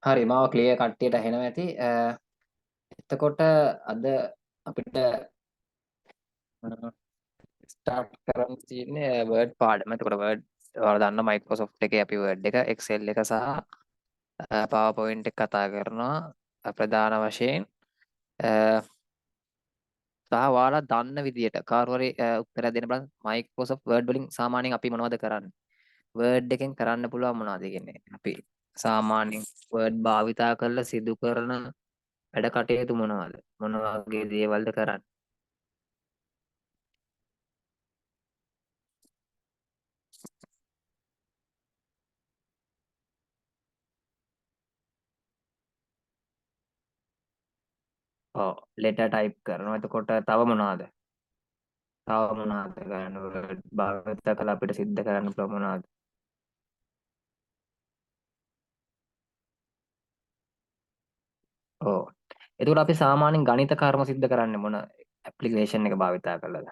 හරි මාව ක්ලියර් කට්ටියට ඇහෙනවා ඇති. එතකොට අද අපිට ස්ටාර්ට් කරන්න තියෙන්නේ වර්ඩ් පාඩම. එතකොට වර්ඩ් ඔයාලා දන්න මයික්‍රොසොෆ්ට් එකේ අපි වර්ඩ් එක, එක්සෙල් එක සහ PowerPoint එක කතා කරනවා ප්‍රධාන වශයෙන්. සහ ඔයාලා දන්න විදියට කාරු හරි උත්තර දෙන්න බලන්න. මයික්‍රොසොෆ්ට් වර්ඩ් වලින් සාමාන්‍යයෙන් අපි මොනවද කරන්නේ? වර්ඩ් එකෙන් කරන්න පුළුවන් මොනවද කියන්නේ? අපි සාමාන්‍යයෙන් වර්ඩ් භාවිතා කරලා සිදු කරන වැඩ කටයුතු මොනවද? මොන වගේ දේවල්ද කරන්නේ? ඔව් ලෙටර් ටයිප් කරනවා. එතකොට තව මොනවද? තව මොනවද කරන්න වර්ඩ් භාවිත කරලා අපිට සිද්ධ කරන්න පුළුවන් මොනවද? ඔව්. එතකොට අපි සාමාන්‍යයෙන් ගණිත කර්ම සිද්ධ කරන්නේ මොන ඇප්ලිකේෂන් එක භාවිතා කරලාද?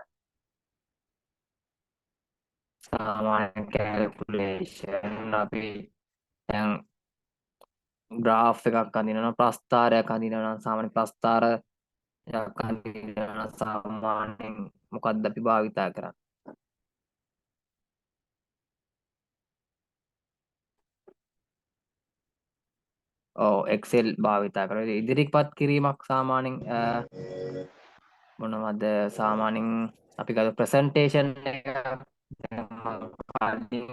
සාමාන්‍ය කැල්කියුලේෂන් අපි දැන් ග්‍රාෆ් එකක් අඳිනවා, ප්‍රස්ථාරයක් අඳිනවා නම් සාමාන්‍ය ප්‍රස්ථාරයක් අඳිනවා නම් සාමාන්‍යයෙන් මොකක්ද අපි භාවිතා කරන්නේ? ඔව් එක්සෙල් භාවිතා කරනවා. ඉදිරිපත් කිරීමක් සාමාන්‍යයෙන් මොනවද සාමාන්‍යයෙන් අපි ගත්ත ප්‍රසන්ටේෂන් එක දැන් මම කලින්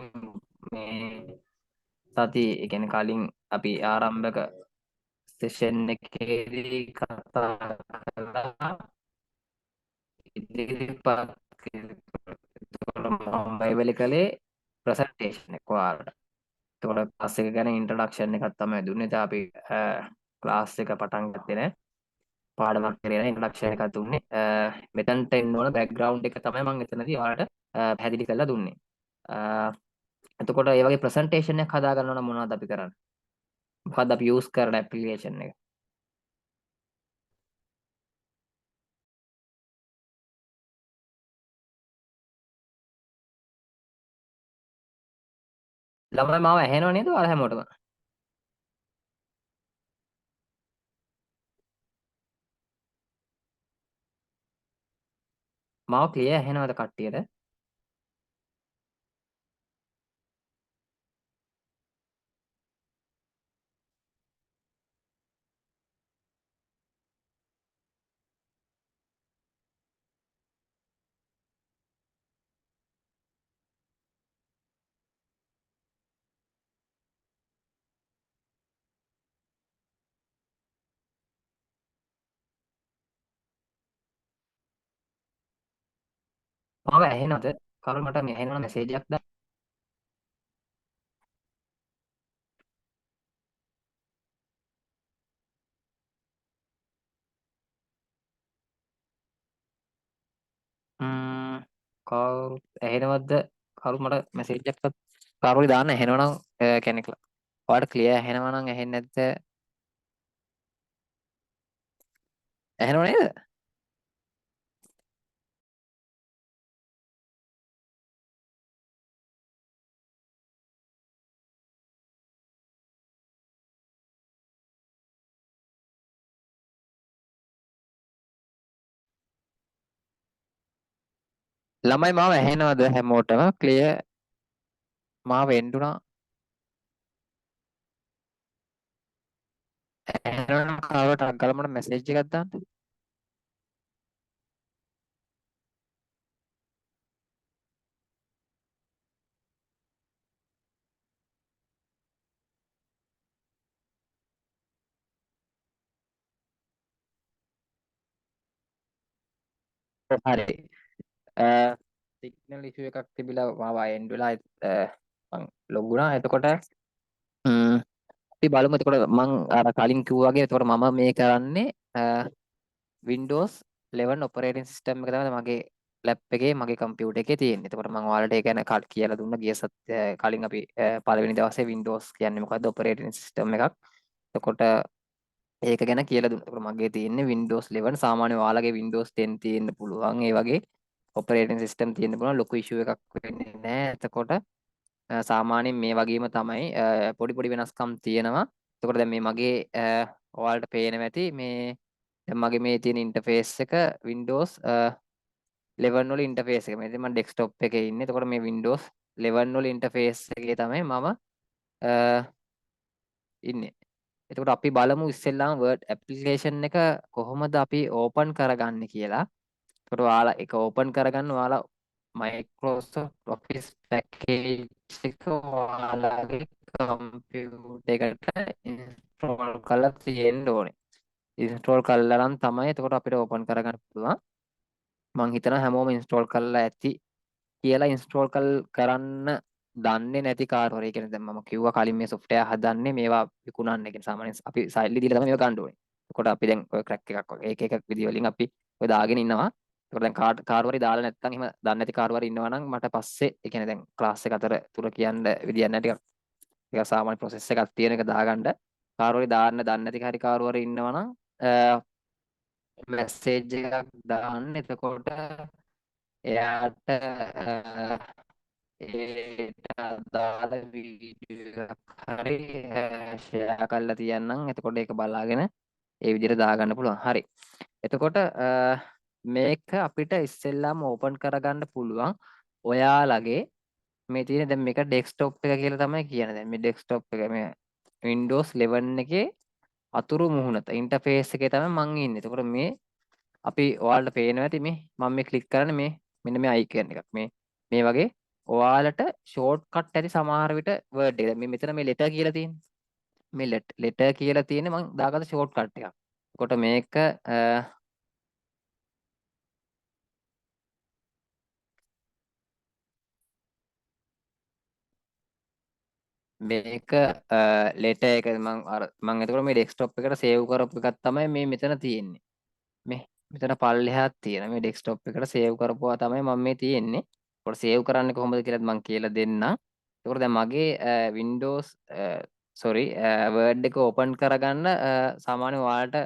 මේ සති ඒ කියන්නේ කලින් අපි ආරම්භක සෙෂන් එකේදී කතා කළා ඉදිරිපත් කිරීම මම බයිබලේ කලේ ප්‍රසන්ටේෂන් එක ඔයාලට. එතකොට ක්ලාස් එක ගැන ඉන්ට්‍රොඩක්ෂන් එකක් තමයි දුන්නේ. ඉතින් අපි ක්ලාස් එක පටන් ගත්තේ නෑ. පාඩමක් කරේ නෑ ඉන්ට්‍රොඩක්ෂන් එකක් දුන්නේ. මෙතනට එන්න ඕන බෑග්ග්‍රවුන්ඩ් එක තමයි මම එතනදී ඔයාලට පැහැදිලි කරලා දුන්නේ. අ, එතකොට මේ වගේ ප්‍රසන්ටේෂන් එකක් හදා ගන්න ඕන මොනවද අපි කරන්නේ? මොකද්ද අපි යූස් කරන ඇප්ලිකේෂන් එක? ළමයි මාව ඇහෙනව නේද ඔයාලා හැමෝටම? මාව ක්ලියර් ඇහෙනවද කට්ටියට? මාව ඇහෙනවද? කවුරු මට මේ ඇහෙනවනම් මැසේජ් එකක් දාන්න. ම්ම් කවුරුත් ඇහෙනවද? කවුරු මට මැසේජ් එකක් කවුරු හරි දාන්න ඇහෙනවනම් කෙනෙක් ඔයාලට ක්ලියර් ඇහෙනවනම් ඇහෙන්නේ නැත්te ඇහෙනව නේද? ළමයි මාව ඇහෙනවද හැමෝටම ක්ලියර් මාව එන්නුනා ඇහෙනවනම් කවුරුට අග්ගල මට මැසේජ් එකක් දාන්න. හරි. සිග්නල් ඉෂුව එකක් තිබිලා මාව එන්ඩ් වෙලා මං ලොග් වුණා. එතකොට අපි බලමු. එතකොට මං අර කලින් කිව්වා වගේ එතකොට මම මේ කරන්නේ Windows 11 operating system එක තමයි මගේ ලැප් එකේ මගේ කම්පියුටර් එකේ තියෙන්නේ. එතකොට මම ඔයාලට ඒ ගැන කියලා දුන්නා ගිය කලින් අපි පළවෙනි දවසේ Windows කියන්නේ මොකද්ද operating system එකක්. එතකොට ඒක ගැන කියලා දුන්නා. එතකොට මගේ තියෙන්නේ Windows 11 සාමාන්‍ය ඔයාලගේ Windows 10 තියෙන්න පුළුවන්. ඒ වගේ operating system තියෙන්න පුළුවන්. ලොකු issue එකක් වෙන්නේ නැහැ. එතකොට සාමාන්‍යයෙන් මේ වගේම තමයි පොඩි පොඩි වෙනස්කම් තියෙනවා. එතකොට දැන් මේ මගේ ඔයාලට පේනවා ඇති මේ දැන් මගේ මේ තියෙන ඉන්ටර්ෆේස් එක Windows 11 වල ඉන්ටර්ෆේස් එක. මේ ඉතින් මම ඩෙස්ක්ටොප් එකේ ඉන්නේ. එතකොට මේ Windows 11 වල ඉන්ටර්ෆේස් එකේ තමයි මම ඉන්නේ. එතකොට අපි බලමු ඉස්සෙල්ලාම Word application එක කොහොමද අපි ඕපන් කරගන්නේ කියලා. එතකොට ඔයාලා ඒක ඕපන් කරගන්න ඔයාලා Microsoft Office package එක ඔයාලගේ කම්පියුටර් එකට ඉන්ස්ටෝල් කරලා තියෙන්න ඕනේ. ඉන්ස්ටෝල් කළා නම් තමයි එතකොට අපිට ඕපන් කරගන්න පුළුවන්. මං හිතනවා හැමෝම ඉන්ස්ටෝල් කරලා ඇති කියලා. ඉන්ස්ටෝල් කරන්න දන්නේ නැති කාර් හොරේ කියන්නේ දැන් මම කිව්වා කලින් මේ software හදන්නේ මේවා විකුණන්න. ඒ කියන්නේ සාමාන්‍යයෙන් අපි සල්ලි දීලා තමයි මේවා ගන්න ඕනේ. එතකොට අපි දැන් ඔය ක්‍රැක් එකක් වගේ එක එක විදි වලින් අපි ඔය දාගෙන ඉන්නවා. එතකොට දැන් කාර් හොරේ දාලා නැත්නම් එහෙම දන්නේ නැති කාර් හොරේ ඉන්නවා නම් මට පස්සේ ඒ කියන්නේ දැන් ක්ලාස් එක අතර තුර කියන්න විදියක් නැහැ. ටිකක් සාමාන්‍ය ප්‍රොසෙස් එකක් තියෙන එක දාගන්න. කාර් හොරේ දාන්න දන්නේ නැති හරි කාර් හොරේ ඉන්නවා නම් මැසේජ් එකක් දාන්න. එතකොට එයාට ඒට අදාළ වීඩියෝ එකක් හරි ෂෙයා කරලා තියන්නම්. එතකොට ඒක බලාගෙන ඒ විදිහට දාගන්න පුළුවන්. හරි. එතකොට මේක අපිට ඉස්සෙල්ලාම ඕපන් කරගන්න පුළුවන් ඔයාලගේ මේ තියෙන දැන් මේක ඩෙස්ක්ටොප් එක කියලා තමයි කියන්නේ. දැන් මේ ඩෙස්ක්ටොප් එක මේ Windows 11 එකේ අතුරු මුහුණත ඉන්ටර්ෆේස් එකේ තමයි මං ඉන්නේ. එතකොට මේ අපි ඔයාලට පේනවා ඇති මේ මම මේ ක්ලික් කරන්නේ මේ මෙන්න මේ අයිකන් එකක් මේ වගේ ඔයාලට ෂෝට් කට් ඇති සමහර විට වර්ඩ් එක. දැන් මේ මෙතන මේ ලෙටර් කියලා තියෙන්නේ. මේ ලෙටර් කියලා තියෙන්නේ මම දාගත්ත ෂෝට් කට් එකක්. එතකොට මේක ලෙටර් එක මම එතකොට මේ ඩෙස්ක්ටොප් එකට සේව් කරපු එකක් තමයි මේ මෙතන තියෙන්නේ. මේ මෙතන පල්ලෙහාත් තියෙන මේ ඩෙස්ක්ටොප් එකට සේව් කරපුවා තමයි මම මේ තියෙන්නේ. ඒකට සේව් කරන්නේ කොහොමද කියලාත් මම කියලා දෙන්නම්. ඒකට දැන් මගේ Windows sorry Word එක ඕපන් කරගන්න සාමාන්‍ය ඔයාලට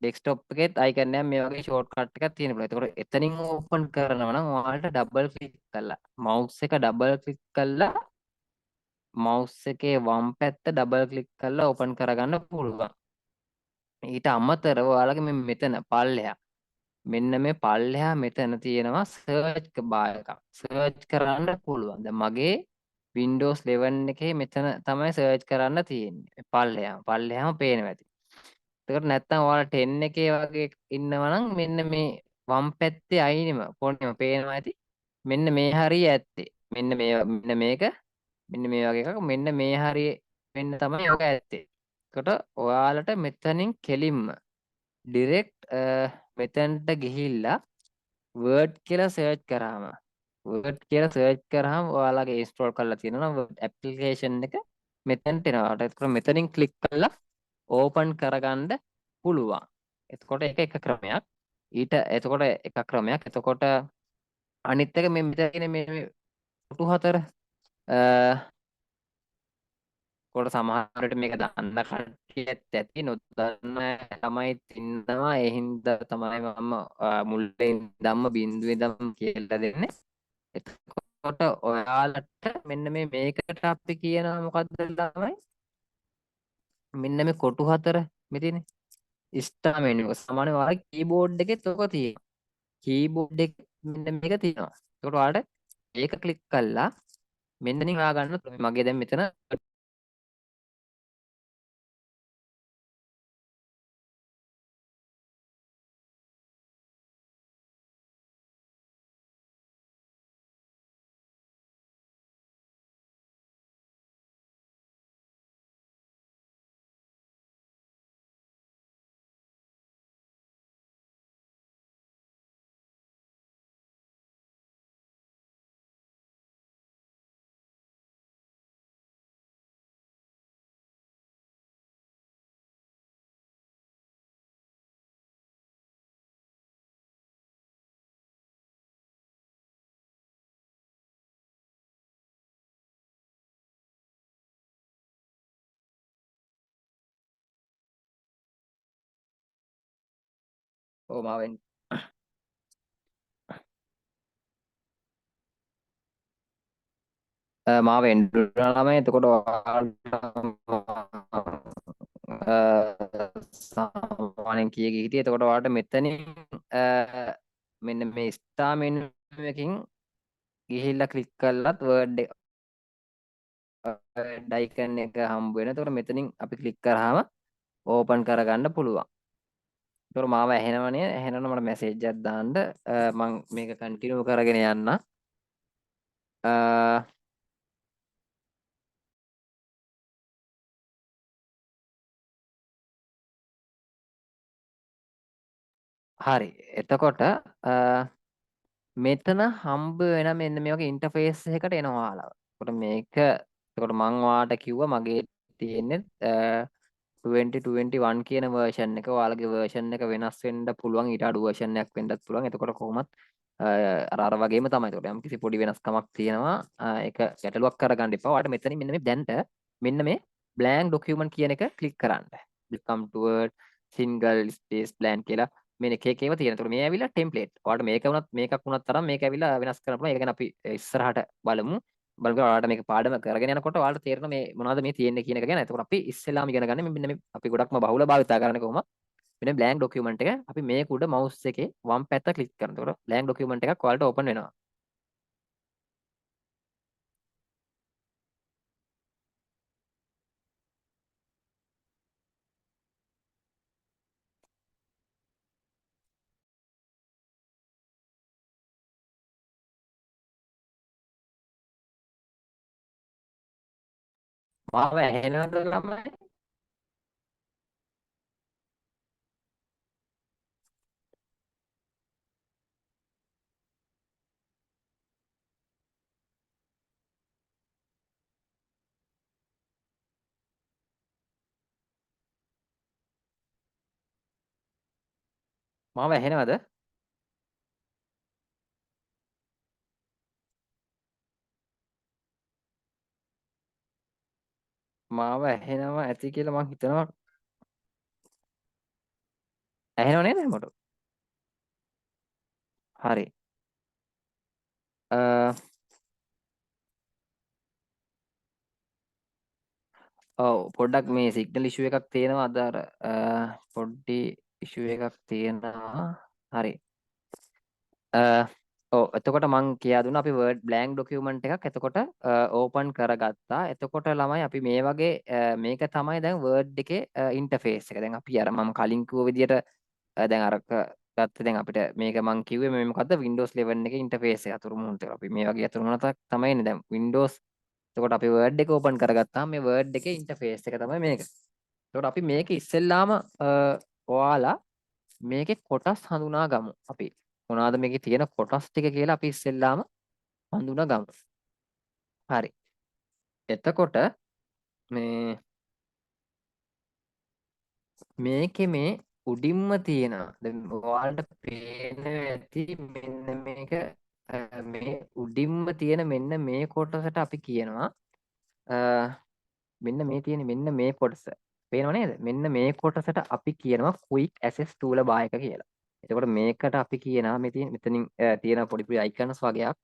ඩෙස්ක්ටොප් එකෙත් අයිකන් එකක් මේ වගේ ෂෝට් කට් එකක් තියෙන පුළුවන්. ඒකට එතනින් ඕපන් කරනවා නම් ඔයාලට ඩබල් ක්ලික් කරලා මවුස් එක ඩබල් ක්ලික් කරලා මවුස් එකේ වම් පැත්ත ඩබල් ක්ලික් කරලා ඕපන් කරගන්න පුළුවන්. ඊට අමතරව ඔයාලගේ මෙතන පල්ලෙහා මෙන්න මේ පල්ලෙහා මෙතන තියෙනවා සර්ච් බාර් එකක්. සර්ච් කරන්න පුළුවන්. දැන් මගේ Windows 11 එකේ මෙතන තමයි සර්ච් කරන්න තියෙන්නේ. පල්ලෙහාම පේනවා ඇති. ඒකට නැත්තම් ඔයාලා 10 එකේ වගේ ඉන්නවා නම් මෙන්න මේ වම් පැත්තේ අයිනෙම කොනෙම පේනවා ඇති. මෙන්න මේ හරිය ඇත්තේ. මෙන්න මේක මෙන්න මේ වගේ එකක් මෙන්න මේ හරිය වෙන්න තමයි ඔක ඇත්තේ. ඒකට ඔයාලට මෙතනින් කෙලින්ම ඩිරෙක්ට් මෙතනට ගිහිල්ලා වර්ඩ් කියලා සර්ච් කරාම වර්ඩ් කියලා සර්ච් කරාම ඔයාලගේ ඉන්ස්ටෝල් කරලා තියෙනවා වර්ඩ් ඇප්ලිකේෂන් එක මෙතනට එනවා. ඒකට මෙතනින් ක්ලික් කරලා ඕපන් කරගන්න පුළුවන්. එතකොට ඒක එක ක්‍රමයක්. එතකොට එක ක්‍රමයක්. එතකොට අනිත් එක මේ මෙතන තියෙන මේ කොටු හතර කොට සමහරට මේක දන්න කට්ටියත් ඇති නොදන්න ළමයි ඉන්නවා. ඒ හින්දා තමයි මම මුලින් ඉඳන්ම බිඳුවේ ඉඳන් කියලා දෙන්නේ. එතකොට ඔයාලට මෙන්න මේකට අපි කියනවා මොකද්ද ළමයි? මෙන්න මේ කොටු හතර මෙතන ස්ටාර් මෙනු එක. සාමාන්‍ය ඔයාලා කීබෝඩ් එකෙත් ඔක තියෙනවා. කීබෝඩ් එක මෙන්න මේක තියෙනවා. ඒකට ඔයාලට ඒක ක්ලික් කළා මෙන්නනින් හොයාගන්න මගේ දැන් මෙතන මාවෙන් මාව එන්ඩ් ළමයි. එතකොට ඔයාලට සාමාන්‍යයෙන් කිය කී හිටියේ. එතකොට ඔයාලට මෙතනින් මෙන්න මේ ස්ටාර් මෙනු එකකින් ගිහිල්ලා ක්ලික් කළත් වර්ඩ් ඩයිකන් එක හම්බ වෙනවා. එතකොට මෙතනින් අපි ක්ලික් කරාම ඕපන් කරගන්න පුළුවන්. එතකොට මාව ඇහෙනවනේ. ඇහෙනවනම් මට මැසේජ් එකක් දාන්න. මම මේක කන්ටිනියු කරගෙන යන්න. හරි. එතකොට මෙතන හම්බ වෙන මෙන්න මේ වගේ ඉන්ටර්ෆේස් එකකට එනවා ඔයාලව. එතකොට මේක එතකොට මං ඔයාලට කිව්වා මගේ තියෙන්නේ 2021 කියන version එක. ඔයාලගේ version එක වෙනස් වෙන්න පුළුවන්. ඊට අඩු version එකක් වෙන්නත් පුළුවන්. එතකොට කොහොමත් අර වගේම තමයි. එතකොට යම් කිසි පොඩි වෙනස්කමක් තියෙනවා. ඒක ගැටලුවක් කරගන්න එපා. ඔයාලට මෙතනින් මෙන්න මේ දැන්ට මෙන්න මේ blank document කියන එක ක්ලික් කරන්න. welcome to word single space blank කියලා මේ එක එකේම තියෙන. ඒතකොට මේ ඇවිල්ලා ටෙම්ප්ලේට්. ඔයාලට මේක වුණත් මේකක් වුණත් තරම් මේක ඇවිල්ලා වෙනස් කරන්න පුළුවන්. ඒක ගැන අපි ඉස්සරහට බලමු. බලමු ඔයාලට මේක පාඩම කරගෙන යනකොට ඔයාලට තේරෙන මේ මොනවද මේ තියෙන්නේ කියන එක ගැන. එතකොට අපි ඉස්සෙල්ලාම ඉගෙන ගන්න මෙන්න මේ අපි ගොඩක්ම බහුල භාවිතා කරන්නේ කොහොමද? මෙන්න blank document එක අපි මේක උඩ mouse එකේ වම් පැත්ත ක්ලික් කරනවා. එතකොට blank document එකක් ඔයාලට open වෙනවා. මාව ඇහෙනවද ළමයි? මාව ඇහෙනවද? මාව ඇහෙනවා ඇති කියලා මං හිතනවා. ඇහෙනව නේද හැමෝටම? හරි. ඔව් පොඩ්ඩක් මේ සිග්නල් ඉෂුව එකක් තියෙනවා අද අර පොඩ්ඩි ඉෂුව එකක් තියෙනවා. හරි. ඔව් එතකොට මං කියා දුන්නා අපි Word blank document එකක් එතකොට ඕපන් කරගත්තා. එතකොට ළමයි අපි මේ වගේ මේක තමයි දැන් Word එකේ ඉන්ටර්ෆේස් එක. දැන් අපි අර මම කලින් කිව්ව විදිහට දැන් අරක ගත්ත දැන් අපිට මේක මං කිව්වේ මේ මොකද්ද Windows 11 එකේ ඉන්ටර්ෆේස් එක අතුරු මුහුණට. අපි මේ වගේ අතුරු මුහුණක් තමයිනේ දැන් Windows. එතකොට අපි Word එක ඕපන් කරගත්තාම මේ Word එකේ ඉන්ටර්ෆේස් එක තමයි මේක. එතකොට අපි මේක ඉස්සෙල්ලාම ඔයාලා මේකේ කොටස් හඳුනා ගමු. අපි මොනවාද මේකේ තියෙන කොටස් ටික කියලා අපි ඉස්සෙල්ලාම හඳුනා ගමු. හරි. එතකොට මේ මේකේ මේ උඩින්ම තියෙන දැන් ඔයාලට පේන ඇති මෙන්න මේක මේ උඩින්ම තියෙන මෙන්න මේ කොටසට අපි කියනවා මෙන්න මේ තියෙන මෙන්න මේ කොටස. පේනව නේද? මෙන්න මේ කොටසට අපි කියනවා quick access toolbar එක කියලා. එතකොට මේකට අපි කියනවා මේ තියෙන මෙතනින් තියෙන පොඩි පොඩි icons වගේක්.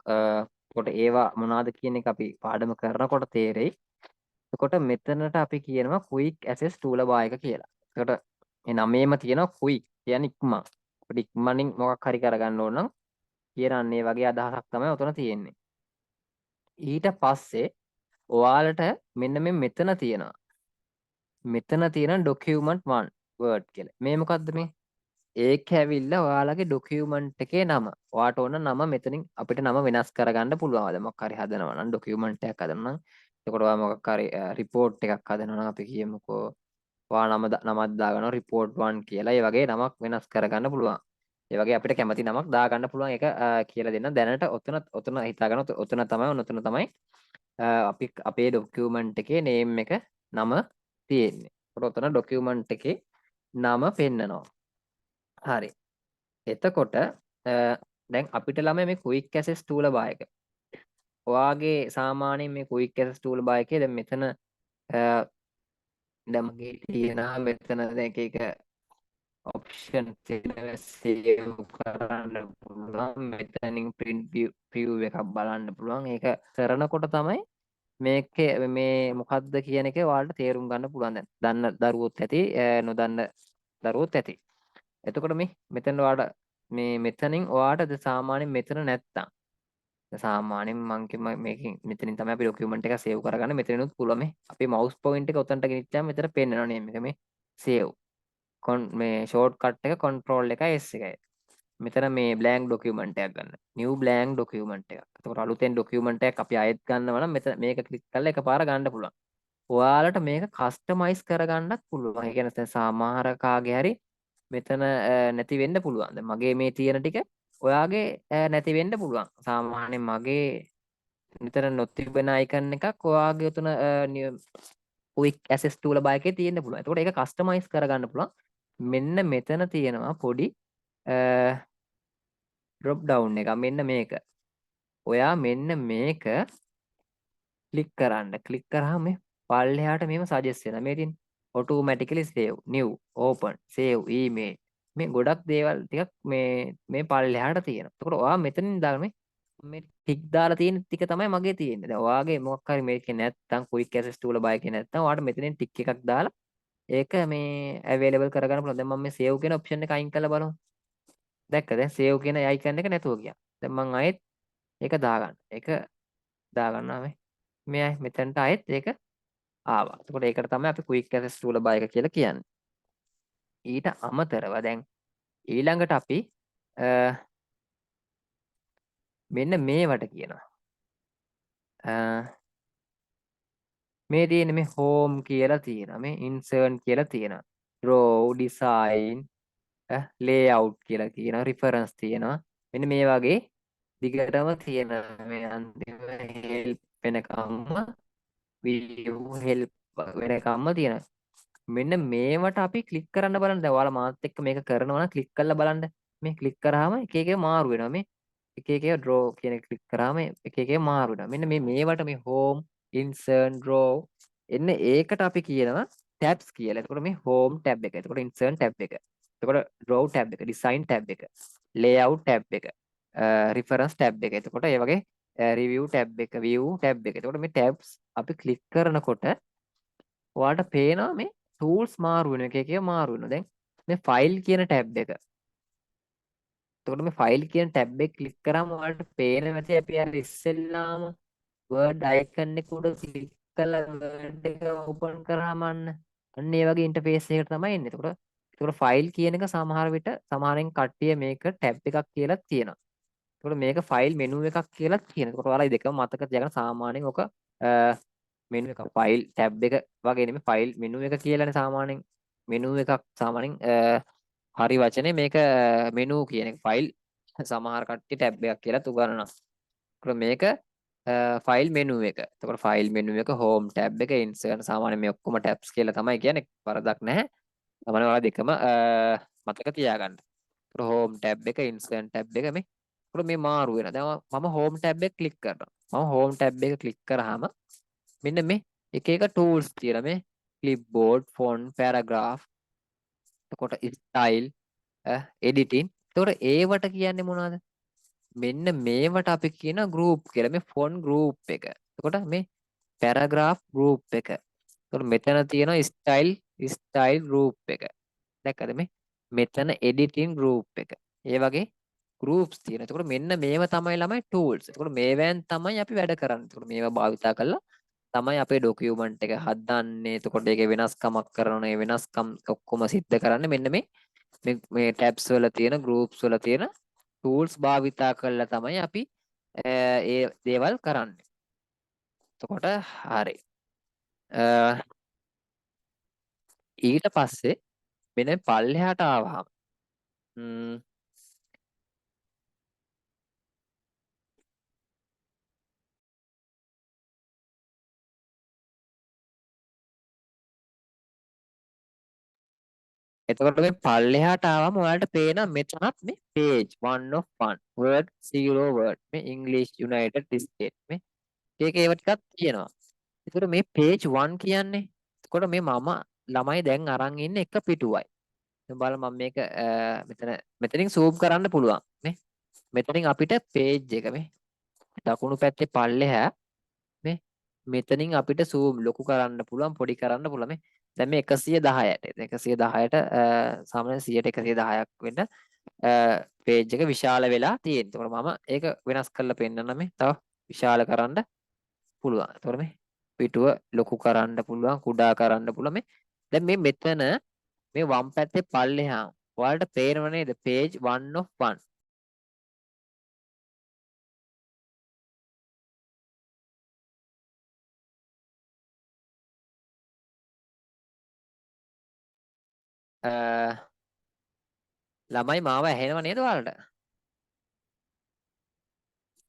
එතකොට ඒවා මොනවාද කියන එක අපි පාඩම කරනකොට තේරෙයි. එතකොට මෙතනට අපි කියනවා quick access toolbar එක කියලා. එතකොට මේ නමේම තියෙනවා quick කියන්නේ ඉක්මන්. අපිට ඉක්මනින් මොකක් හරි කරගන්න ඕන නම් කියනන්නේ වගේ අදහසක් තමයි උතන තියෙන්නේ. ඊට පස්සේ ඔයාලට මෙන්න මේ මෙතන තියෙනවා. මෙතන තියෙන document 1 word කියලා. මේ මොකද්ද මේ? ඒක ඇවිල්ලා ඔයාලගේ ડોකියුමන්ට් එකේ නම. ඔයාට ඕන නම මෙතනින් අපිට නම වෙනස් කරගන්න පුළුවන්. අද මොකක් හරි හදනවා නම් ડોකියුමන්ට් එකක් හදනවා නම් එතකොට ඔයා මොකක් හරි රිපෝට් එකක් හදනවා නම් අපි කියමුකෝ ඔයා නමක් දාගන්නවා report 1 කියලා. ඒ වගේ නමක් වෙනස් කරගන්න පුළුවන්. ඒ වගේ අපිට කැමති නමක් දාගන්න පුළුවන්. ඒක කියලා දෙන්න. දැනට ඔතන හිතාගන්න ඔතන තමයි අපි අපේ ડોකියුමන්ට් එකේ name එක නම තියෙන්නේ. ඒකට ඔතන ડોකියුමන්ට් එකේ නම පෙන්නනවා. හරි. එතකොට දැන් අපිට ළමයි මේ quick access toolbar එක. ඔයාගේ සාමාන්‍යයෙන් මේ quick access toolbar එකේ දැන් මෙතන දැන් මගේ තියෙනවා මෙතන දැන් එක option තියෙනවා save කරන්න පුළුවන්. මෙතනින් print view එකක් බලන්න පුළුවන්. ඒක කරනකොට තමයි මේකේ මේ මොකද්ද කියන එක ඔයාලට තේරුම් ගන්න පුළුවන් දැන්. දන්න දරුවොත් ඇති, නොදන්න දරුවොත් ඇති. එතකොට මේ මෙතන ඔයාලට මේ මෙතනින් ඔයාලට සාමාන්‍යයෙන් මෙතන නැත්තම් සාමාන්‍යයෙන් මේකෙන් මෙතනින් තමයි අපි ડોකියුමන්ට් එක සේව් කරගන්න. මෙතනිනුත් පුළුවන් මේ අපේ මවුස් පොයින්ට් එක උතන්ට ගෙනිච්චාම මෙතන පෙන්නනවා නේම එක මේ සේව්. මේ ෂෝට් කට් එක කන්ට්‍රෝල් එකයි S එකයි. මෙතන මේ බ්ලැන්ක් ડોකියුමන්ට් එකක් ගන්න. නිව් බ්ලැන්ක් ડોකියුමන්ට් එකක්. එතකොට අලුතෙන් ડોකියුමන්ට් එකක් අපි ආයෙත් ගන්නවා නම් මෙතන මේක ක්ලික් කරලා එකපාර ගන්න පුළුවන්. ඔයාලට මේක කස්ටමයිස් කරගන්නත් පුළුවන්. ඒ කියන්නේ සමහර කාගේ හරි මෙතන නැති වෙන්න පුළුවන්. දැන් මගේ මේ තියෙන ටික ඔයාගේ නැති වෙන්න පුළුවන්. සාමාන්‍යයෙන් මගේ මෙතන නොතිබෙන අයිකන් එකක් ඔයාගේ උතන ක්වික් ඇසෙස් ටූල බාර් එකේ තියෙන්න පුළුවන්. එතකොට ඒක කස්ටමයිස් කරගන්න පුළුවන්. මෙන්න මෙතන තියෙනවා පොඩි ඩ්‍රොප් ඩවුන් එක. මෙන්න මේක. ඔයා මෙන්න මේක ක්ලික් කරන්න. ක්ලික් කරාම මේ පල්ලෙහාට මේව සජෙස්ට් වෙනවා. මේ තියෙන automatically save new open save email මේ ගොඩක් දේවල් ටිකක් මේ පල්ලෙහාට තියෙනවා. එතකොට ඔයා මෙතනින් දාගෙන මේ ටික් දාලා තියෙන ටික තමයි මගේ තියෙන්නේ. දැන් ඔයාගේ මොකක් හරි මේකේ නැත්තම් quick access tool බය එකේ නැත්තම් ඔයාට මෙතනින් ටික් එකක් දාලා ඒක මේ available කරගන්න පුළුවන්. දැන් මම මේ save කියන option එක අයින් කරලා බලමු. දැක්කද? දැන් save කියන icon එක නැතුව ගියා. දැන් මම ආයෙත් ඒක දාගන්න. ඒක දාගන්නවා මේ මෙතනට ආයෙත් ඒක ආවා. එතකොට ඒකට තමයි අපි quick access tool බය එක කියලා කියන්නේ. ඊට අමතරව දැන් ඊළඟට අපි මෙන්න මේවට කියනවා. මේ තියෙන මේ home කියලා තියෙනවා. මේ insert කියලා තියෙනවා. draw design layout කියලා තියෙනවා. reference තියෙනවා. මෙන්න මේ වගේ දිගටම තියෙනවා. මේ අන්තිම help වෙනකම්ම view help වෙනකම්ම තියෙනවා. මෙන්න මේවට අපි ක්ලික් කරන්න බලන්න. දැන් ඔයාලා මාත් එක්ක මේක කරනවා නම් ක්ලික් කරලා බලන්න. මේ ක්ලික් කරාම එක එක මාරු වෙනවා. මේ එක එක draw කියන එක ක්ලික් කරාම එක එක මාරු වෙනවා. මෙන්න මේවට මේ home insert draw එන්න ඒකට අපි කියනවා tabs කියලා. එතකොට මේ home tab එක. එතකොට insert tab එක. එතකොට draw tab එක, design tab එක, layout tab එක, reference tab එක. එතකොට ඒ වගේ review tab එක, view tab එක. එතකොට මේ tabs අපි ක්ලික් කරනකොට ඔයාලට පේනවා මේ tools මාරු වෙන එක එක මාරු වෙනවා. දැන් මේ file කියන tab එක. එතකොට මේ file කියන tab එක ක්ලික් කරාම ඔයාලට පේන ඇති අපි අර ඉස්සෙල්ලාම word icon එක උඩ ක්ලික් කරලා word එක open කරාම අන්න ඒ වගේ ඉන්ටර්ෆේස් එකකට තමයි එන්නේ. එතකොට file කියන එක සමහර විට සමහරෙන් කට්ටිය මේක tab එකක් කියලා තියෙනවා. එතකොට මේක file menu එකක් කියලා තියෙනවා. එතකොට ඔයාලා මේ දෙකම මතක තියාගන්න සාමාන්‍යයෙන් ඔක menu එක file tab එක වගේ නෙමෙයි file menu එක කියලානේ සාමාන්‍යයෙන් menu එකක් සාමාන්‍යයෙන් හරි වචනේ මේක menu කියන එක file සමහර කට්ටිය tab එකක් කියලා උගන්වනවා. එතකොට මේක ෆයිල් මෙනු එක. එතකොට ෆයිල් මෙනු එක හෝම් ටැබ් එක ඉන්සර්ට් සාමාන්‍යයෙන් මේ ඔක්කොම ටැබ්ස් කියලා තමයි කියන්නේ. වරදක් නැහැ. තමයි ඔයාලා දෙකම මතක තියාගන්න. එතකොට හෝම් ටැබ් එක ඉන්සර්ට් ටැබ් එක මේ. එතකොට මේ මාරු වෙනවා. දැන් මම හෝම් ටැබ් එක ක්ලික් කරනවා. මම හෝම් ටැබ් එක ක්ලික් කරාම මෙන්න මේ එක එක ටූල්ස් තියෙනවා මේ clipboard, font, paragraph, එතකොට style, editing. එතකොට ඒවට කියන්නේ මොනවද? මෙන්න මේවට අපි කියන group කියලා. මේ font group එක. එතකොට මේ paragraph group එක. එතකොට මෙතන තියෙනවා style group එක. දැක්කද මේ? මෙතන editing group එක. ඒ වගේ groups තියෙනවා. එතකොට මෙන්න මේව තමයි ළමයි tools. එතකොට මේවෙන් තමයි අපි වැඩ කරන්නේ. එතකොට මේවා භාවිතා කරලා තමයි අපේ ડોකියුමන්ට් එක හදන්නේ. එතකොට ඒකේ වෙනස්කමක් කරනවා. ඒ වෙනස්කම් ඔක්කොම සිද්ධ කරන්නේ මෙන්න මේ tabs වල තියෙන groups වල තියෙන tools භාවිතා කරලා තමයි අපි ඒ දේවල් කරන්නේ. එතකොට හරි. ඊට පස්සේ මෙන්න පල්ලෙහාට ආවහම එතකොට මේ පල්ලෙහාට ආවම ඔයාලට පේනවා මෙතනත් මේ page 1 of 1 word 0 word මේ English United States මේ ඒව ටිකක් තියෙනවා. එතකොට මේ page 1 කියන්නේ එතකොට මේ මම ළමයි දැන් අරන් ඉන්නේ එක පිටුවයි. දැන් බලන්න මම මේක මෙතනින් zoom කරන්න පුළුවන් නේ. මෙතනින් අපිට page එක මේ දකුණු පැත්තේ පල්ලෙහා මේ මෙතනින් අපිට zoom ලොකු කරන්න පුළුවන් පොඩි කරන්න පුළුවන් මේ. දැන් මේ 110ට 110ට සාමාන්‍යයෙන් 100ට 110ක් වෙන්න පේජ් එක විශාල වෙලා තියෙනවා. එතකොට මම ඒක වෙනස් කරලා පෙන්නන්න මේ තව විශාල කරන්න පුළුවන්. එතකොට මේ පිටුව ලොකු කරන්න පුළුවන් කුඩා කරන්න පුළුවන් මේ. දැන් මේ මෙතන මේ වම් පැත්තේ පල්ලෙහා ඔයාලට පේනව නේද page 1 of 1. ළමයි මාව ඇහෙනව නේද ඔයාලට?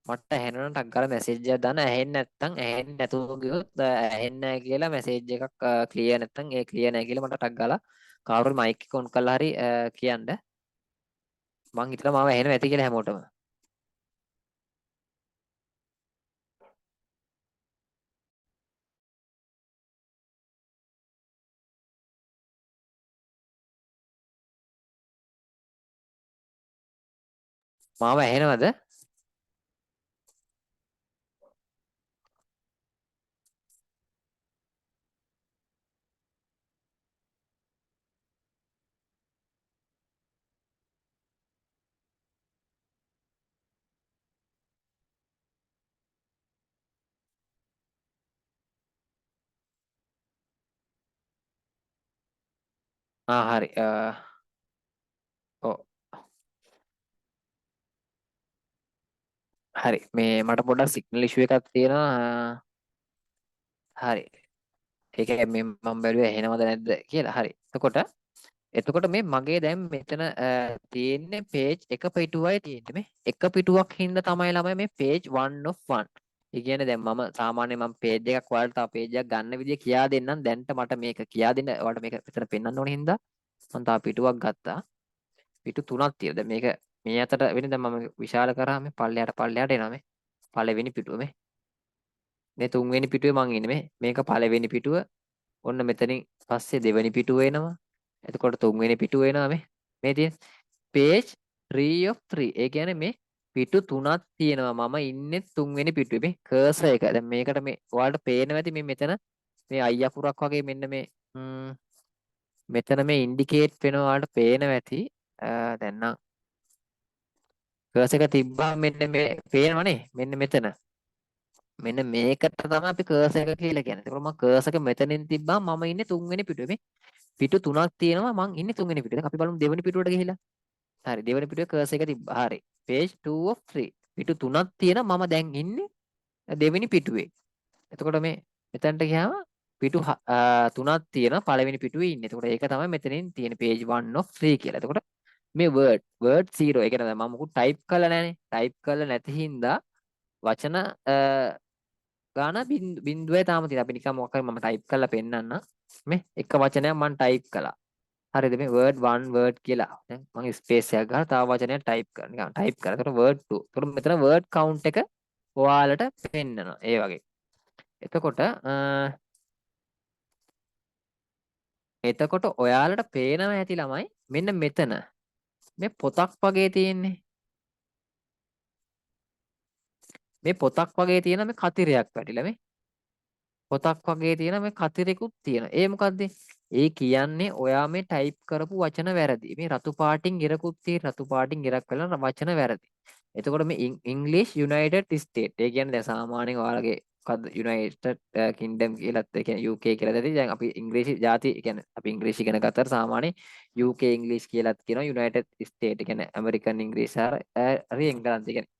මට ඇහෙනවනම් ටක් ගාලා මැසේජ් එකක් දාන්න. ඇහෙන්නේ නැතුව ගියොත් ඇහෙන්නේ නැහැ කියලා මැසේජ් එකක් ක්ලියර් නැත්නම් ඒ ක්ලියර් නැහැ කියලා මට ටක් ගාලා කවුරු මයික් එක ඔන් කරලා හරි කියන්න. මං හිතලා මාව ඇහෙනව ඇති කියලා හැමෝටම. මාව ඇහෙනවද? හරි. ඔව්. හරි. මේ මට පොඩ්ඩක් සිග්නල් ඉෂුව එකක් තියෙනවා. හරි. ඒක මේ මම බැලුවේ ඇහෙනවද නැද්ද කියලා. හරි. එතකොට මේ මගේ දැන් මෙතන තියෙන්නේ page එක පිටුවයි තියෙන්නේ මේ එක පිටුවක් හින්දා තමයි ළමයි මේ page 1 of 1. ඒ කියන්නේ දැන් මම සාමාන්‍යයෙන් මම page එකක් ඔයාලට තව page එකක් ගන්න විදිය කියා දෙන්නම්. දැන්ට මට මේක කියා දෙන්න ඔයාලට මේක මෙතන පෙන්වන්න ඕන හින්දා මම තව පිටුවක් ගත්තා. පිටු තුනක් තියෙනවා. දැන් මේක මේ අතට වෙන්නේ දැන් මම විශාල කරාම පල්ලෙහාට එනවා මේ. පළවෙනි පිටුව මේ තුන්වෙනි පිටුවේ මං ඉන්නේ මේ. මේක පළවෙනි පිටුව. ඔන්න මෙතනින් පස්සේ දෙවෙනි පිටුව එනවා. එතකොට තුන්වෙනි පිටුව එනවා මේ. මේ තියෙන page 3 of 3. ඒ කියන්නේ මේ පිටු තුනක් තියෙනවා. මම ඉන්නේ තුන්වෙනි පිටුවේ. මේ කර්සර් එක. දැන් මේකට මේ ඔයාලට පේනවා ඇති මේ මෙතන මේ අයි අකුරක් වගේ මෙන්න මේ මෙතන මේ ඉන්ඩිකේට් වෙනවා ඔයාලට පේනවා ඇති. දැන් නම් කර්සර් එක තිබ්බා මෙන්න මේ පේනවනේ. මෙන්න මෙතන. මෙන්න මේකට තමයි අපි කර්සර් එක කියලා කියන්නේ. ඒකෝ මම කර්සර් එක මෙතනින් තිබ්බම මම ඉන්නේ තුන්වෙනි පිටුවේ. මේ පිටු තුනක් තියෙනවා මං ඉන්නේ තුන්වෙනි පිටුවේ. දැන් අපි බලමු දෙවෙනි පිටුවට ගිහිල්ලා. හරි දෙවෙනි පිටුවේ කර්සර් එක තිබ්බා. හරි. page 2 of 3. පිටු තුනක් තියෙනවා මම දැන් ඉන්නේ දෙවෙනි පිටුවේ. එතකොට මේ මෙතනට ගියාම පිටු තුනක් තියෙනවා පළවෙනි පිටුවේ ඉන්නේ. එතකොට ඒක තමයි මෙතනින් තියෙන page 1 of 3 කියලා. එතකොට මේ word 0 ඒ කියන්නේ මම මොකුත් ටයිප් කරලා නැහනේ. ටයිප් කරලා නැති හින්දා වචන ගාන බිඳුවයි තාම තියෙනවා. අපි නිකන් මොකක් හරි මම ටයිප් කරලා පෙන්නන්න. මේ එක වචනයක් මම ටයිප් කළා. හරිද මේ word 1 word කියලා. දැන් මම ස්පේස් එකක් ගහලා තව වචනයක් ටයිප් කරනවා. නිකන් ටයිප් කරා. එතකොට word 2. එතකොට මෙතන word count එක ඔයාලට පෙන්නනවා. ඒ වගේ. එතකොට ඔයාලට පේනවා ඇති ළමයි මෙන්න මෙතන මේ පොතක් වගේ තියෙන්නේ. මේ පොතක් වගේ තියෙන මේ කතිරයක් වැටිලා මේ පොතක් වගේ තියෙන මේ කතිරෙකුත් තියෙන. ඒ මොකද්ද? ඒ කියන්නේ ඔයා මේ ටයිප් කරපු වචන වැරදි. මේ රතු පාටින් ඉරකුත් තියෙන රතු පාටින් ඉරක් වෙලා වචන වැරදි. එතකොට මේ English United States ඒ කියන්නේ දැන් සාමාන්‍යයෙන් ඔයාලගේ මොකද්ද United Kingdom කියලාත් ඒ කියන්නේ UK කියලාත් ඇති. දැන් අපි ඉංග්‍රීසි ජාති ඒ කියන්නේ අපි ඉංග්‍රීසි ඉගෙන ගත්තට සාමාන්‍යයෙන් UK English කියලාත් කියනවා United States ඒ කියන්නේ American English හරි එංගලන්තය කියන්නේ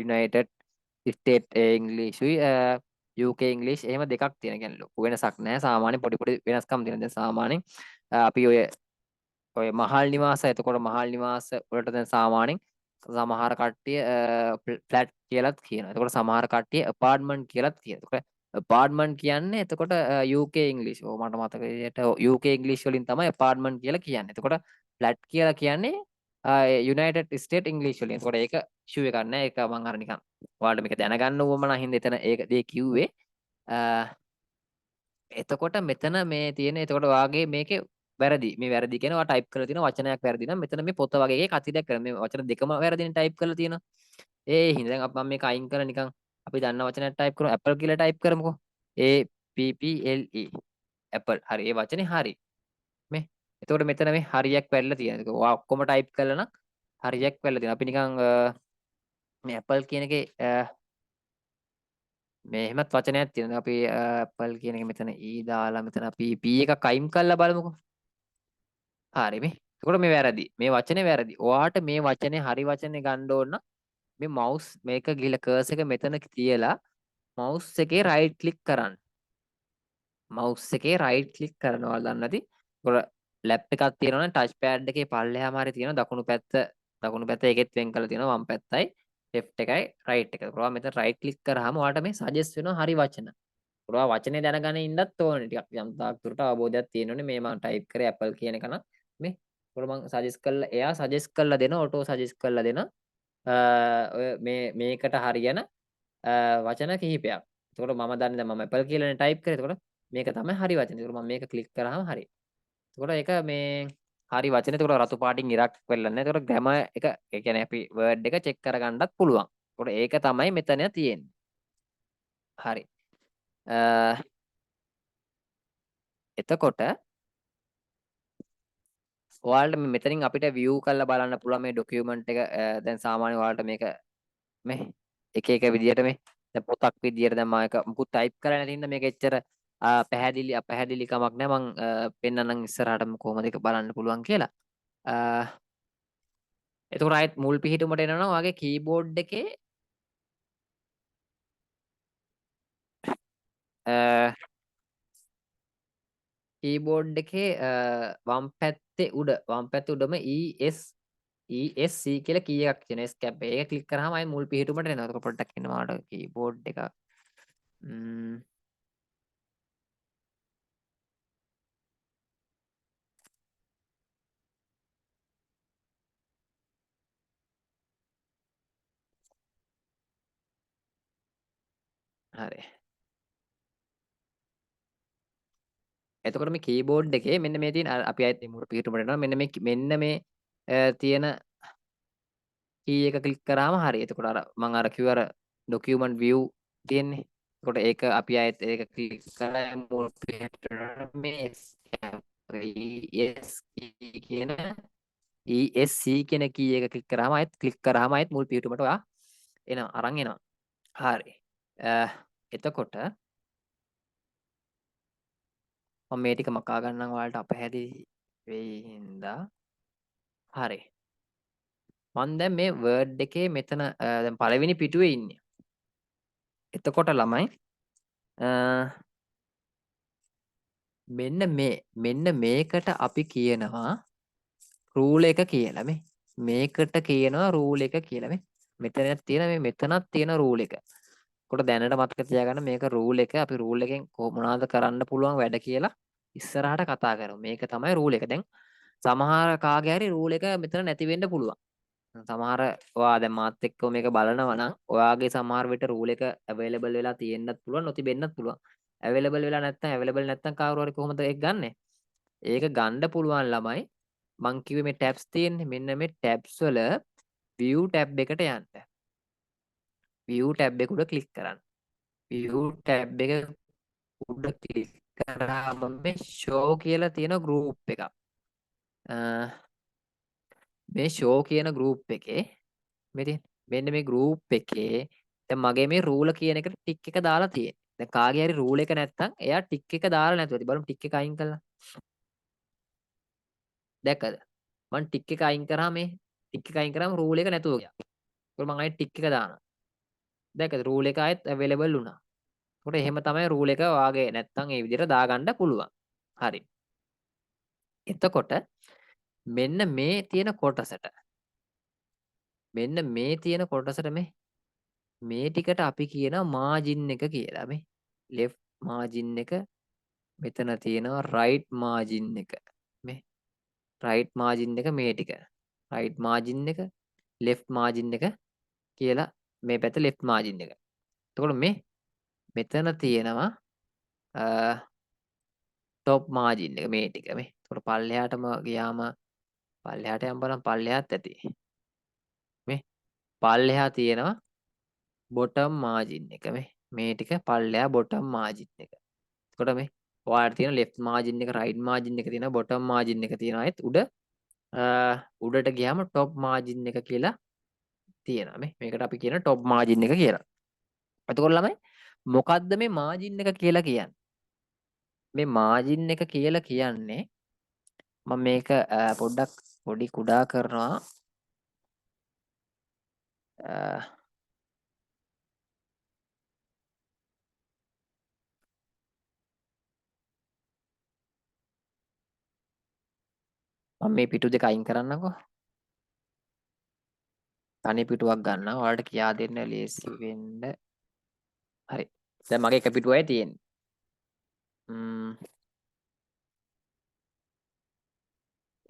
United States Englishුයි UK English එහෙම දෙකක් තියෙන. කියන්නේ ලොකු වෙනසක් නැහැ. සාමාන්‍ය පොඩි පොඩි වෙනස්කම් තියෙනවා. දැන් සාමාන්‍යයෙන් අපි ඔය මහල් නිවාස එතකොට මහල් නිවාස වලට දැන් සාමාන්‍යයෙන් සමහර කට්ටිය ෆ්ලැට් කියලාත් කියනවා. එතකොට සමහර කට්ටිය අපාර්ට්මන්ට් කියලාත් කියනවා. එතකොට අපාර්ට්මන්ට් කියන්නේ එතකොට UK ඉංග්‍රීසි. ඔව් මට මතක විදිහට UK ඉංග්‍රීසි වලින් තමයි අපාර්ට්මන්ට් කියලා කියන්නේ. එතකොට ෆ්ලැට් කියලා කියන්නේ යුනයිටඩ් ස්ටේට් ඉංග්‍රීසි වලින්. එතකොට ඒක ඉෂුව එකක් නෑ. ඒක මම අර නිකන් ඔයාලට මේක දැනගන්න උවමනා හින්දා එතන ඒක දේ කිව්වේ. එතකොට මෙතන මේ තියෙන එතකොට වාගේ මේකේ වැරදි මේ වැරදි කියන ඔයා ටයිප් කරලා තියෙන වචනයක් වැරදි නම් මෙතන මේ පොත වගේ එකේ කතිරයක් කරන මේ වචන දෙකම වැරදිනේ ටයිප් කරලා තියෙනවා ඒ හින්දා දැන් මම මේක අයින් කරලා නිකන් අපි දන්න වචනයක් ටයිප් කරමු. ඇපල් කියලා ටයිප් කරමුකෝ. APPLE. ඇපල්. හරි. ඒ වචනේ හරි. මේ. එතකොට මෙතන මේ හරියක් වැල්ලා තියෙනවා. ඔයා ඔක්කොම ටයිප් කළා නම් හරියක් වැල්ලා තියෙනවා. අපි නිකන් මේ ඇපල් කියන එකේ මේ එහෙමත් වචනයක් තියෙනවා. අපි ඇපල් කියන එක මෙතන E දාලා මෙතන අපි P එකක් අයින් කරලා බලමුකෝ. හරි මේ. එතකොට මේ වැරදි. මේ වචනේ වැරදි. ඔයාට මේ වචනේ හරි වචනේ ගන්න ඕන නම් මේ මවුස් මේක ගිහලා කර්සර් එක මෙතන තියලා මවුස් එකේ රයිට් ක්ලික් කරන්න. මවුස් එකේ රයිට් ක්ලික් කරනවා දන්නේ නැති. ඒකට ලැප් එකක් තියෙනවනේ ටච් පෑඩ් එකේ පල්ලෙහාම හරි තියෙනවා දකුණු පැත්ත ඒකෙත් වෙන් කරලා තියෙනවා වම් පැත්තයි ලෙෆ්ට් එකයි රයිට් එක. ඒකට මෙතන රයිට් ක්ලික් කරාම ඔයාලට මේ සජෙස්ට් වෙනවා හරි වචන. ඒකට වචනේ දැනගෙන ඉන්නත් ඕනේ ටිකක් යම් තාක් දුරට අවබෝධයක් තියෙනෝනේ මේ මම ටයිප් කරේ Apple කියන එක නම් මේ. ඒකට මම සජෙස්ට් කරලා එයා සජෙස්ට් කරලා දෙන ඔටෝ සජෙස්ට් කරලා දෙන ඔය මේකට හරියන වචන කිහිපයක්. එතකොට මම දන්නේ දැන් මම Apple කියලානේ ටයිප් කරේ. එතකොට මේක තමයි හරි වචනේ. එතකොට මම මේක ක්ලික් කරාම හරි. එතකොට ඒක මේ හරි වචනේ. එතකොට රතු පාටින් ඉරක් වෙලා නැහැ. එතකොට ග්‍රැමර් එක ඒ කියන්නේ අපි වර්ඩ් එක චෙක් කරගන්නත් පුළුවන්. එතකොට ඒක තමයි මෙතන තියෙන්නේ. හරි. එතකොට ඔයාලට මෙතනින් අපිට view කරලා බලන්න පුළුවන් මේ ડોකියුමන්ට් එක දැන් සාමාන්‍ය ඔයාලට මේක මේ එක විදියට මේ දැන් පොතක් විදියට දැන් මම එක මුකුත් ටයිප් කරලා නැති හින්දා මේක එච්චර පැහැදිලි අපැහැදිලි කමක් නැහැ මම පෙන්නන්නම් ඉස්සරහටම කොහොමද ඒක බලන්න පුළුවන් කියලා. එතකොට ආයෙත් මුල් පිහිටුමට එනවා නම් ඔයාගේ කීබෝඩ් එකේ කීබෝඩ් එකේ වම් පැත්තේ උඩම ESC කියලා කී එකක් තියෙනවා escape එක ක්ලික් කරාම ආයෙ මුල් පිහිටුමට එනවා. ඒක පොඩ්ඩක් එනවා කීබෝඩ් එක හරි. එතකොට මේ කීබෝඩ් එකේ මෙන්න මේ තියෙන අපි ආයෙත් මුල් පිහිටුමට එනවා. මෙන්න මේ තියෙන කී එක ක්ලික් කරාම හරි. එතකොට අර මම අර කිව්ව අර document view තියෙන්නේ. එතකොට ඒක අපි ආයෙත් ඒක ක්ලික් කරලා මුල් පිහිටුමට මේ ES කියන ESC කියන කී එක ක්ලික් කරාම ආයෙත් මුල් පිහිටුමට ඔයා එනවා අරන් එනවා. හරි. එතකොට මම මේ ටික මකා ගන්නම් ඔයාලට අපහැදිලි වෙයි හින්දා. හරි. මම දැන් මේ වර්ඩ් එකේ මෙතන දැන් පළවෙනි පිටුවේ ඉන්නේ. එතකොට ළමයි මෙන්න මේකට අපි කියනවා රූල් එක කියලා මේ. මේකට කියනවා රූල් එක කියලා මේ. මෙතනක් තියෙන මේ මෙතනක් තියෙන රූල් එක. කොට දැනට මතක තියාගන්න මේක රූල් එක. අපි රූල් එකෙන් මොනවද කරන්න පුළුවන් වැඩ කියලා ඉස්සරහට කතා කරමු. මේක තමයි රූල් එක. දැන් සමහර කාගේ හරි රූල් එක මෙතන නැති වෙන්න පුළුවන්. සමහර ඔයා දැන් මාත් එක්ක මේක බලනවා නම් ඔයාගේ සමහර විට රූල් එක අවైలබල් වෙලා තියෙන්නත් පුළුවන් නොතිබෙන්නත් පුළුවන්. අවైలබල් වෙලා නැත්නම් අවైలබල් නැත්නම් කවුරු හරි කොහොමද ඒක ගන්නෙ? ඒක ගන්න පුළුවන් ළමයි මං කිව්වේ මේ ටැබ්ස් තියෙන්නේ මෙන්න මේ ටැබ්ස් වල view ටැබ් එකට යන්න. view ටැබ් එක උඩ ක්ලික් කරන්න. view ටැබ් එක උඩ ක්ලික් කරාම මේ show කියලා තියෙන group එකක්. මේ show කියන group එකේ මෙන්න මේ group එකේ දැන් මගේ මේ රූල කියන එකට ටික් එක දාලා තියෙන්නේ. දැන් කාගේ හරි රූල් එක නැත්තම් එයා ටික් එක දාලා නැතුව ඉතින් බලමු ටික් එක අයින් කළා. දැක්කද? මම ටික් එක අයින් කරා මේ ටික් එක අයින් කරාම රූල් එක නැතුව ගියා. ඒකෝ මම ආයෙත් ටික් එක දානවා. දැක්කද? රූල් එක ආයෙත් අවైలබල් වුණා. ඒකට එහෙම තමයි රූල් එක වාගේ නැත්තම් ඒ විදිහට දාගන්න පුළුවන්. හරි. එතකොට මෙන්න මේ තියෙන කොටසට මේ ටිකට අපි කියනවා මාජින් එක කියලා මේ left මාජින් එක මෙතන තියෙනවා right මාජින් එක මේ right මාජින් එක මේ ටික right මාජින් එක left මාජින් එක කියලා මේ පැත්ත left මාජින් එක. එතකොට මෙතන තියෙනවා top මාජින් එක මේ ටික මේ. එතකොට පල්ලෙහාටම ගියාම පල්ලෙහාට යම් බලන්න පල්ලෙහාත් ඇති. මේ පල්ලෙහා තියෙනවා බොටම් මාජින් එක මේ ටික පල්ලෙහා බොටම් මාජින් එක. එතකොට මේ ඔයාලට තියෙන left margin එක right margin එක තියෙනවා bottom margin එක තියෙනවා ඒත් උඩට ගියාම top margin එක කියලා තියෙනවා මේකට අපි කියන top margin එක කියලා. එතකොට ළමයි මොකද්ද මේ margin එක කියලා කියන්නේ? මේ margin එක කියලා කියන්නේ මම මේක පොඩ්ඩක් පොඩි කුඩා කරනවා. මම මේ පිටු දෙක අයින් කරන්නකෝ. තනි පිටුවක් ගන්නවා. ඔයාලට කියා දෙන්න ලේසි වෙන්න. හරි. දැන් මගේ එක පිටුවයි තියෙන්නේ.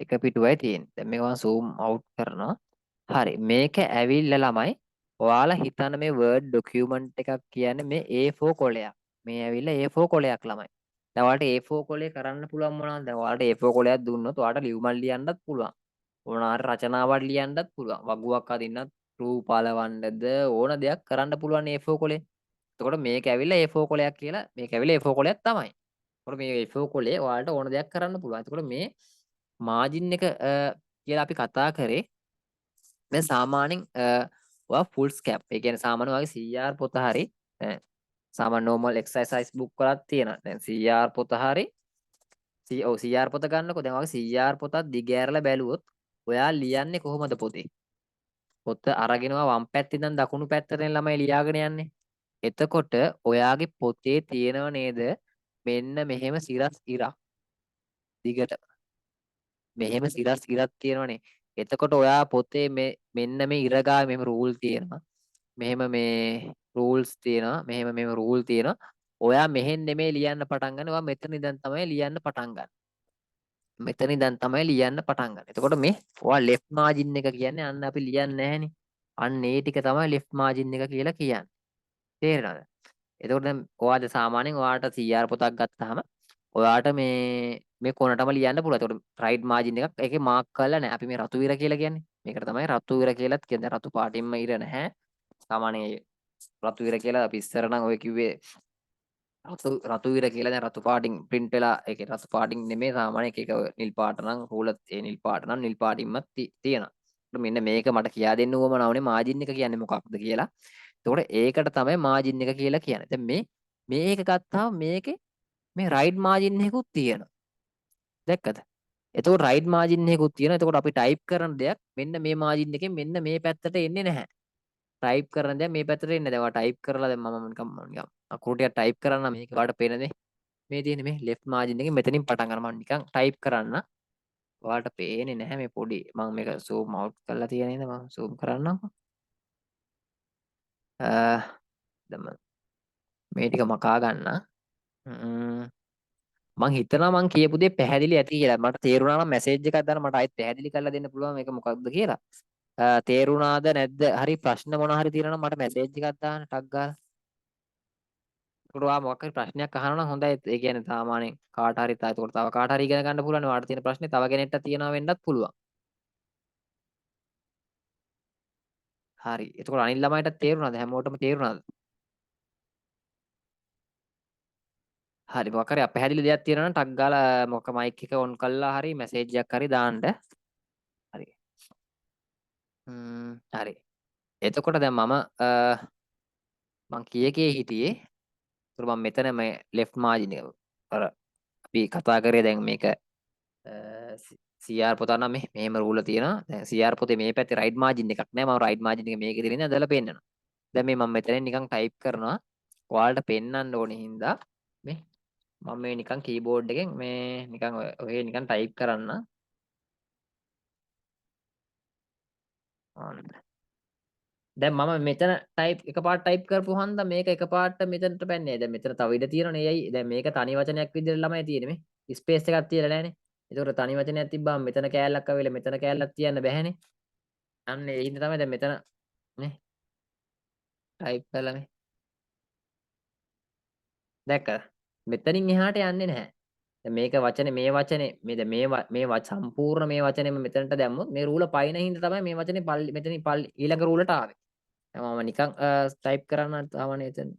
එක පිටුවයි තියෙන්නේ. දැන් මේක මම zoom out කරනවා. හරි. මේක ඇවිල්ලා ළමයි ඔයාලා හිතන මේ Word document එකක් කියන්නේ මේ A4 කොලයක්. මේ ඇවිල්ලා A4 කොලයක් ළමයි. දැන් ඔයාලට A4 කොලේ කරන්න පුළුවන් මොනවද? දැන් ඔයාලට A4 කොලයක් දුන්නොත් ඔයාලට ලියුමක් ලියන්නත් පුළුවන්. මොනවා හරි රචනාවක් ලියන්නත් පුළුවන්. වගුවක් අදින්නත්, රූප අලවන්නද ඕන දෙයක් කරන්න පුළුවන් A4 කොලේ. එතකොට මේක ඇවිල්ලා A4 කොලයක් කියලා මේක ඇවිල්ලා A4 කොලයක් තමයි. එතකොට මේ A4 කොලේ ඔයාලට ඕන දෙයක් කරන්න පුළුවන්. එතකොට මේ මාජින් එක කියලා අපි කතා කරේ මේ සාමාන්‍යයෙන් ඔයා ෆුල් ස්කැප් ඒ කියන්නේ සාමාන්‍ය වගේ CR පොත හරි සාමාන්‍ය normal exercise book වලත් තියෙනවා. දැන් CR පොත හරි ඔව් CR පොත ගන්නකො දැන් වගේ CR පොතක් දිගෑරලා බැලුවොත් ඔයා ලියන්නේ කොහොමද පොතේ? පොත අරගෙනවා වම් පැත්තේ ඉඳන් දකුණු පැත්තට ළමයි ලියාගෙන යන්නේ. එතකොට ඔයාගේ පොතේ තියෙනව නේද මෙන්න මෙහෙම සිරස් ඉරක් දිගට මෙහෙම සිරස් ඉරක් තියෙනවනේ. එතකොට ඔයා පොතේ මෙන්න මේ ඉරගාවේ මෙහෙම රූල් තියෙනවා. මෙහෙම මේ රූල්ස් තියෙනවා. මෙහෙම රූල් තියෙනවා. ඔයා මෙහෙන් නෙමෙයි ලියන්න පටන් ගන්න. ඔයා මෙතන ඉඳන් තමයි ලියන්න පටන් ගන්න. මෙතන ඉඳන් තමයි ලියන්න පටන් ගන්න. එතකොට මේ ඔයා left margin එක කියන්නේ අන්න අපි ලියන්නේ නැහනේ. අන්න ඒ ටික තමයි left margin එක කියලා කියන්නේ. තේරෙනවද? එතකොට දැන් ඔයාද සාමාන්‍යයෙන් ඔයාට CR පොතක් ගත්තාම ඔයාට මේ කොනටම ලියන්න පුළුවන්. එතකොට right margin එකක් ඒකේ මාක් කරලා නැහැ. අපි මේ රතු ඉර කියලා කියන්නේ. මේකට තමයි රතු ඉර කියලාත් කියන්නේ. රතු පාටින්ම ඉර නැහැ. සාමාන්‍යයෙන් රතු ඉර කියලා අපි ඉස්සර නම් ඔය කිව්වේ රතු ඉර කියලා දැන් රතු පාටින් print වෙලා ඒකේ රතු පාටින් නෙමෙයි සාමාන්‍ය එක නිල් පාට නම් රූල ඒ නිල් පාට නම් නිල් පාටින්ම තියෙනවා. මෙන්න මේක මට කියා දෙන්න උවමනාවනේ මාජින් එක කියන්නේ මොකක්ද කියලා. එතකොට ඒකට තමයි මාජින් එක කියලා කියන්නේ. දැන් මේක ගත්තාම මේකේ මේ රයිට් මාජින් එකකුත් තියෙනවා. දැක්කද? එතකොට රයිට් මාජින් එකකුත් තියෙනවා. එතකොට අපි ටයිප් කරන දෙයක් මෙන්න මේ මාජින් එකෙන් මෙන්න මේ පැත්තට එන්නේ නැහැ. ටයිප් කරන දේ මේ පැත්තට එන්නේ. දැන් ඔයා ටයිප් කරලා දැන් මම නිකන් අකුරු ටික ටයිප් කරන්න මේක ඔයාලට පේනනේ. මේ තියෙන්නේ මේ left margin එකෙන් මෙතනින් පටන් ගන්න මම නිකන් ටයිප් කරන්න. ඔයාලට පේන්නේ නැහැ මේ පොඩි මම මේක zoom out කරලා තියෙන නේද මම zoom කරන්නම්කෝ. දැන් මේ ටික මකා ගන්න. මං හිතනවා මං කියපු දේ පැහැදිලි ඇති කියලා. මට තේරුණා නම් මැසේජ් එකක් දාන්න මට ආයෙත් පැහැදිලි කරලා දෙන්න පුළුවන් මේක මොකක්ද කියලා. තේරුණාද නැද්ද? හරි ප්‍රශ්න මොනවා හරි තියෙනවා නම් මට මැසේජ් එකක් දාන්න ටක් ගාලා. ඒකට ඔයා මොකක් හරි ප්‍රශ්නයක් අහනවා නම් හොඳයි. ඒ කියන්නේ සාමාන්‍යයෙන් කාට හරි ඒකට තව කාට හරි ඉගෙන ගන්න පුළුවන්. ඔයාලට තියෙන ප්‍රශ්නේ තව කෙනෙක්ට තියෙනවා වෙන්නත් පුළුවන්. හරි. එතකොට අනිත් ළමයිට තේරුණාද? හැමෝටම තේරුණාද? හරි. මොකක් හරි අපැහැදිලි දෙයක් තියෙනවා නම් ටක් ගාලා මොකක් මයික් එක ඔන් කළා හරි මැසේජ් එකක් හරි දාන්න. හරි. හරි. එතකොට දැන් මම කීයකේ හිටියේ. ඒතර මම මෙතන මේ left margin එක අර අපි කතා කරේ දැන් මේක CR පොත නම් මෙහෙම රූල තියෙනවා. දැන් CR පොතේ මේ පැත්තේ right margin එකක් නැහැ. මම right margin එක මේකේ දෙලින් ඇදලා පෙන්නනවා. දැන් මේ මම මෙතනින් නිකන් ටයිප් කරනවා. ඔයාලට පෙන්නන්න ඕනේ හින්දා මේ මම මේ නිකන් කීබෝඩ් එකෙන් මේ නිකන් ඔය නිකන් ටයිප් කරන්න. දැන් මම මෙතන එකපාරට ටයිප් කරපු හන්ද මේක එකපාරට මෙතනට පැන්නේ. දැන් මෙතන තව ඉඩ තියෙනවනේ. එයි දැන් මේක තනි වචනයක් විදිහට ළමයි තියෙන්නේ මේ. ස්පේස් එකක් තියලා නැහනේ. ඒතකොට තනි වචනයක් තිබ්බම මෙතන කෑල්ලක් අවිල මෙතන කෑල්ලක් තියන්න බැහැනේ. අන්න ඒ හින්දා තමයි දැන් මෙතන නේ ටයිප් කරලා මේ. දැක්කද? මෙතනින් එහාට යන්නේ නැහැ. දැන් මේක වචනේ මේ වචනේ මේ දැන් මේ සම්පූර්ණ මේ වචනේම මෙතනට දැම්මොත් මේ රූල පයින් හින්දා තමයි මේ වචනේ මෙතනින් ඊළඟ රූලට ආවේ. මම නිකන් ටයිප් කරන්න ආවනේ එතන.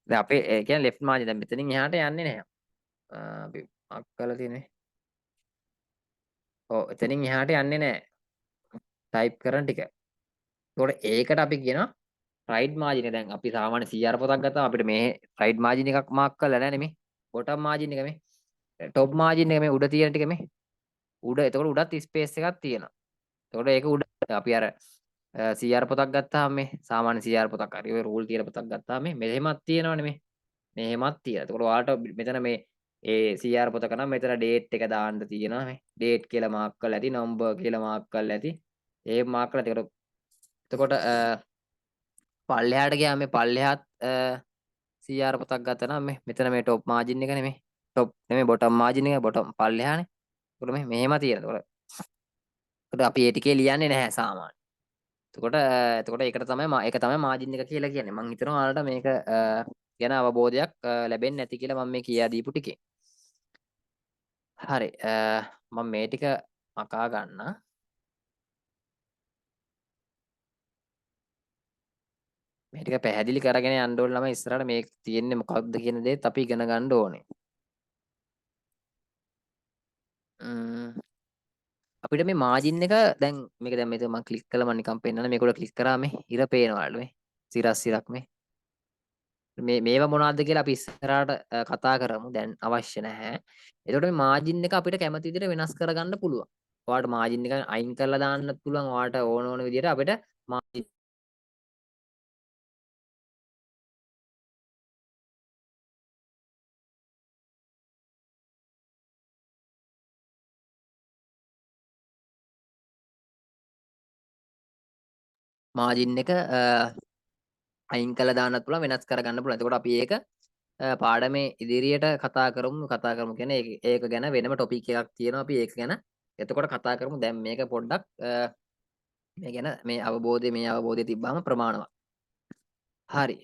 දැන් අපේ ඒ කියන්නේ left margin දැන් මෙතනින් එහාට යන්නේ නැහැ. අපි මාක් කරලා තියෙන්නේ. ඔව් එතනින් එහාට යන්නේ නැහැ. ටයිප් කරන ටික. ඒකට ඒකට අපි කියනවා රයිට් මාජින් එක. දැන් අපි සාමාන්‍ය CR පොතක් ගත්තාම අපිට මේ රයිට් මාජින් එකක් මාක් කරලා නැහැ නේ මේ. බොටම් මාජින් එක මේ. টොප් මාජින් එක මේ උඩ තියෙන ටික මේ. උඩ එතකොට උඩත් ස්පේස් එකක් තියෙනවා. එතකොට ඒක උඩ අපි අර CR පොතක් ගත්තාම මේ සාමාන්‍ය CR පොතක් හරි ඔය රූල් තියෙන පොතක් ගත්තාම මේ මෙහෙමත් තියෙනවනේ මේ. මෙහෙමත් තියෙනවා. එතකොට ඔයාලට මෙතන මේ ඒ CR පොතක නම් මෙතන ඩේට් එක දාන්න තියෙනවා මේ. ඩේට් කියලා මාක් කරලා ඇති, නම්බර් කියලා මාක් කරලා ඇති. ඒ මාක් කරලා එතකොට පල්ලෙහාට ගියාම මේ පල්ලෙහාත් CR පොතක් ගත්තා නම් මේ මෙතන මේ টොප් මාජින් එක නෙමෙයි. টොප් නෙමෙයි බොටම් මාජින් එක බොටම් පල්ලෙහානේ. එතකොට මේ මෙහෙම තියෙනවා. එතකොට අපි ඒ ටිකේ ලියන්නේ නැහැ සාමාන්‍ය. එතකොට ඒකට තමයි ඒක තමයි මාජින් එක කියලා කියන්නේ. මම හිතනවා ඔයාලට මේක ගැන අවබෝධයක් ලැබෙන්නේ නැති කියලා මම මේ කියා දීපු ටිකේ. හරි. මම මේ ටික අකා ගන්න. මේ ටික පැහැදිලි කරගෙන යන්න ඕන ළමයි ඉස්සරහට මේ තියෙන්නේ මොකක්ද කියන දේත් අපි ඉගෙන ගන්න ඕනේ. අපිට මේ මාජින් එක දැන් මේක දැන් මේක මම ක්ලික් කළා මම නිකන් පෙන්නන්න මේක උඩ ක්ලික් කරාම මේ ඉර පේනවා ඔයාලට මේ සිරක් මේ මේවා මොනවද කියලා අපි ඉස්සරහට කතා කරමු. දැන් අවශ්‍ය නැහැ. එතකොට මේ මාජින් එක අපිට කැමති විදිහට වෙනස් කරගන්න පුළුවන්. ඔයාලට මාජින් එක අයින් කරලා දාන්නත් පුළුවන්. ඔයාලට ඕන ඕන විදිහට අපිට මාජින් එක අයින් කරලා දාන්නත් පුළුවන් වෙනස් කරගන්න පුළුවන්. එතකොට අපි ඒක පාඩමේ ඉදිරියට කතා කරමු. කතා කරමු කියන්නේ ඒක ගැන වෙනම ටොපික් එකක් තියෙනවා. අපි ඒක ගැන එතකොට කතා කරමු. දැන් මේක පොඩ්ඩක් මේ ගැන මේ අවබෝධය තිබ්බාම ප්‍රමාණවත්. හරි.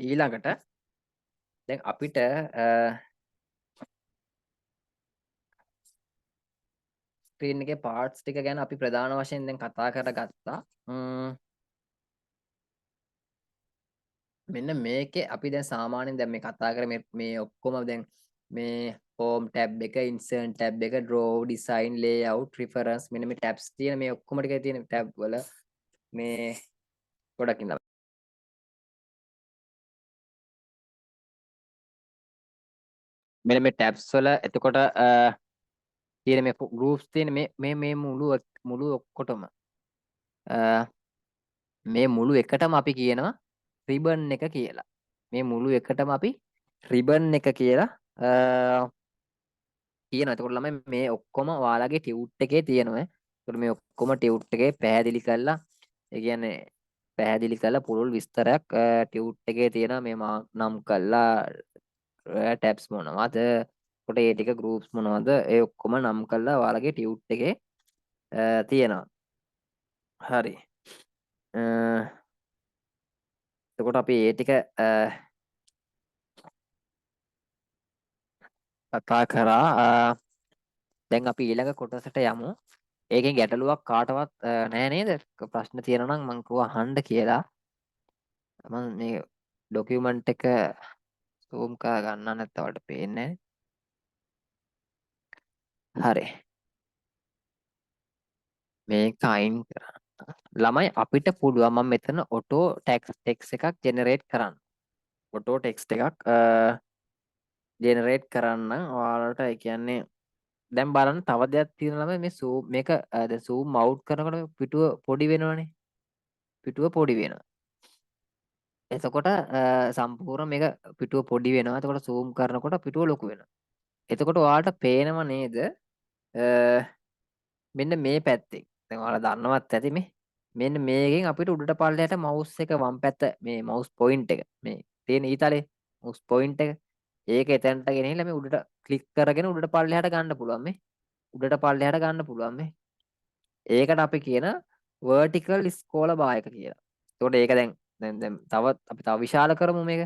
ඊළඟට දැන් අපිට ස්ක්‍රීන් එකේ පාර්ට්ස් ටික ගැන අපි ප්‍රධාන වශයෙන් දැන් කතා කරගත්තා. මෙන්න මේකේ අපි දැන් සාමාන්‍යයෙන් දැන් මේ කතා කරේ මේ ඔක්කොම දැන් මේ home tab එක insert tab එක draw design layout reference මෙන්න මේ tabs තියෙන මේ ඔක්කොම ටික තියෙන tab වල මේ ගොඩක් ඉන්නවා. මෙන්න මේ tabs වල එතකොට තියෙන මේ groups තියෙන මේ මුළු ඔක්කොටම මේ මුළු එකටම අපි කියනවා ribbon එක කියලා. මේ මුළු එකටම අපි ribbon එක කියලා කියනවා. එතකොට ළමයි මේ ඔක්කොම ඔයාලගේ ටියුට් එකේ තියෙනවා. එතකොට මේ ඔක්කොම ටියුට් එකේ පැහැදිලි කරලා ඒ කියන්නේ පැහැදිලි කරලා පුළුල් විස්තරයක් ටියුට් එකේ තියෙනවා. මේ නම් කළා ටැබ්ස් මොනවද? එතකොට ඒ ටික ගෲප්ස් මොනවද? ඒ ඔක්කොම නම් කළා ඔයාලගේ ටියුට් එකේ තියෙනවා. හරි. එතකොට අපි ඒ ටික කතා කරා. දැන් අපි ඊළඟ කොටසට යමු. ඒකෙන් ගැටලුවක් කාටවත් නැහැ නේද? ප්‍රශ්න තියෙනවා නම් මං කිව්වා අහන්න කියලා. මම මේ ડોකියුමන්ට් එක zoom කර ගන්න නැත්නම් ඔයාලට පේන්නේ හරි. මේක අයින් කරන්න. ළමයි අපිට පුළුවන් මම මෙතන ඔටෝ ටෙක්ස්ට් එකක් ජෙනරේට් කරන්න. ඔටෝ ටෙක්ස්ට් එකක් ජෙනරේට් කරන්න ඔයාලට ඒ කියන්නේ දැන් බලන්න තව දෙයක් තියෙනවා ළමයි මේ zoom මේක දැන් zoom out කරනකොට පිටුව පොඩි වෙනවනේ. පිටුව පොඩි වෙනවා. එතකොට සම්පූර්ණ මේක පිටුව පොඩි වෙනවා. එතකොට zoom කරනකොට පිටුව ලොකු වෙනවා. එතකොට ඔයාලට පේනව නේද? මෙන්න මේ පැත්තෙන්. දැන් ඔයාලා දන්නවත් ඇති මේ. මෙන්න මේකෙන් අපිට උඩට පල්ලයට මවුස් එක වම් පැත්ත මේ මවුස් පොයින්ට් එක මේ තියෙන ඊතලේ මවුස් පොයින්ට් එක ඒක එතනට ගෙනහිල්ලා මේ උඩට ක්ලික් කරගෙන උඩට පල්ලයට ගන්න පුළුවන් මේ. උඩට පල්ලයට ගන්න පුළුවන් මේ. ඒකට අපි කියන vertical scroll bar එක කියලා. එතකොට ඒක දැන් තවත් අපි තව විශාල කරමු මේක.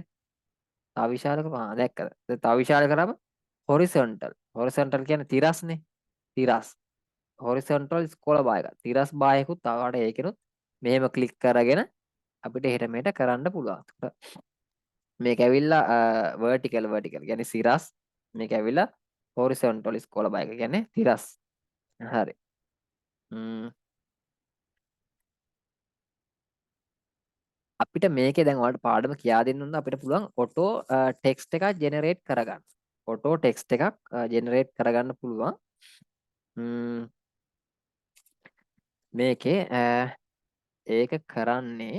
තව විශාල කරමු. දැක්කද? තව විශාල කරාම horizontal හොරිසොන්ටල් කියන්නේ තිරස්නේ. තිරස්. හොරිසොන්ටල් ස්කෝල බාය එක. තිරස් බායකුත් තවට ඒකෙනුත් මෙහෙම ක්ලික් කරගෙන අපිට එහෙට මෙහෙට කරන්න පුළුවන්. මේක ඇවිල්ලා වර්ටිකල් කියන්නේ සිරස්. මේක ඇවිල්ලා හොරිසොන්ටල් ස්කෝල බාය එක කියන්නේ තිරස්. හරි. අපිට මේකේ දැන් ඔයාලට පාඩම කියා දෙන්න උන අපිට පුළුවන් ඔටෝ ටෙක්ස්ට් එකක් ජෙනරේට් කරගන්න. ඔටෝ ටෙක්ස්ට් එකක් ජෙනරේට් කරගන්න පුළුවන්. මේකේ ඒක කරන්නේ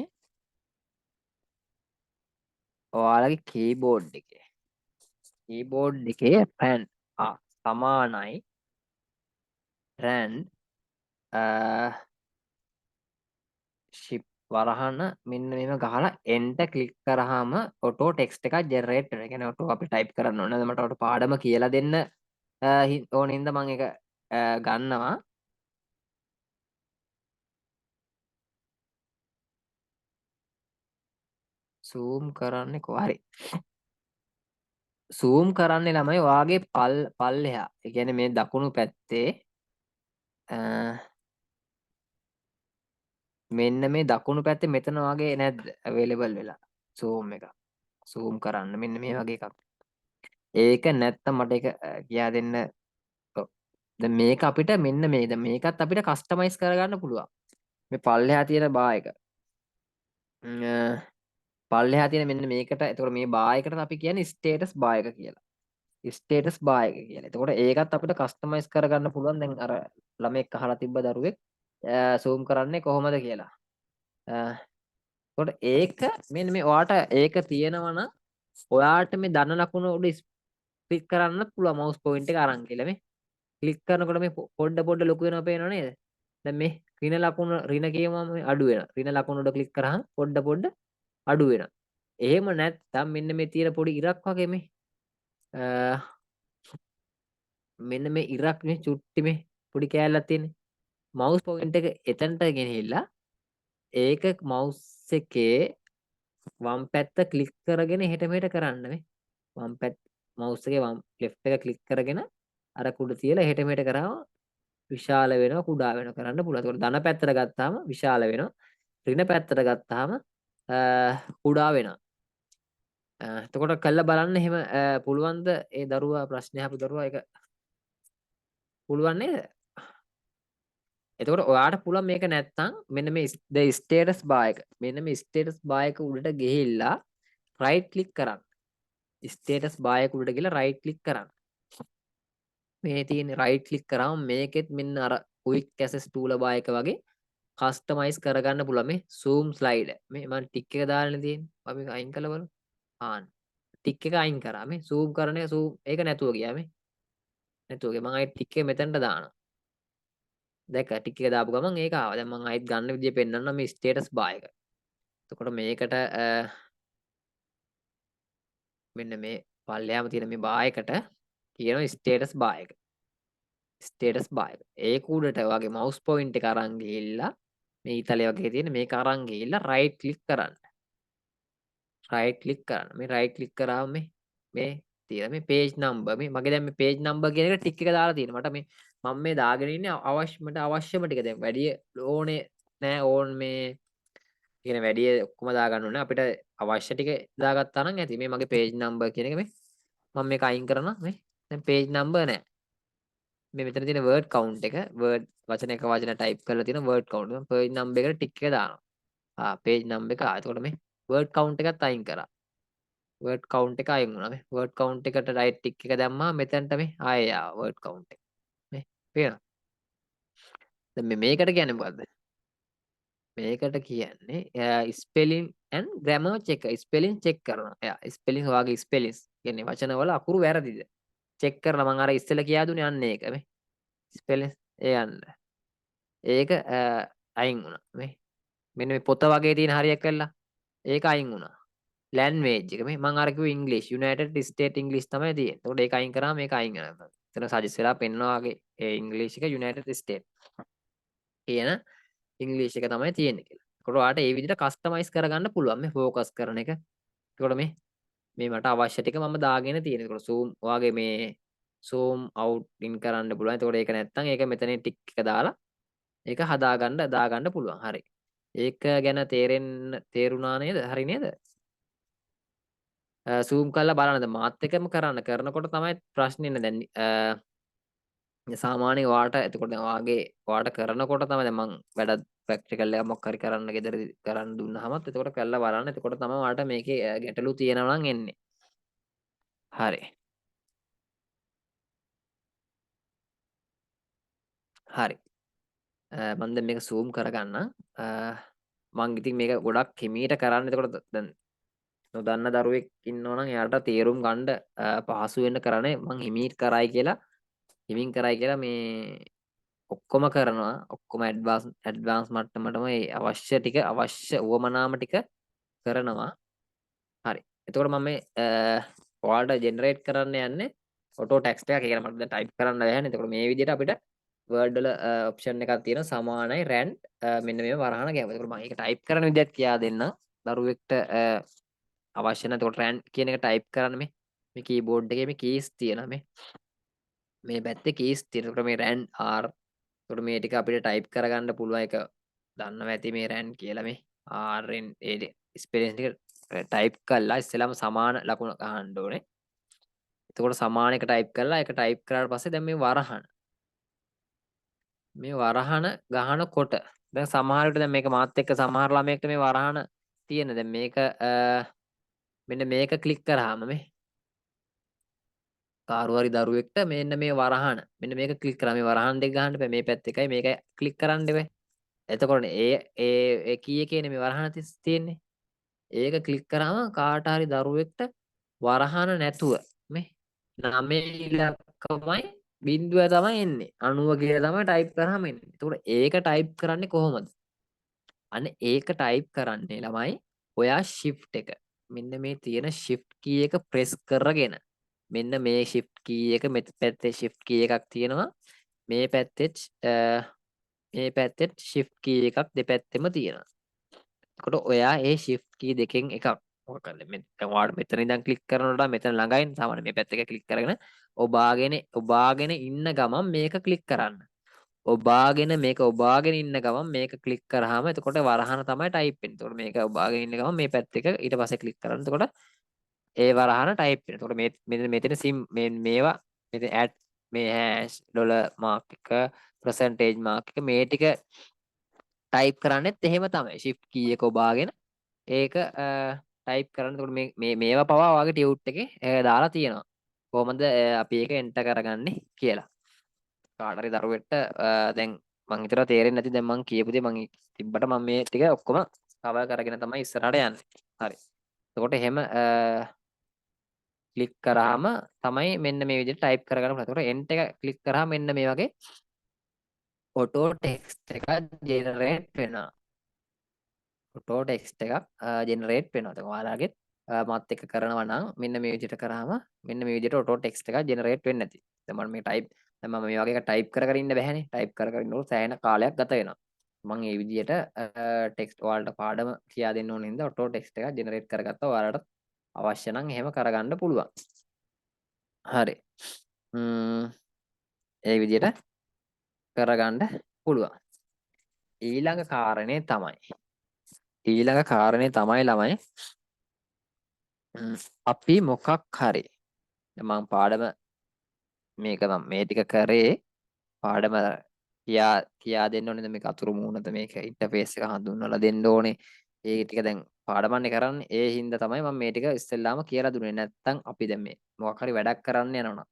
ඔයාලගේ කීබෝඩ් එකේ පැන් සමානයි රැන්ඩ් ශිප් වරහන මෙන්න මෙම ගහලා එන්ට ක්ලික් කරාම ඔටෝ ටෙක්ස්ට් එකක් ජෙනරේට් වෙනවා. ඒ කියන්නේ ඔටෝ අපි ටයිප් කරන්න ඕනේ. මට ඔයාලට පාඩම කියලා දෙන්න ඕන හින්දා මම ඒක ගන්නවා. සූම් කරන්නේ කොහරි. සූම් කරන්නේ ළමයි වාගේ පල්ලෙහා. ඒ කියන්නේ මේ දකුණු පැත්තේ මෙන්න මේ දකුණු පැත්තේ මෙතන වගේ නැද්ද අවైలබල් වෙලා සූම් එක. සූම් කරන්න මෙන්න මේ වගේ එකක්. ඒක නැත්තම් මට ඒක කියා දෙන්න. ඔව්. දැන් මේක අපිට මෙන්න මේ දැන් මේකත් අපිට කස්ටමයිස් කරගන්න පුළුවන්. මේ පල්ලෙහා තියෙන බා එක. පල්ලෙහා තියෙන මෙන්න මේකට එතකොට මේ බා එකට අපි කියන්නේ ස්ටේටස් බා එක කියලා. ස්ටේටස් බා එක කියලා. එතකොට ඒකත් අපිට කස්ටමයිස් කරගන්න පුළුවන්. දැන් අර ළමෙක් අහලා තිබ්බ දරුවෙක් සූම් කරන්නේ කොහොමද කියලා. එතකොට ඒක මෙන්න මේ ඔයාට ඒක තියෙනවා නම් ඔයාට මේ ධන ලකුණ උඩ ක්ලික් කරන්නත් පුළුවන් මවුස් පොයින්ට් එක අරන් කියලා මේ ක්ලික් කරනකොට මේ පොඩ ලොකු වෙනවා පේනව නේද? දැන් මේ ඍණ ලකුණ ඍණ කියවම මේ අඩු වෙනවා. ඍණ ලකුණ උඩ ක්ලික් කරාම පොඩ අඩු වෙනවා. එහෙම නැත්නම් මෙන්න මේ තියෙන පොඩි ඉරක් වගේ මේ මෙන්න මේ ඉරක් මේ චුට්ටි මේ පොඩි කෑල්ලක් තියෙන්නේ. මවුස් පොයින්ට් එක එතනට ගෙනහිල්ලා ඒක මවුස් එකේ වම් පැත්ත ක්ලික් කරගෙන එහෙට මෙහෙට කරන්න මේ. වම් පැත්ත මවුස් එකේ වම් ලෙෆ්ට් එක ක්ලික් කරගෙන අර කුඩ තියලා එහෙට මෙහෙට කරාම විශාල වෙනවා කුඩා වෙනවා කරන්න පුළුවන්. ඒකට ධන පැත්තට ගත්තාම විශාල වෙනවා. ඍණ පැත්තට ගත්තාම කුඩා වෙනවා. එතකොට කළා බලන්න එහෙම පුළුවන්ද ඒ දරුවා ප්‍රශ්න අහපු දරුවා ඒක පුළුවන් නේද? එතකොට ඔයාට පුළුවන් මේක නැත්තම් මෙන්න මේ ස්ටේටස් බා එක. මෙන්න මේ ස්ටේටස් බා එක උඩට ගිහිල්ලා රයිට් ක්ලික් කරන්න. ස්ටේටස් බා එක උඩට ගිහලා රයිට් ක්ලික් කරන්න. මේ තියෙන රයිට් ක්ලික් කරාම මේකෙත් මෙන්න අර ක්වික් ඇසස් ටූල් බා එක වගේ කස්ටමයිස් කරගන්න පුළුවන් මේ zoom slide. මේ මම ටික් එක දාලානේ තියෙන්නේ. අපි අයින් කළා බලමු. ටික් එක අයින් කරා මේ zoom කරන එක zoom ඒක නැතුව ගියා මේ. නැතුව ගියා. මම අයි ටික් එක මෙතනට දානවා. දැක්ක ටික් එක දාපු ගමන් ඒක ආවා. දැන් මම ආයිත් ගන්න විදිය පෙන්නන්නම් මේ ස්ටේටස් බා එක. එතකොට මේකට මෙන්න මේ පල්ලෙහාම තියෙන මේ බා එකට කියනවා ස්ටේටස් බා එක. ස්ටේටස් බා එක. ඒක උඩට වගේ මවුස් පොයින්ට් එක අරන් ගිහිල්ලා මේ ඊතලයේ වගේ තියෙන මේක අරන් ගිහිල්ලා රයිට් ක්ලික් කරන්න. රයිට් ක්ලික් කරන්න. මේ රයිට් ක්ලික් කරාම මේ තියෙන මේ පේජ් නම්බර් මේ මගේ දැන් මේ පේජ් නම්බර් කියන එක ටික් එක දාලා තියෙනවා. මට මේ මම මේ දාගෙන ඉන්නේ අවශ්‍යම ටික දැන් වැඩි ඕනේ නෑ ඕන් මේ කියන වැඩි ඔක්කොම දාගන්න ඕනේ. අපිට අවශ්‍ය ටික දාගත්තා නම් ඇති. මේ මගේ පේජ් නම්බර් කියන එක මේ මම මේක අයින් කරනවා මේ. දැන් පේජ් නම්බර් නෑ. මේ මෙතන තියෙන වර්ඩ් කවුන්ට් එක වර්ඩ් වචන එක වචන ටයිප් කරලා තියෙන වර්ඩ් කවුන්ට් මම පේජ් නම්බර් එකට ටික් එක දානවා. පේජ් නම්බර් එක එතකොට මේ වර්ඩ් කවුන්ට් එකත් අයින් කරා. වර්ඩ් කවුන්ට් එක අයින් වුණා මේ. වර්ඩ් කවුන්ට් එකට රයිට් ටික් එක දැම්මා මෙතනට මේ ආයෙ ආවා වර්ඩ් කවුන්ට් එක. මේ පේනවා. දැන් මේකට කියන්නේ මොකද්ද? මේකට කියන්නේ spelling and grammar check spelling check කරනවා. එයා ස්පෙලින් ඔයාගේ ස්පෙලින්ස් කියන්නේ වචන වල අකුරු වැරදිද? චෙක් කරලා මම අර ඉස්සෙල්ලා කියා දුන්නේ අන්න ඒක මේ. ස්පෙලින්ස් ඒ යන්න. ඒක අයින් වුණා මේ. මෙන්න මේ පොත වගේ තියෙන හරියක් කළා. ඒක අයින් වුණා. ලැන්ග්වේජ් එක මේ මම අර කිව්ව ඉංග්‍රීසි යුනයිටඩ් ස්ටේට් ඉංග්‍රීසි තමයි තියෙන්නේ. ඒකට ඒක අයින් කරාම මේක අයින් වෙනවා. එතන සජෙස් වෙලා පෙන්නවා වගේ ඒ ඉංග්‍රීසි එක යුනයිටඩ් ස්ටේට් කියන ඉංග්‍රීසි එක තමයි තියෙන්නේ කියලා. ඒකට ඔයාලට ඒ විදිහට කස්ටමයිස් කරගන්න පුළුවන් මේ ફોකස් කරන එක. ඒකට මේ මට අවශ්‍ය ටික මම දාගෙන තියෙනවා. ඒකට zoom ඔයාගේ මේ zoom out in කරන්න පුළුවන්. එතකොට ඒක නැත්තම් ඒක මෙතන ටික් එක දාලා ඒක දාගන්න පුළුවන්. හරි. ඒක ගැන තේරුණා නේද? හරි නේද? zoom කරලා බලන්න. මාත් එක්කම කරනකොට තමයි ප්‍රශ්නේ ඉන්නේ. දැන් සාමාන්‍ය වාට එතකොට වාට කරනකොට තමයි දැන් මං වැඩ ප්‍රැක්ටිකල් එකක් මොකක් හරි කරන්න ගෙදරදී කරන්න දුන්නාමත් එතකොට කරලා බලන්න. එතකොට තමයි වාට මේකේ ගැටලු තියෙනවා නම් එන්නේ. හරි. හරි. මම දැන් මේක zoom කරගන්න. මං ඉතින් මේක ගොඩක් හිමීට කරන්න. එතකොට දැන් නොදන්න දරුවෙක් ඉන්නවා නම් එයාට තේරුම් ගන්න පහසු වෙන්න කරන්නේ මං හිමින් කරයි කියලා මේ ඔක්කොම කරනවා. ඔක්කොම ඇඩ්වාන්ස් මට්ටමටම ඒ අවශ්‍ය ටික අවශ්‍ය උවමනාම ටික කරනවා. හරි. එතකොට මම මේ ඔයාලට ජෙනරේට් කරන්න යන්නේ ඔටෝ ටෙක්ස්ට් එකක්. ඒ කියන්නේ මට දැන් ටයිප් කරන්න බැහැනේ. එතකොට මේ විදිහට අපිට වර්ඩ් වල ඔප්ෂන් එකක් තියෙනවා සමානයි රැන්ඩ් මෙන්න මේ වරහන ගැහුවා. එතකොට මම ඒක ටයිප් කරන විදිහත් කියා දෙන්නම්. දරුවෙක්ට අවශ්‍ය නැහැ. එතකොට රැන්ඩ් කියන එක ටයිප් කරන්න මේ කීබෝඩ් එකේ මේ කීස් තියෙනවා මේ පැත්තේ කීස් තියෙනවා. එතකොට මේ රැන්ඩ් R. එතකොට මේ ටික අපිට ටයිප් කරගන්න පුළුවන් එක දන්නවා ඇති මේ රැන්ඩ් කියලා මේ R N ඒ ස්පෙලිං ටික ටයිප් කළා ඉස්සෙල්ලාම සමාන ලකුණ ගහන්න ඕනේ. එතකොට සමාන එක ටයිප් කරලා ඒක ටයිප් කරාට පස්සේ දැන් මේ වරහන ගහනකොට දැන් සමහර විට දැන් මේක මාත් එක්ක සමහර ළමයෙක්ට මේ වරහන තියෙන දැන් මේක මෙන්න මේක ක්ලික් කරාම මේ කාරු හරි දරුවෙක්ට මෙන්න මේ වරහන මෙන්න මේක ක්ලික් කරා මේ වරහන් දෙක ගහන්න බෑ මේ පැත්ත එකයි මේක ක්ලික් කරන්න බෑ. එතකොට ඒ කී එකේනේ මේ වරහන තියෙන්නේ. ඒක ක්ලික් කරාම කාට හරි දරුවෙක්ට වරහන නැතුව මේ 9 ඉලක්කමයි බිංදුව තමයි එන්නේ 90 කියලා තමයි ටයිප් කරාම එන්නේ. එතකොට ඒක ටයිප් කරන්නේ කොහොමද? අන්න ඒක ටයිප් කරන්නේ ළමයි ඔයා shift එක මෙන්න මේ තියෙන shift key එක press කරගෙන මෙන්න මේ shift key එක මෙත පැත්තේ shift key එකක් තියෙනවා මේ පැත්තේ shift key එකක් දෙපැත්තෙම තියෙනවා. එතකොට ඔයා ඒ shift key දෙකෙන් එකක් මොකක් කරලා දැන් ඔයාලට මෙතන ඉඳන් ක්ලික් කරනකොට මෙතන ළඟයින් සාමාන්‍ය මේ පැත්ත එක ක්ලික් කරගෙන ඔබාගෙන ඉන්න ගමන් මේක ක්ලික් කරන්න. ඔබාගෙන ඉන්න ගමන් මේක ක්ලික් කරාම එතකොට වරහන තමයි ටයිප් වෙන්නේ. එතකොට මේක ඔබාගෙන ඉන්න ගමන් මේ පැත්ත එක ඊට පස්සේ ක්ලික් කරන්න. එතකොට ඒ වරහන ටයිප් වෙනවා. එතකොට මෙතන මේවා මෙතන ඇඩ් මේ හෑෂ් ඩොලර් මාක් එක percentage මාක් එක මේ ටික ටයිප් කරන්නෙත් එහෙම තමයි. shift key එක ඔබාගෙන ඒක ටයිප් කරන්න. එතකොට මේවා පවා ඔයාගේ ටියුට් එකේ දාලා තියෙනවා. කොහොමද අපි ඒක එන්ටර් කරගන්නේ කියලා. කාට හරි දරුවෙක්ට දැන් මං හිතනවා තේරෙන්නේ නැති දැන් මං කියපු දේ මං තිබ්බට මම මේ ටික ඔක්කොම කවර් කරගෙන තමයි ඉස්සරහට යන්නේ. හරි. එතකොට එහෙම ක්ලික් කරාම තමයි මෙන්න මේ විදිහට ටයිප් කරගන්න පුළුවන්. එතකොට එන්ට් එක ක්ලික් කරාම මෙන්න මේ වගේ ඔටෝ ටෙක්ස්ට් එකක් ජෙනරේට් වෙනවා. ඔටෝ ටෙක්ස්ට් එකක් ජෙනරේට් වෙනවා. දැන් ඔයාලගේ මාත් එක්ක කරනවා නම් මෙන්න මේ විදිහට කරාම මෙන්න මේ විදිහට ඔටෝ ටෙක්ස්ට් එකක් ජෙනරේට් වෙන්නේ නැති. දැන් මම මේ ටයිප් දැන් මම මේ වගේ එක ටයිප් කර ඉන්න බැහැනේ. ටයිප් කර ඉන්නකොට සෑහෙන කාලයක් ගත වෙනවා. මම මේ විදිහට ටෙක්ස්ට් ඔයාලට පාඩම කියා දෙන්න ඕන හින්දා ඔටෝ ටෙක්ස්ට් එකක් ජෙනරේට් කරගත්තා. ඔයාලට අවශ්‍ය නම් එහෙම කරගන්න පුළුවන්. හරි. ඒ විදිහට කරගන්න පුළුවන්. ඊළඟ කාරණේ තමයි ළමයි අපි මොකක් හරි මම පාඩම මේක මම මේ ටික කරේ පාඩම කියා දෙන්න ඕනේ මේක අතුරු මූණද මේක ඉන්ටර්ෆේස් එක හඳුන්වලා දෙන්න ඕනේ ඒ ටික දැන් පාඩමන්නේ කරන්නේ ඒ හින්දා තමයි මම මේ ටික ඉස්සෙල්ලාම කියලා දුන්නේ නැත්තම් අපි දැන් මේ මොකක් හරි වැඩක් කරන්න යනවා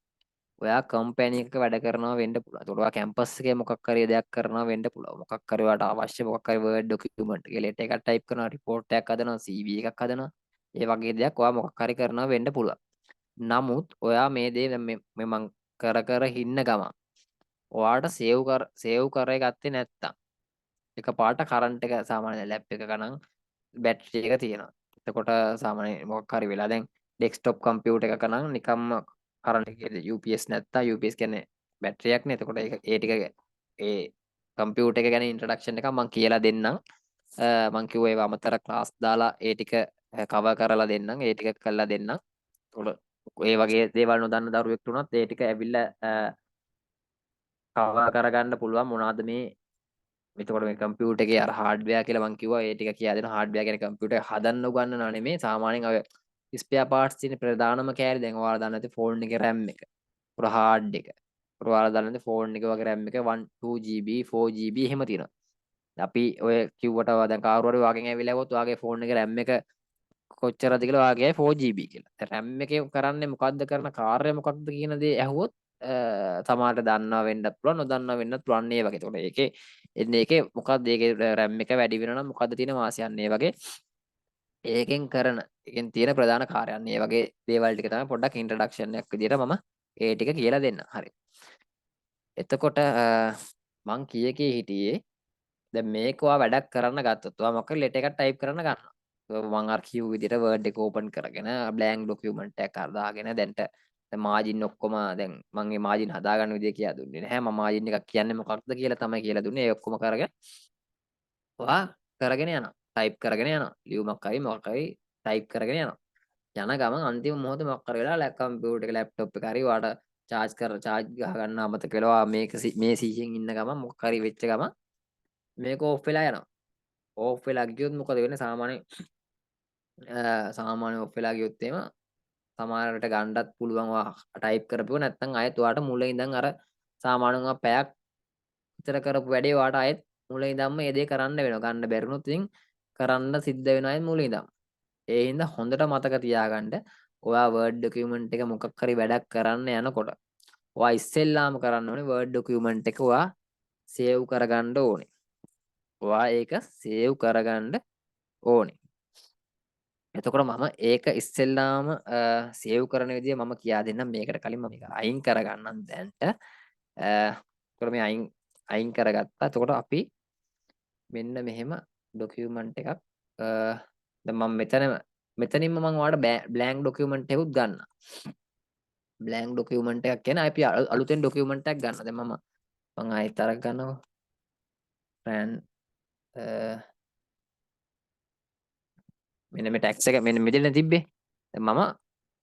ඔයා කම්පැනි එකක වැඩ කරනවා වෙන්න පුළුවන්. ඒකට ඔයා කැම්පස් එකේ මොකක් හරි දෙයක් කරනවා වෙන්න පුළුවන්. මොකක් හරි ඔයාට අවශ්‍ය මොකක් හරි Word document එකේ letter එකක් type කරනවා, report එකක් හදනවා, CV එකක් හදනවා. ඒ වගේ දෙයක් ඔයා මොකක් හරි කරනවා වෙන්න පුළුවන්. නමුත් ඔයා මේ දේ දැන් මේ මං කර ඉන්න ගමන් ඔයාට සේව් කරගත්තේ නැත්තම් එකපාරට කරන්ට් එක සාමාන්‍ය ලැප් එකක නම් බැටරි එක තියෙනවා. එතකොට සාමාන්‍ය මොකක් හරි වෙලා දැන් ඩෙස්ක්ටොප් කම්පියුටර් එකක නම් නිකම්ම කරන්ට් එක UPS නැත්තම් UPS කියන්නේ බැටරියක් නේ. එතකොට ඒ ටික ඒ කම්පියුටර් එක ගැන ඉන්ට්‍රොඩක්ෂන් එකක් මම කියලා දෙන්නම්. මම කිව්වා ඒව අමතර ක්ලාස් දාලා ඒ ටික කවර් කරලා දෙන්නම්. ඒ ටික කරලා දෙන්නම්. එතකොට ඒ වගේ දේවල් නොදන්න දරුවෙක්ට උනොත් ඒ ටික ඇවිල්ලා කවර් කරගන්න පුළුවන් මොනවද මේ. එතකොට මේ කම්පියුටර් එකේ අර හાર્ඩ්වෙයාර් කියලා මම කිව්වා ඒ ටික කියා දෙනවා. හાર્ඩ්වෙයාර් කියන්නේ කම්පියුටර් හදන්න උගන්වනවා නෙමෙයි. සාමාන්‍යයෙන් ඔය ස්පෙයා පාර්ට්ස් තියෙන ප්‍රධානම කෑලි දැන් ඔයාලා දන්න නැති ෆෝන් එකේ RAM එක. පුර හાર્ඩ් එක. පුර ඔයාලා දන්න නැති ෆෝන් එක වගේ RAM එක 1 2GB 4GB එහෙම තියෙනවා. අපි ඔය කිව්වට දැන් කවුරු හරි වාගෙන් ඇවිල්ලා આવොත් වාගේ ෆෝන් එකේ RAM එක කොච්චරද කියලා වාගේ 4GB කියලා. දැන් RAM එකේ කරන්නේ මොකද්ද කරන කාර්යය මොකක්ද කියන දේ ඇහුවොත් සමහරට දන්නවා වෙන්නත් පුළුවන් නොදන්නවා වෙන්නත් පුළුවන් ඒ වගේ. ඒකට ඒකේ එන්නේ ඒකේ මොකක්ද ඒකේ RAM එක වැඩි වෙනවා නම් මොකද්ද තියෙන වාසියන් ඒ වගේ ඒකෙන් කරන ඒකෙන් තියෙන ප්‍රධාන කාර්යයන් ඒ වගේ දේවල් ටික තමයි පොඩ්ඩක් ඉන්ට්‍රොඩක්ෂන් එකක් විදියට මම ඒ ටික කියලා දෙන්න. හරි. එතකොට මං කිය කී හිටියේ දැන් මේක ඔයා වැඩක් කරන්න ගත්තොත් ඔයා මොකද ලෙටර් එකක් ටයිප් කරන්න ගන්නවා. මම අර කිව් විදිහට Word එක ඕපන් කරගෙන blank document එකක් අරදාගෙන දැන්ට මාජින් ඔක්කොම දැන් මම මේ මාජින් හදාගන්න විදිය කියලා දුන්නේ නැහැ. මම මාජින් එකක් කියන්නේ මොකක්ද කියලා තමයි කියලා දුන්නේ. ඒ ඔක්කොම කරගෙන ඔයා කරගෙන යනවා. ටයිප් කරගෙන යනවා. ලියුමක් හරි මොකක් හරි ටයිප් කරගෙන යනවා. යන ගමන් අන්තිම මොහොතේ මොකක් කර වෙලා කම්පියුටර් එක ලැප්ටොප් එක හරි ඔයාට චාර්ජ් ගහ ගන්න අමතක වෙලා මේක මේ සීයෙන් ඉන්න ගමන් මොකක් හරි වෙච්ච ගමන් මේක ඕෆ් වෙලා යනවා. ඕෆ් වෙලා ගියොත් මොකද වෙන්නේ? සාමාන්‍ය ඔෆ් වෙලා ගියොත් එහෙම සමහරකට ගන්නත් පුළුවන් ඔයා ටයිප් කරපුවා නැත්නම් ආයෙත් ඔයාට මුලින් ඉඳන් අර සාමාන්‍යයෙන් ඔයා පැයක් විතර කරපු වැඩේ ඔයාට ආයෙත් මුලින් ඉඳන්ම මේ දේ කරන්න වෙනවා. ගන්න බැරිුණොත් ඉතින් කරන්න සිද්ධ වෙනවා ආයෙත් මුලින් ඉඳන්. ඒ හින්දා හොඳට මතක තියාගන්න ඔයා Word document එක මොකක් හරි වැඩක් කරන්න යනකොට ඔයා ඉස්සෙල්ලාම කරන්න ඕනේ Word document එක ඔයා සේව් කරගන්න ඕනේ. ඔයා ඒක සේව් කරගන්න ඕනේ. එතකොට මම ඒක ඉස්සෙල්ලාම සේව් කරන විදිය මම කියා දෙන්නම්. මේකට කලින් මම මේක අයින් කරගන්නම් දැන්ට. එතකොට මේ අයින් කරගත්තා. එතකොට අපි මෙන්න මෙහෙම ડોකියුමන්ට් එකක් දැන් මම මෙතනින්ම මම ඔයාලට බ්ලැන්ක් ડોකියුමන්ට් එකකුත් ගන්නවා. බ්ලැන්ක් ડોකියුමන්ට් එකක් කියන්නේ අපි අලුතෙන් ડોකියුමන්ට් එකක් ගන්නවා. දැන් මම ආයෙත් අරක් ගන්නවා. රෑන් මෙන්න මේ ටැක්ස් එක මෙන්න මෙතන තිබ්බේ. දැන් මම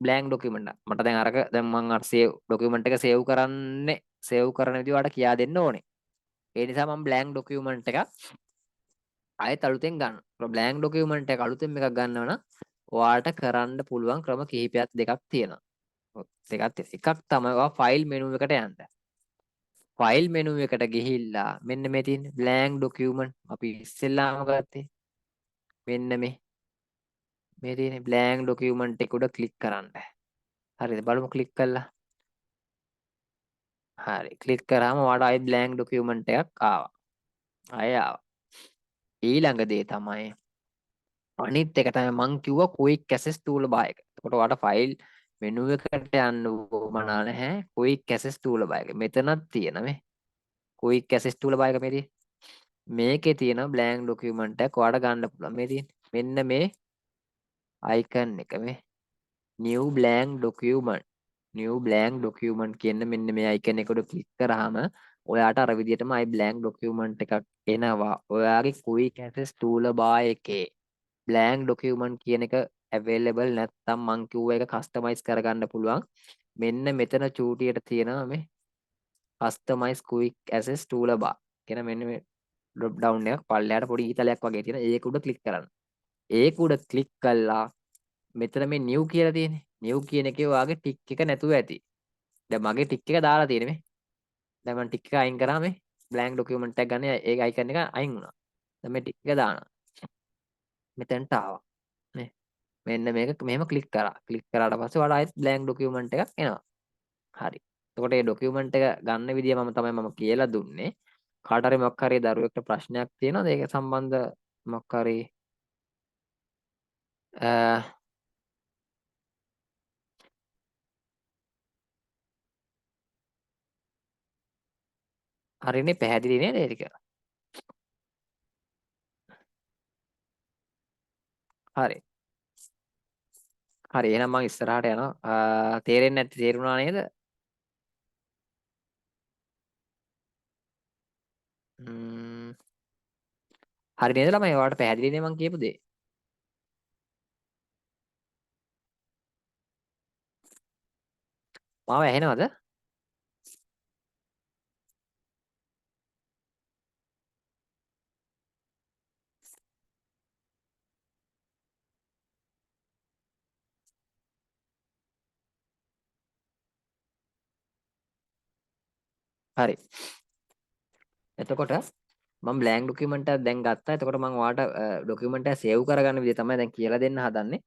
බ්ලැන්ක් ડોකියුමන්ට් මට දැන් අරක දැන් මම අර සේව් ડોකියුමන්ට් එක සේව් කරන විදිහ ඔයාලට කියා දෙන්න ඕනේ. ඒ නිසා මම බ්ලැන්ක් ડોකියුමන්ට් එකක් ආයෙත් අලුතෙන් ගන්න. බ්ලැන්ක් ડોකියුමන්ට් එක අලුතෙන් එකක් ගන්නව නම් ඔයාලට කරන්න පුළුවන් ක්‍රම කිහිපයක් දෙකක් තියෙනවා. එකක් තමයි ඔයා ෆයිල් මෙනු එකට යන්න. ෆයිල් මෙනු එකට ගිහිල්ලා මෙන්න මේ තියෙන බ්ලැන්ක් ડોකියුමන්ට් අපි ඉස්සෙල්ලාම ගත්තේ. මෙන්න මේ තියෙන බ්ලැන්ක් ડોකියුමන්ට් එක උඩ ක්ලික් කරන්න. හරිද? බලමු ක්ලික් කළා. හරි. ක්ලික් කරාම ඔයාලට ආයෙත් බ්ලැන්ක් ડોකියුමන්ට් එකක් ආවා. ආයෙ ආවා. ඊළඟ දේ තමයි අනිත් එක තමයි මං කිව්වා ක්වික් ඇසෙස් ටූල් බාර් එක. එතකොට ඔයාලට ෆයිල් මෙනු එකට යන්න උවමනා නැහැ. ක්වික් ඇසෙස් ටූල් බාර් එක. මෙතනක් තියෙන මේ ක්වික් ඇසෙස් ටූල් බාර් එක මේ තියෙන. මේකේ තියෙන බ්ලැන්ක් ડોකියුමන්ට් එකක් ඔයාලට ගන්න පුළුවන්. මේ තියෙන. මෙන්න මේ අයිකන් එක මේ new blank document new blank document කියන මෙන්න මේ අයිකන් එක උඩ ක්ලික් කරාම ඔයාට අර විදිහටම අයි blank document එකක් එනවා. ඔයාගේ quick access toolbar එකේ blank document කියන එක available නැත්නම් මං කිව්ව එක customize කරගන්න පුළුවන්. මෙන්න මෙතන චූටියට තියෙනවා මේ customize quick access toolbar කියන මෙන්න මේ drop down එකක් පල්ලෙහාට පොඩි ඊතලයක් වගේ තියෙන. ඒක උඩ ක්ලික් කරන්න. ඒක උඩ ක්ලික් කළා මෙතන මේ new කියලා තියෙන්නේ. new කියන එකේ ඔයාගේ ටික් එක නැතුව ඇති. දැන් මගේ ටික් එක දාලා තියෙන්නේ මේ. දැන් මම ටික් එක අයින් කරා මේ blank document එකක් ගන්න ඒක අයිකන් එක අයින් වුණා. දැන් මේ ටික් එක දානවා. මෙතෙන්ට ආවා. නේ. මෙන්න මේක මෙහෙම ක්ලික් කරා. ක්ලික් කරාට පස්සේ ඔයාලා ආයෙත් blank document එකක් එනවා. හරි. එතකොට මේ document එක ගන්න විදිය මම කියලා දුන්නේ. කාට හරි මොකක් හරි දරුවෙක්ට ප්‍රශ්නයක් තියෙනවද ඒක සම්බන්ධ මොකක් හරි හරිනේ පැහැදිලි නේද ඒක? හරි. හරි එහෙනම් මම ඉස්සරහට යනවා. තේරෙන්නේ නැති තේරුණා නේද? ම්ම් හරි නේද ළමයි? ඔයාලට පැහැදිලිනේ මම කියපු දේ? මාව ඇහෙනවද? හරි. එතකොට මම බ්ලැන්ක් ඩොකියුමන්ට් එකක් දැන් ගත්තා. එතකොට මම ඔයාලට ඩොකියුමන්ට් එක සේව් කරගන්න විදිය තමයි දැන් කියලා දෙන්න හදන්නේ.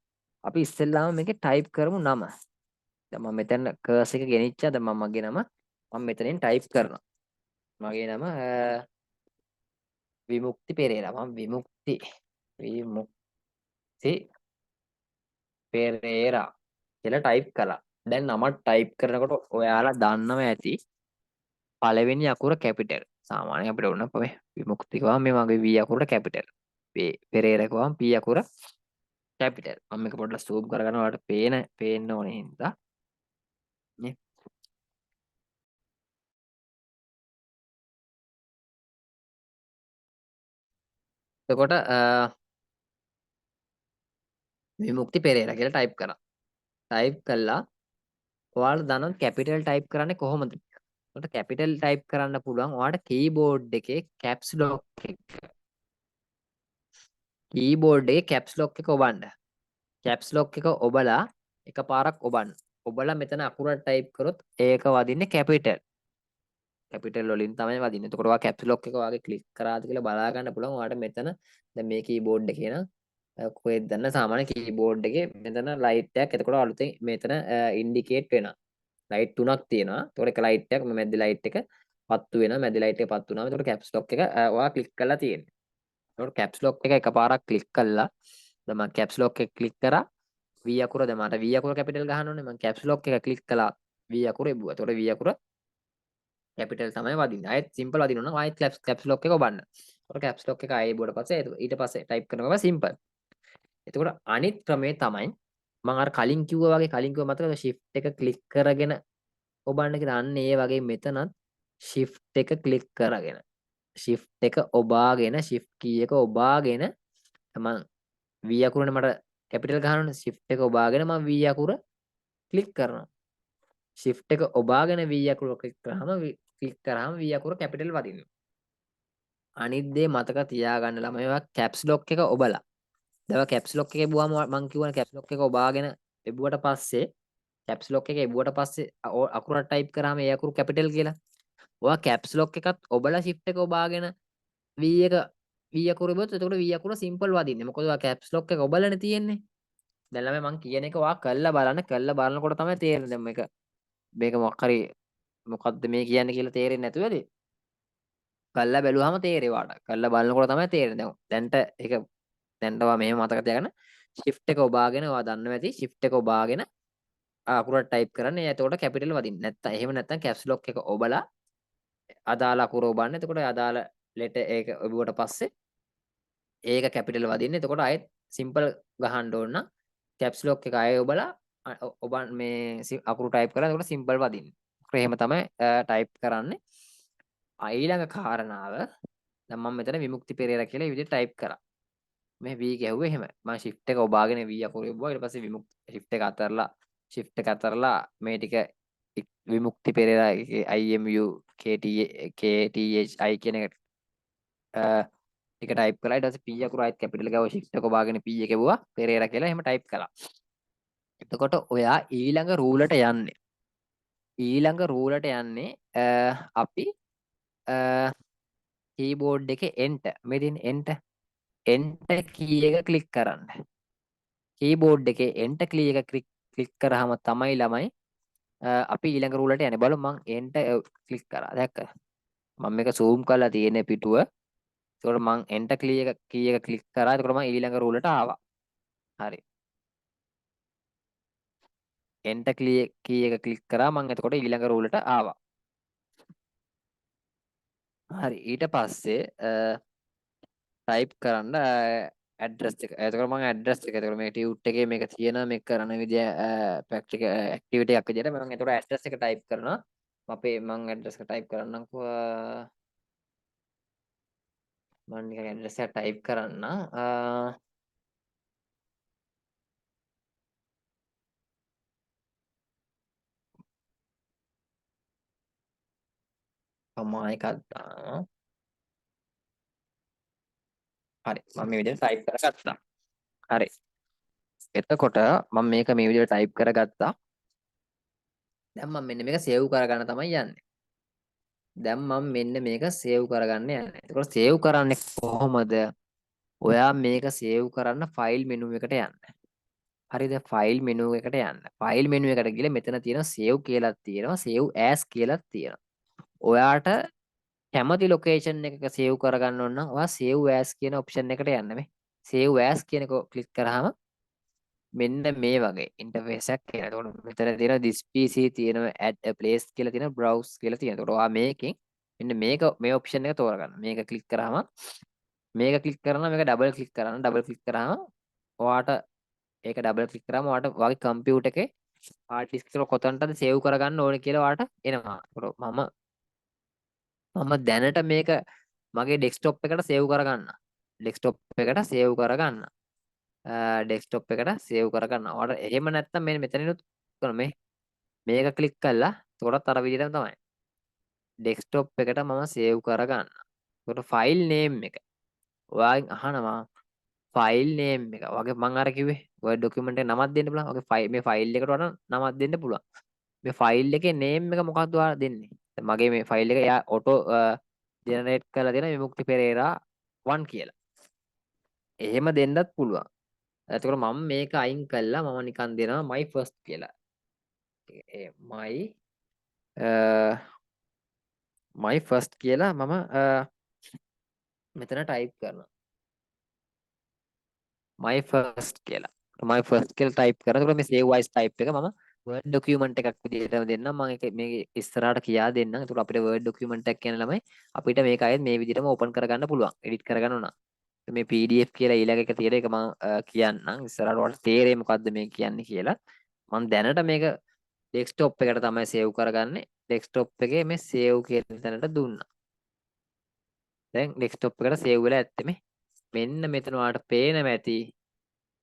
අපි ඉස්සෙල්ලාම මේකේ ටයිප් කරමු නම. දැන් මම මෙතන කර්ස් එක ගෙනිච්චා. දැන් මම මගේ නම මම මෙතනින් ටයිප් කරනවා. මගේ නම විමුක්ති පෙරේරා. මම විමුක්ති පෙරේරා කියලා ටයිප් කළා. දැන් නම ටයිප් කරනකොට ඔයාලා දන්නව ඇති පළවෙනි අකුර කැපිටල්. සාමාන්‍යයෙන් අපිට ඕන මේ විමුක්ති ගාම මේ මගේ V අකුරට කැපිටල්. පෙරේරා ගාම P අකුර කැපිටල්. මම මේක පොඩ්ඩක් zoom කරගන්න ඔයාලට පේන්න ඕනේ හින්දා නේ. එතකොට විමුක්ති පෙරේරා කියලා ටයිප් කරා. ටයිප් කළා. ඔයාලා දන්නවද කැපිටල් ටයිප් කරන්නේ කොහොමද? එතකොට කැපිටල් ටයිප් කරන්න පුළුවන් ඔයාලට කීබෝඩ් එකේ කැප්ස් ලොක් කීබෝඩ් එකේ කැප්ස් ලොක් එක ඔබන්න. කැප්ස් ලොක් එක ඔබලා එකපාරක් ඔබන්න. ඔබලා මෙතන අකුරට ටයිප් කරොත් ඒක වදින්නේ කැපිටල්. කැපිටල් වලින් තමයි වදින්නේ. එතකොට ඔයා කැප්ස් ලොක් එක වාගේ ක්ලික් කරාද කියලා බලා ගන්න පුළුවන්. ඔයාලට මෙතන දැන් මේ කීබෝඩ් එකේ නම් කොහෙද දන්න සාමාන්‍ය කීබෝඩ් එකේ මෙතන ලයිට් එකක් එතකොට අලුතෙන් මෙතන ඉන්ඩිකේට් වෙනවා. ලයිට් තුනක් තියෙනවා. එතකොට එක ලයිට් එකක් මැදි ලයිට් එක පත්තු වෙනවා. මැදි ලයිට් එක පත්තු වුණාම එතකොට කැප්ස් ලොක් එක ඔයා ක්ලික් කරලා තියෙනවා. එතකොට කැප්ස් ලොක් එක එකපාරක් ක්ලික් කළා. දැන් මම කැප්ස් ලොක් එක ක්ලික් කරා. V අකුර දැන් මට V අකුර කැපිටල් ගහන්න ඕනේ. මම කැප්ස් ලොක් එක ක්ලික් කළා. V අකුර එබුවා. එතකොට V අකුර කැපිටල් තමයි වදින්නේ. ආයෙත් සිම්පල් වදිනවා නම් ආයෙත් කැප්ස් ලොක් එක ඔබන්න. එතකොට කැප්ස් ලොක් එක ආයෙ එබුවට පස්සේ ඊට පස්සේ ටයිප් කරනවා සිම්පල්. එතකොට අනිත් ක්‍රමේ තමයි මම අර කලින් කිව්වා වගේ කලින් කිව්වා මතකද shift එක ක්ලික් කරගෙන ඔබන්න කියලා. අන්න ඒ වගේ මෙතනත් shift එක ක්ලික් කරගෙන shift එක ඔබාගෙන shift key එක ඔබාගෙන මම V අකුරනේ මට කැපිටල් ගහන්න ඕනේ. shift එක ඔබාගෙන මම V අකුර ක්ලික් කරනවා. shift එක ඔබාගෙන V අකුර ක්ලික් කරාම V අකුර කැපිටල් වදිනවා. අනිත් දේ මතක තියාගන්න ළමයිවා කැප්ස් ලොක් එක ඔබලා. දැන් කැප්ස් ලොක් එකේ බුවාම මම කියවන කැප්ස් ලොක් එක ඔබාගෙන එබුවට පස්සේ කැප්ස් ලොක් එක එබුවට පස්සේ අකුරක් ටයිප් කරාම ඒ අකුරු කැපිටල් කියලා. ඔයා කැප්ස් ලොක් එකත් ඔබලා shift එක ඔබාගෙන V එක V අකුර එබුවොත් එතකොට V අකුර සිම්පල් වදින්නේ. මොකද ඔයා කැප්ස් ලොක් එක ඔබලානේ තියෙන්නේ. දැන් ළමයි මං කියන එක ඔයා කළා බලනකොට තමයි තේරෙන්නේ. දැන් මේක මොකක් හරි මොකද්ද මේ කියන්නේ කියලා තේරෙන්නේ නැතුවද? කළා බැලුවාම තේරෙයි වාට. කළා බලනකොට තමයි තේරෙන්නේ. දැන් දැන්ට ඒක දැන්ට ඔයා මෙහෙම මතක තියාගන්න. shift එක ඔබාගෙන ඔයා දන්නවා ඇති shift එක ඔබාගෙන අකුරට ටයිප් කරන්න. එතකොට කැපිටල් වදින්න. නැත්තම් එහෙම නැත්තම් කැප්ස් ලොක් එක ඔබලා අදාළ අකුර ඔබන්න. එතකොට අදාළ ලෙටර් ඒක ඔබුවට පස්සේ ඒක කැපිටල් වදින්න. එතකොට ආයෙත් සිම්පල් ගහන්න ඕන නම් කැප්ස් ලොක් එක ආයෙ ඔබලා ඔබන් මේ අකුරු ටයිප් කරලා එතකොට සිම්පල් වදින්න. එහෙම තමයි ටයිප් කරන්නේ. ඊළඟ කාරණාව දැන් මම මෙතන විමුක්ති පෙරේරා කියලා මේ විදිහට ටයිප් කරා. මේ V ගැහුවේ එහෙම. මම shift එක ඔබාගෙන V අකුර යවුවා. ඊට පස්සේ විමුක්ති shift එක අතරලා මේ ටික විමුක්ති පෙරේරා IMU KTHI කියන එක ටික ටයිප් කළා. ඊට පස්සේ P අකුර ආයෙත් කැපිටල් ගාව shift එක ඔබාගෙන P එක යවුවා. පෙරේරා කියලා එහෙම ටයිප් කළා. එතකොට ඔයා ඊළඟ රූලට යන්නේ. ඊළඟ රූලට යන්නේ අපි කීබෝඩ් එකේ enter මේ තියෙන enter key එක ක්ලික් කරන්න. කීබෝඩ් එකේ enter key එක ක්ලික් කරාම තමයි ළමයි අපි ඊළඟ රූලට යන්නේ. බලමු මම enter ක්ලික් කරා. දැක්කද? මම මේක zoom කරලා තියෙන පිටුව. ඒකට මම enter key එක ක්ලික් කරා. ඒකට මම ඊළඟ රූලට ආවා. හරි. enter key එක ක්ලික් කරා මම එතකොට ඊළඟ රූලට ආවා. හරි. ඊට පස්සේ ටයිප් කරන්න ඇඩ්‍රස් එක. එතකොට මම ඇඩ්‍රස් එක. එතකොට මේ ටියුට් එකේ මේක තියෙන මේක කරන විදිය ප්‍රැක්ටිකල් ඇක්ටිවිටි එකක් විදියට මම එතකොට ඇඩ්‍රස් එක ටයිප් කරනවා. අපේ මම ඇඩ්‍රස් එක ටයිප් කරන්නම්කෝ. මම නිකන් ඇඩ්‍රස් එක ටයිප් කරන්න. කමා එකක් දානවා. හරි මම මේ විදිහට ටයිප් කරගත්තා. හරි. එතකොට මම මේක මේ විදිහට ටයිප් කරගත්තා. දැන් මම මෙන්න මේක සේව් කරගන්න තමයි යන්නේ. දැන් මම මෙන්න මේක සේව් කරගන්න යන්නේ. එතකොට සේව් කරන්නේ කොහොමද? ඔයා මේක සේව් කරන්න ෆයිල් මෙනු එකට යන්න. හරිද? ෆයිල් මෙනු එකට යන්න. ෆයිල් මෙනු එකට ගිහලා මෙතන තියෙන සේව් කියලා තියෙනවා. සේව් ඇස් කියලා තියෙනවා. ඔයාට කැමති ලොකේෂන් එකක සේව් කරගන්න ඕන නම් ඔයා සේව් ඇස් කියන ඔප්ෂන් එකට යන්න මේ. සේව් ඇස් කියන එක ක්ලික් කරාම මෙන්න මේ වගේ ඉන්ටර්ෆේස් එකක් එනවා. එතකොට මෙතන තියෙන this PC තියෙනවා add a place කියලා තියෙනවා browse කියලා තියෙනවා. එතකොට ඔයා මේකෙන් මෙන්න මේක මේ ඔප්ෂන් එක තෝරගන්න. මේක ක්ලික් කරාම මේක ක්ලික් කරනවා මේක ඩබල් ක්ලික් කරනවා. ඩබල් ක්ලික් කරාම ඔයාට ඒක ඩබල් ක්ලික් කරාම ඔයාට ඔයාගේ කම්පියුටර් එකේ හાર્ඩ් ඩිස්ක් එක කොතනටද සේව් කරගන්න ඕනේ කියලා ඔයාට එනවා. එතකොට මම දැනට මේක මගේ ඩෙස්ක්ටොප් එකට සේව් කරගන්න. ඩෙස්ක්ටොප් එකට සේව් කරගන්න. ඩෙස්ක්ටොප් එකට සේව් කරගන්න. ඔයාලට එහෙම නැත්නම් මෙන්න මෙතනිනුත් මේ මේක ක්ලික් කළා. එතකොටත් අර විදිහටම තමයි. ඩෙස්ක්ටොප් එකට මම සේව් කරගන්න. එතකොට ෆයිල් නේම් එක. ඔයාගෙන් අහනවා ෆයිල් නේම් එක. වගේ මම අර කිව්වේ Word document එක නමක් දෙන්න පුළුවන්. වගේ මේ ෆයිල් එකට වඩා නමක් දෙන්න පුළුවන්. මේ ෆයිල් එකේ නේම් එක මොකක්ද ඔයාලා දෙන්නේ? දැන් මගේ මේ ෆයිල් එක යා ඔටෝ ජෙනරේට් කරලා දෙන විමුක්ති පෙරේරා 1 කියලා. එහෙම දෙන්නත් පුළුවන්. එතකොට මම මේක අයින් කළා මම නිකන් දෙනවා my first කියලා. my first කියලා මම මෙතන ටයිප් කරනවා. my first කියලා. my first කියලා ටයිප් කරලා එතකොට මේ save as type එක මම Word document එකක් විදිහටම දෙන්නම්. මම ඒක මේ ඉස්සරහට කියා දෙන්නම්. එතකොට අපිට Word document එකක් කියන ළමයි අපිට මේක ආයෙත් මේ විදිහටම open කරගන්න පුළුවන්. edit කරගන්න උනා. මේ PDF කියලා ඊළඟ එක තියෙන එක මම කියන්නම්. ඉස්සරහට ඔයාලට තේරෙයි මොකද්ද මේ කියන්නේ කියලා. මම දැනට මේක ඩෙස්ක්ටොප් එකට තමයි සේව් කරගන්නේ. ඩෙස්ක්ටොප් එකේ මේ සේව් කියන තැනට දුන්නා. දැන් ඩෙස්ක්ටොප් එකට සේව් වෙලා ඇත්තේ මේ. මෙන්න මෙතන ඔයාලට පේනවා ඇති.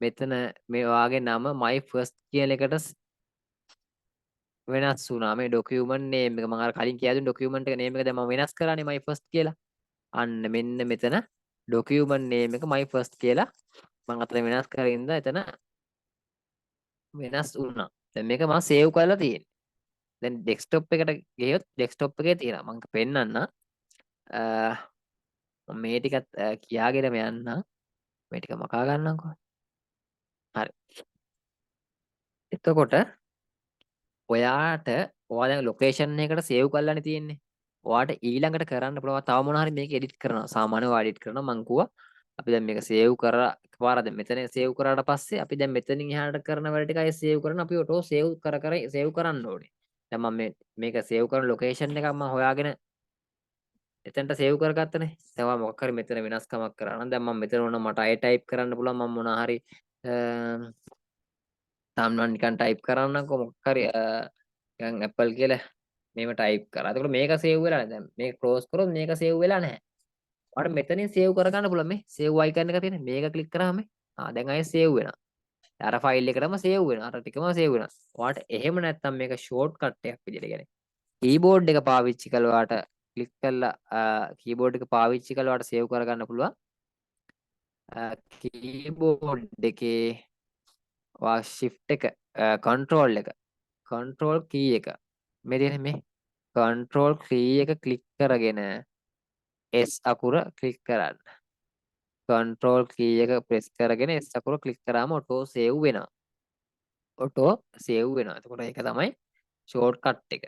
මෙතන මේ වාගේ නම my first කියන එකට වෙනස් වුණා. මේ document name එක මම අර කලින් කියා දුන්න document එක name එක දැන් මම වෙනස් කරානේ my first කියලා. අන්න මෙන්න මෙතන document name එක my first කියලා මම අතන වෙනස් කරින්ද එතන වෙනස් වුණා. දැන් මේක මම සේව් කරලා තියෙන්නේ. දැන් ඩෙස්ක්ටොප් එකට ගියොත් ඩෙස්ක්ටොප් එකේ තියෙනවා. මම පෙන්නන්න. මේ ටිකත් කියාගෙනම යන්න. මේ ටික මකා ගන්නම්කෝ. හරි. එතකොට ඔයාට ඔයා දැන් ලොකේෂන් එකකට සේව් කරලානේ තියෙන්නේ. ඔයාට ඊළඟට කරන්න පුළුවන් තව මොනවා හරි මේක එඩිට් කරනවා. සාමාන්‍යව ඔයා එඩිට් කරනවා මං කිව්වා. අපි දැන් මේක සේව් කරලා එකපාරක් දැන් මෙතන සේව් කරාට පස්සේ අපි දැන් මෙතනින් එහාට කරන වැඩ ටික අය සේව් කරන අපි ඔටෝ සේව් කර කර සේව් කරන්න ඕනේ. දැන් මම මේක සේව් කරන ලොකේෂන් එකක් මම හොයාගෙන එතනට සේව් කරගත්තනේ. දැන් ඔයා මොකක් හරි මෙතන වෙනස්කමක් කරා නම් දැන් මම මෙතන ඕන මට අය ටයිප් කරන්න පුළුවන් මම මොනවා හරි තාම්නම් නිකන් ටයිප් කරන්නම්කෝ මොකක් හරි නිකන් Apple කියලා මේව ටයිප් කරා. එතකොට මේක සේව් වෙලා නැහැ. දැන් මේක ක්ලෝස් කරොත් මේක සේව් වෙලා නැහැ. ඔයාලට මෙතනින් සේව් කරගන්න පුළුවන් මේ සේව් අයිකන් එක තියෙන මේක ක්ලික් කරාම දැන් ආයේ සේව් වෙනවා. අර ෆයිල් එකටම සේව් වෙනවා. අර ටිකම සේව් වෙනවා. ඔයාලට එහෙම නැත්නම් මේක ෂෝට් කට් එකක් විදිහට කියන්නේ. කීබෝඩ් එක පාවිච්චි කරලා ඔයාලට ක්ලික් කරලා කීබෝඩ් එක පාවිච්චි කරලා ඔයාලට සේව් කරගන්න පුළුවන්. කීබෝඩ් එකේ ඔයා shift එක control key එක මේ තියෙන මේ control key එක ක්ලික් කරගෙන S අකුර ක්ලික් කරන්න. control key එක press කරගෙන S අකුර ක්ලික් කරාම auto save වෙනවා. auto save වෙනවා. එතකොට ඒක තමයි shortcut එක.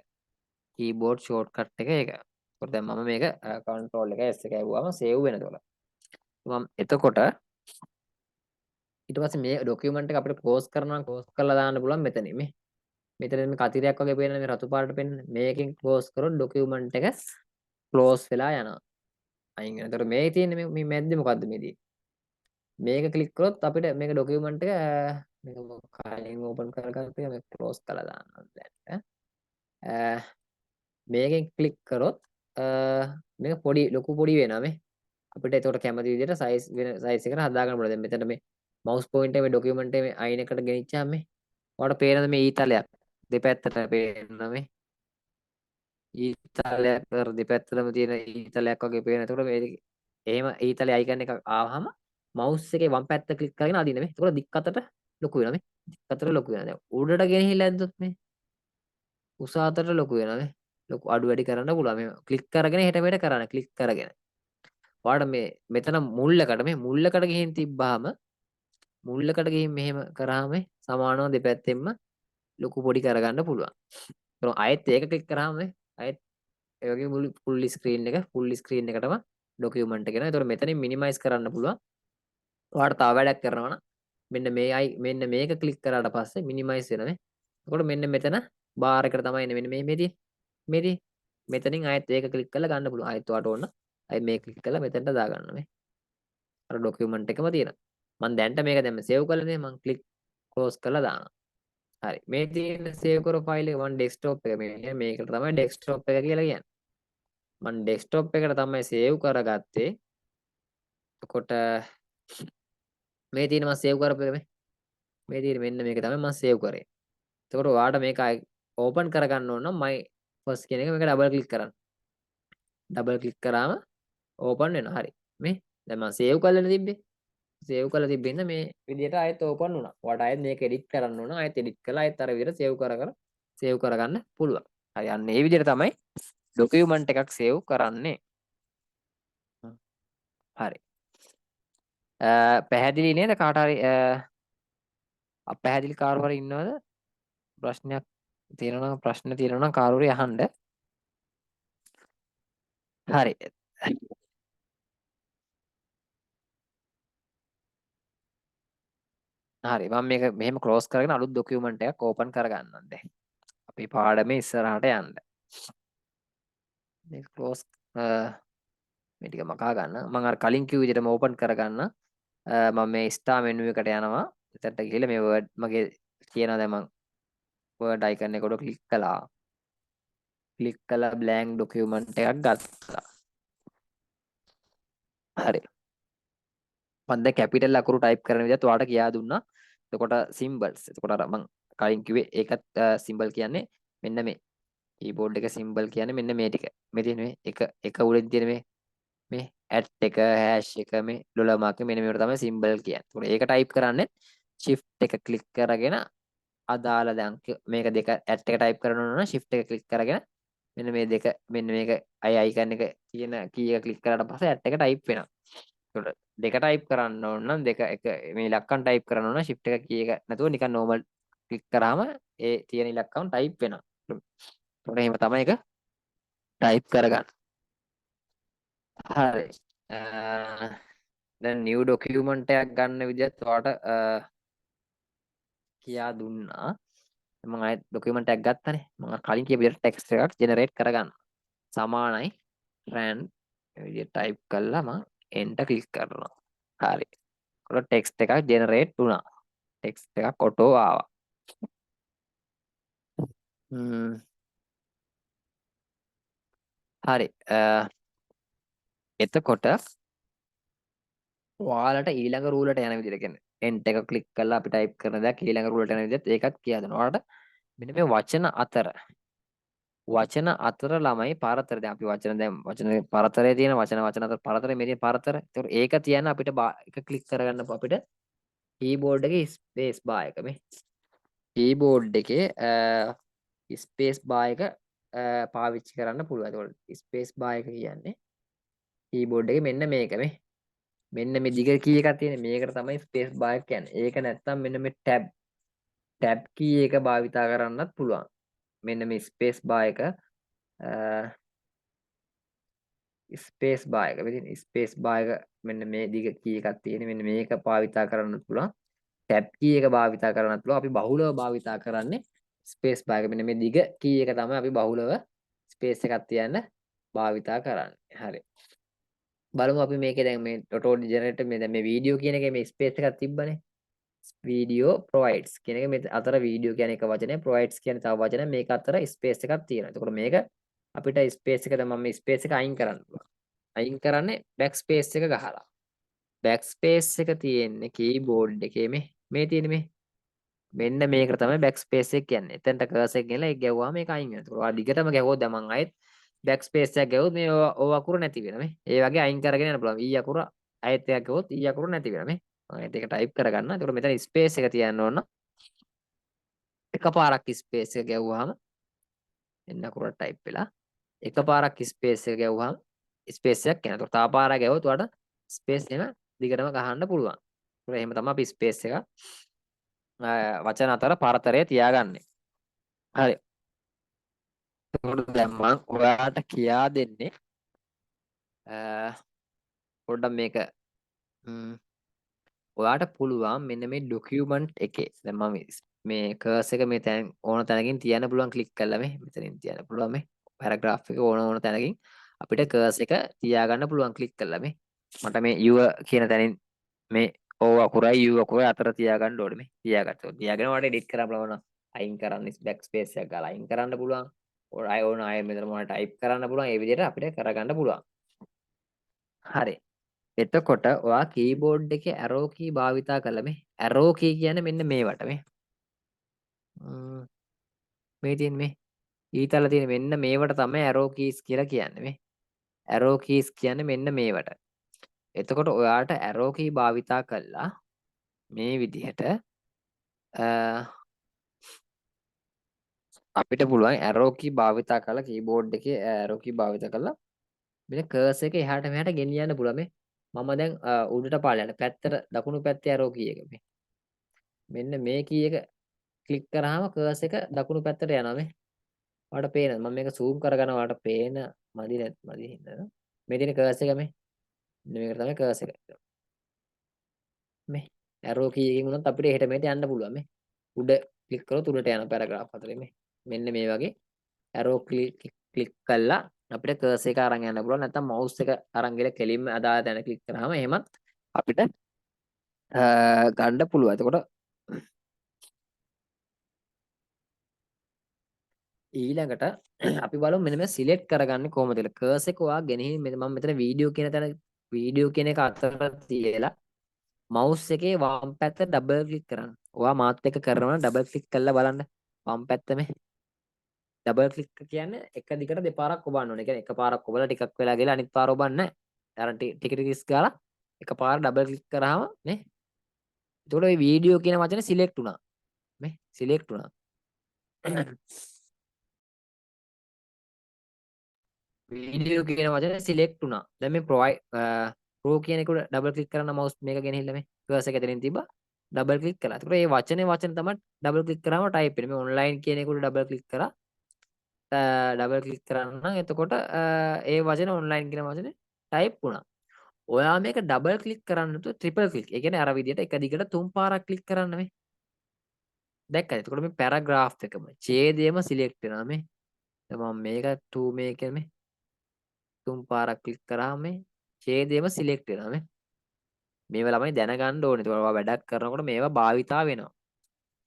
keyboard shortcut එක ඒක. එතකොට දැන් මම මේක control එක S එක ඇව්වම save වෙනකොට. එතකොට ඊට පස්සේ මේ document එක අපිට close කරනවා close කරලා දාන්න පුළුවන් මෙතන මේ. මෙතන මේ කතිරයක් වගේ පේන මේ රතු පාටට පේන මේකෙන් close කරොත් document එක close වෙලා යනවා. අයින් වෙනවා. එතකොට මේ තියෙන මේ මැද්දේ මොකද්ද මේ තියෙන්නේ? මේක ක්ලික් කරොත් අපිට මේක ડોකියුමන්ට් එක මේක කලින් ඕපන් කරගත්තා මේක ක්ලෝස් කරලා දාන්නම් දැන් මේකෙන් ක්ලික් කරොත් මේක පොඩි ලොකු පොඩි වෙනවා මේ අපිට ඒකට කැමති විදිහට සයිස් වෙන සයිස් එකට හදා ගන්න පුළුවන් දැන් මෙතන මේ මවුස් පොයින්ටර් මේ ડોකියුමන්ට් එකේ මේ අයින් එකට ගෙනිච්චාම මේ ඔයාලට පේනද මේ ඊතලයක් දෙපැත්තට පේනවා මේ ඊතලයක් කර දෙපැත්තටම තියෙන ඊතලයක් වගේ පේන. එතකොට මේ එහෙම ඊතලයේ අයිකන් එකක් ආවහම මවුස් එකේ වම් පැත්ත ක්ලික් කරගෙන අදින්න මේ. එතකොට දික් අතට ලොකු වෙනවා මේ. දික් අතට ලොකු වෙනවා. දැන් උඩට ගෙනහිලා ඇද්දොත් මේ උස අතට ලොකු වෙනවා මේ. ලොකු අඩු වැඩි කරන්න පුළුවන්. මේ ක්ලික් කරගෙන හෙට මෙහෙට කරන්න. ක්ලික් කරගෙන. ඔයාලට මේ මෙතන මුල්ලකට ගිහින් තිබ්බාම මුල්ලකට ගිහින් මෙහෙම කරාම සමානව දෙපැත්තෙන්ම ලොකු පොඩි කරගන්න පුළුවන්. ඒතකොට ආයෙත් ඒක ක්ලික් කරාම ආයෙත් ඒ වගේ මුළු ෆුල් ස්ක්‍රීන් එකටම ඩොකියුමන්ට් එක එනවා. ඒතකොට මෙතනින් මිනිමයිස් කරන්න පුළුවන්. ඔයාලට තව වැඩක් කරනවා නම් මෙන්න මේක ක්ලික් කරාට පස්සේ මිනිමයිස් වෙනවා නේ. එතකොට මෙන්න මෙතන බාර් එකට තමයි එන්නේ. මෙන්න මේ තියෙන්නේ. මෙතනින් ආයෙත් ඒක ක්ලික් කරලා ගන්න පුළුවන්. ආයෙත් ඔයාලට ඕන ආයෙත් මේක ක්ලික් කරලා මෙතනට දාගන්න මේ. අර ඩොකියුමන්ට් එකම තියෙනවා. මම දැන්ට මේක දැන් සේව් කරලානේ මම ක්ලික් ක්ලෝස් කරලා දානවා. හරි. මේ තියෙන සේව් කරපු ෆයිල් එක මම ඩෙස්ක්ටොප් එක මේකට තමයි ඩෙස්ක්ටොප් එක කියලා කියන්නේ. මම ඩෙස්ක්ටොප් එකට තමයි සේව් කරගත්තේ. එතකොට මේ තියෙන මම සේව් කරපු එක මේ තියෙන මෙන්න මේක තමයි මම සේව් කරේ. එතකොට ඔයාලට මේක ඕපන් කරගන්න ඕන නම් my first කියන එක මේක ඩබල් ක්ලික් කරන්න. ඩබල් ක්ලික් කරාම ඕපන් වෙනවා. හරි. මේ දැන් මම සේව් කරලා තිබ්බේ. සේව් කරලා තිබෙන්න මේ විදිහට ආයෙත් ඕපන් වුණා. ඔයාලට ආයෙත් මේක එඩිට් කරන්න ඕන. ආයෙත් එඩිට් කරලා ආයෙත් අර විදිහට සේව් කරගන්න පුළුවන්. හරි. අන්න ඒ විදිහට තමයි ඩොකියුමන්ට් එකක් සේව් කරන්නේ. හරි. පැහැදිලි නේද කාට හරි අපැහැදිලි කාරු හරි ඉන්නවද? ප්‍රශ්නයක් ප්‍රශ්න තියෙනවා නම් කාරු හරි අහන්න. හරි. හරි. මම මේක මෙහෙම ක්ලෝස් කරගෙන අලුත් ඩොකියුමන්ට් එකක් ඕපන් කරගන්නම් දැන්. අපි පාඩමේ ඉස්සරහට යන්න. මේක ක්ලෝස් මේ ටික මකා ගන්න. මම අර කලින් කිව්ව විදිහටම ඕපන් කරගන්න. මම මේ ස්ටාර් මෙනු එකට යනවා. එතනට ගිහලා මේ වර්ඩ් මගේ කියනවා දැන් මම වර්ඩ් අයිකන් එක උඩ ක්ලික් කළා. ක්ලික් කළා බ්ලැන්ක් ඩොකියුමන්ට් එකක් ගත්තා. හරි. මම දැන් කැපිටල් අකුරු ටයිප් කරන විදිහත් ඔයාලට කියා දුන්නා. එතකොට සිම්බල්ස්. එතකොට අර මම කලින් කිව්වේ ඒකත් සිම්බල් කියන්නේ මෙන්න මේ. කීබෝඩ් එක සිම්බල් කියන්නේ මෙන්න මේ ටික. මේ තියෙන මේ එක උඩින් තියෙන මේ ඇට් එක හෑෂ් එක මේ ඩොලර් මාක් මෙන්න මේවට තමයි සිම්බල් කියන්නේ. ඒකට ඒක ටයිප් කරන්නේ shift එක ක්ලික් කරගෙන අදාළ දැන් මේක දෙක ඇට් එක ටයිප් කරනවා නම් shift එක ක්ලික් කරගෙන මෙන්න මේ දෙක මෙන්න මේක අයිකන් එක තියෙන කී එක ක්ලික් කරාට පස්සේ ඇට් එක ටයිප් වෙනවා. ඒකට දෙක ටයිප් කරන්න ඕන නම් දෙක එක මේ ඉලක්කම් ටයිප් කරන්න ඕන shift එක කී එක නැතුව නිකන් normal ක්ලික් කරාම ඒ තියෙන ඉලක්කම් ටයිප් වෙනවා. ඒකට එහෙම තමයි ඒක ටයිප් කරගන්න. හරි. දැන් new document එකක් ගන්න විදිහත් ඔයාලට කියා දුන්නා. මම ආයෙත් document එකක් ගත්තානේ. මම කලින් කියපු විදිහට text එකක් generate කරගන්න. සමානයි rand මේ විදිහට type කළා මම enter click කරනවා. හරි. ඒකට text එකක් generate වුණා. text එකක් auto ආවා. හරි. එතකොට ඔයාලට ඊළඟ රූලට යන විදිහට කියන්නේ end එක ක්ලික් කරලා අපි ටයිප් කරන දේ ඊළඟ රූලට යන විදිහත් ඒකත් කියලා දෙනවා. ඔයාලට මෙන්න මේ වචන අතර ළමයි පරතර දැන් අපි වචන පරතරේ තියෙන වචන අතර පරතරේ මේ තියෙන පරතර. ඒතකොට ඒක තියන්න අපිට එක ක්ලික් කරගන්න අපිට කීබෝඩ් එකේ ස්පේස් බාර් එක මේ කීබෝඩ් එකේ ස්පේස් බාර් එක පාවිච්චි කරන්න පුළුවන්. ඒතකොට ස්පේස් බාර් එක කියන්නේ කීබෝඩ් එකේ මෙන්න මේක මෙන්න මේ දිග කී එකක් තියෙන මේකට තමයි ස්පේස් බාර් එක කියන්නේ. ඒක නැත්තම් මෙන්න මේ ටැබ් කී එක භාවිතා කරන්නත් පුළුවන්. මෙන්න මේ ස්පේස් බාර් එක ස්පේස් බාර් එක මෙතන ස්පේස් බාර් එක මෙන්න මේ දිග කී එකක් තියෙන මෙන්න මේක භාවිතා කරන්නත් පුළුවන්. ටැබ් කී එක භාවිතා කරන්නත් පුළුවන්. අපි බහුලව භාවිතා කරන්නේ ස්පේස් බාර් එක. මෙන්න මේ දිග කී එක තමයි අපි බහුලව ස්පේස් එකක් තියන්න භාවිතා කරන්නේ. හරි. බලමු අපි මේකේ දැන් මේ auto generate මේ දැන් මේ වීඩියෝ කියන එකේ මේ ස්පේස් එකක් තිබ්බනේ. වීඩියෝ provides කියන එක මේ අතර වීඩියෝ කියන එක වචනේ provides කියන තව වචනයක් මේක අතර ස්පේස් එකක් තියෙනවා. එතකොට මේක අපිට ස්පේස් එක දැන් මම මේ ස්පේස් එක අයින් කරන්න පුළුවන්. අයින් කරන්නේ බෑක් ස්පේස් එක ගහලා. බෑක් ස්පේස් එක තියෙන්නේ කීබෝඩ් එකේ මේ තියෙන්නේ මෙන්න මේකට තමයි බෑක් ස්පේස් එක කියන්නේ. එතනට කර්සර් එක ගෙනලා ඒක ගැව්වම මේක අයින් වෙනවා. ඒතකොට ඔයා දිගටම ගැවුවොත් දැන් මං ආයෙත් බෑක් ස්පේස් එකක් ගැවුවොත් මේ O අකුර නැති වෙනවා මේ. ඒ වගේ අයින් කරගෙන යන්න පුළුවන්. E අකුර ආයෙත් එකක් ගැවුවොත් E අකුර නැති වෙනවා මේ. මම ඒක ටයිප් කරගන්න. ඒතකොට මෙතන ස්පේස් එක තියන්න ඕන. එකපාරක් ස්පේස් එක ගැව්වහම එන්න අකුර ටයිප් වෙලා එකපාරක් ස්පේස් එක ගැව්වහම ස්පේස් එකක් එනවා. ඒතකොට තව පාරක් ගැවුවොත් ඔයාලට ස්පේස් එහෙම දිගටම ගහන්න පුළුවන්. ඒතකොට එහෙම තමයි අපි ස්පේස් එක වචන අතර පරතරය තියාගන්නේ. හරි. එතකොට දැන් මම ඔයාලට කියා දෙන්නේ පොඩ්ඩක් මේක ඔයාට පුළුවන් මෙන්න මේ ඩොකියුමන්ට් එකේ දැන් මම මේ කර්ස් එක මේ තැන් ඕන තැනකින් තියන්න පුළුවන් ක්ලික් කරලා මෙතනින් තියන්න පුළුවන් මේ පැරග්‍රාෆ් එක ඕන තැනකින් අපිට කර්ස් එක තියාගන්න පුළුවන් ක්ලික් කරලා මට මේ යුව කියන තැනින් මේ ඕ අකුරයි යු අකුරයි අතර තියාගන්න ඕනේ මේ තියාගත්තා. තියාගෙන ඔයාලට එඩිට් කරන්න බලන්න අයින් කරන්න බෑක් ස්පේස් එකක් ගාලා අයින් කරන්න පුළුවන්. ඔය ඕන ආයෙ මෙතන මොනවද ටයිප් කරන්න පුළුවන්. ඒ විදිහට අපිට කරගන්න පුළුවන්. හරි. එතකොට ඔයා කීබෝඩ් එකේ ඇරෝ කී භාවිතා කළා මේ ඇරෝ කී කියන්නේ මෙන්න මේවට මේ තියෙන මේ ඊතල තියෙන මෙන්න මේවට තමයි ඇරෝ කීස් කියලා කියන්නේ මේ ඇරෝ කීස් කියන්නේ මෙන්න මේවට. එතකොට ඔයාට ඇරෝ කී භාවිතා කළා මේ විදිහට අපිට පුළුවන් ඇරෝ කී භාවිතා කරලා කීබෝඩ් එකේ ඇරෝ කී භාවිතා කරලා මෙන්න කර්ස් එක එහාට මෙහාට ගෙනියන්න පුළුවන් මේ මම දැන් උඩට පාලයට පැත්තට දකුණු පැත්තේ ඇරෝ කී එක මෙන්න මේ කී එක ක්ලික් කරාම කර්ස් එක දකුණු පැත්තට යනවා මේ. ඔයාලට පේනද? මම මේක zoom කරගෙන ඔයාලට පේන මදි හින්දා. මේ තියෙන කර්ස් එක මේ. මෙන්න මේකට තමයි කර්ස් එක. මේ ඇරෝ කී එකකින් උනත් අපිට එහෙට මෙහෙට යන්න පුළුවන් මේ. උඩ ක්ලික් කරොත් උඩට යන පැරග්‍රාෆ් අතරේ මේ. මෙන්න මේ වගේ ඇරෝ ක්ලික් කළා අපිට කර්ස් එක අරන් යන්න පුළුවන්. නැත්නම් මවුස් එක අරන් ගිහලා කෙලින්ම අදාළ තැන ක්ලික් කරාම එහෙමත් අපිට ගන්න පුළුවන්. එතකොට ඊළඟට අපි බලමු මෙන්න මේ සිලෙක්ට් කරගන්නේ කොහොමද කියලා. කර්ස් එක ඔයා ගෙනihin මම මෙතන වීඩියෝ කියන තැන වීඩියෝ කියන එක අතර තියලා මවුස් එකේ වම් පැත්ත ඩබල් ක්ලික් කරන්න. ඔයා මාත් එක්ක කරනවා ඩබල් ක්ලික් කරලා බලන්න. වම් පැත්ත මේ ඩබල් ක්ලික් කියන්නේ එක දිගට දෙපාරක් ඔබන්න ඕනේ. ඒ කියන්නේ එකපාරක් ඔබලා ටිකක් වෙලා ගිහලා අනිත් පාර ඔබන්නේ නැහැ. අර ටික ටික ගාලා එකපාර ඩබල් ක්ලික් කරාම මේ එතකොට ওই වීඩියෝ කියන වචනේ සිලෙක්ට් වුණා. මේ සිලෙක්ට් වුණා. වීඩියෝ කියන වචනේ සිලෙක්ට් වුණා. දැන් මේ ප්‍රෝ කියන එකට ඩබල් ක්ලික් කරන මවුස් මේක ගෙනහිල්ලා මේ කර්සර් එක එතනින් තිබ්බා. ඩබල් ක්ලික් කළා. ඒකට මේ වචන තමයි ඩබල් ක්ලික් කරාම ටයිප් වෙන්නේ. මේ ඔන්ලයින් කියන එකට ඩබල් ක්ලික් කරා. ඩබල් ක්ලික් කරන්න. එතකොට ඒ වචනේ ඔන්ලයින් කියන වචනේ ටයිප් වුණා. ඔයා මේක ඩබල් ක්ලික් කරන්න නැතුව ට්‍රිපල් ක්ලික්. ඒ කියන්නේ අර විදිහට එක දිගට තුන් පාරක් ක්ලික් කරන්න මේ. දැක්කද? එතකොට මේ පැරග්‍රාෆ් එකම ඡේදයම සිලෙක්ට් වෙනවා මේ. දැන් මම මේක 2 මේක මේ තුන් පාරක් ක්ලික් කරාම මේ ඡේදයම සිලෙක්ට් වෙනවා මේ. මේවා ළමයි දැනගන්න ඕනේ. ඒතකොට ඔයා වැඩක් කරනකොට මේවා භාවිතා වෙනවා.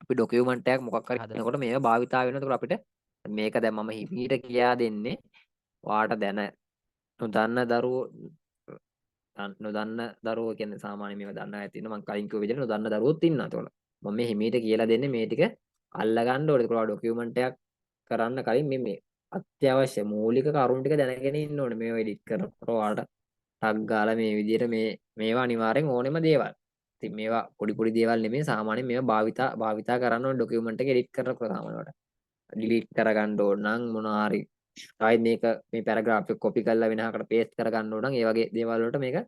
අපි ඩොකියුමන්ට් එකක් මොකක් හරි හදනකොට මේවා භාවිතා වෙනවා. ඒතකොට අපිට මේක දැන් මම හිමීට කියා දෙන්නේ. ඔයාට නොදන්න දරුවෝ නොදන්න දරුවෝ කියන්නේ සාමාන්‍ය මේවා දන්න අය තියෙනවා. මම කලින් කිව්ව විදිහට නොදන්න දරුවෝත් ඉන්නවා. ඒතකොට මම මේ හිමීට කියලා දෙන්නේ මේ ටික අල්ලගන්න ඕනේ. ඒතකොට ඔයා ඩොකියුමන්ට් එකක් කරන්න කලින් මේ අත්‍යවශ්‍ය මූලික කරුණු ටික දැනගෙන ඉන්න ඕනේ. මේවා එඩිට් කරනකොට ඔයාලට ටග් ගාලා මේ විදිහට මේවා අනිවාර්යෙන් ඕනෙම දේවල්. ඉතින් මේවා පොඩි පොඩි දේවල් නෙමෙයි සාමාන්‍යයෙන් මේවා භාවිතා කරන්න ඕනේ ඩොකියුමන්ට් එක එඩිට් කරනකොට සාමාන්‍යවට. ඩිලීට් කරගන්න ඕන නම් මොනවා හරි ආයෙත් මේ පැරග්‍රාෆ් එක කොපි කරලා වෙනහකට පේස්ට් කරගන්න ඕන නම් ඒ වගේ දේවල් වලට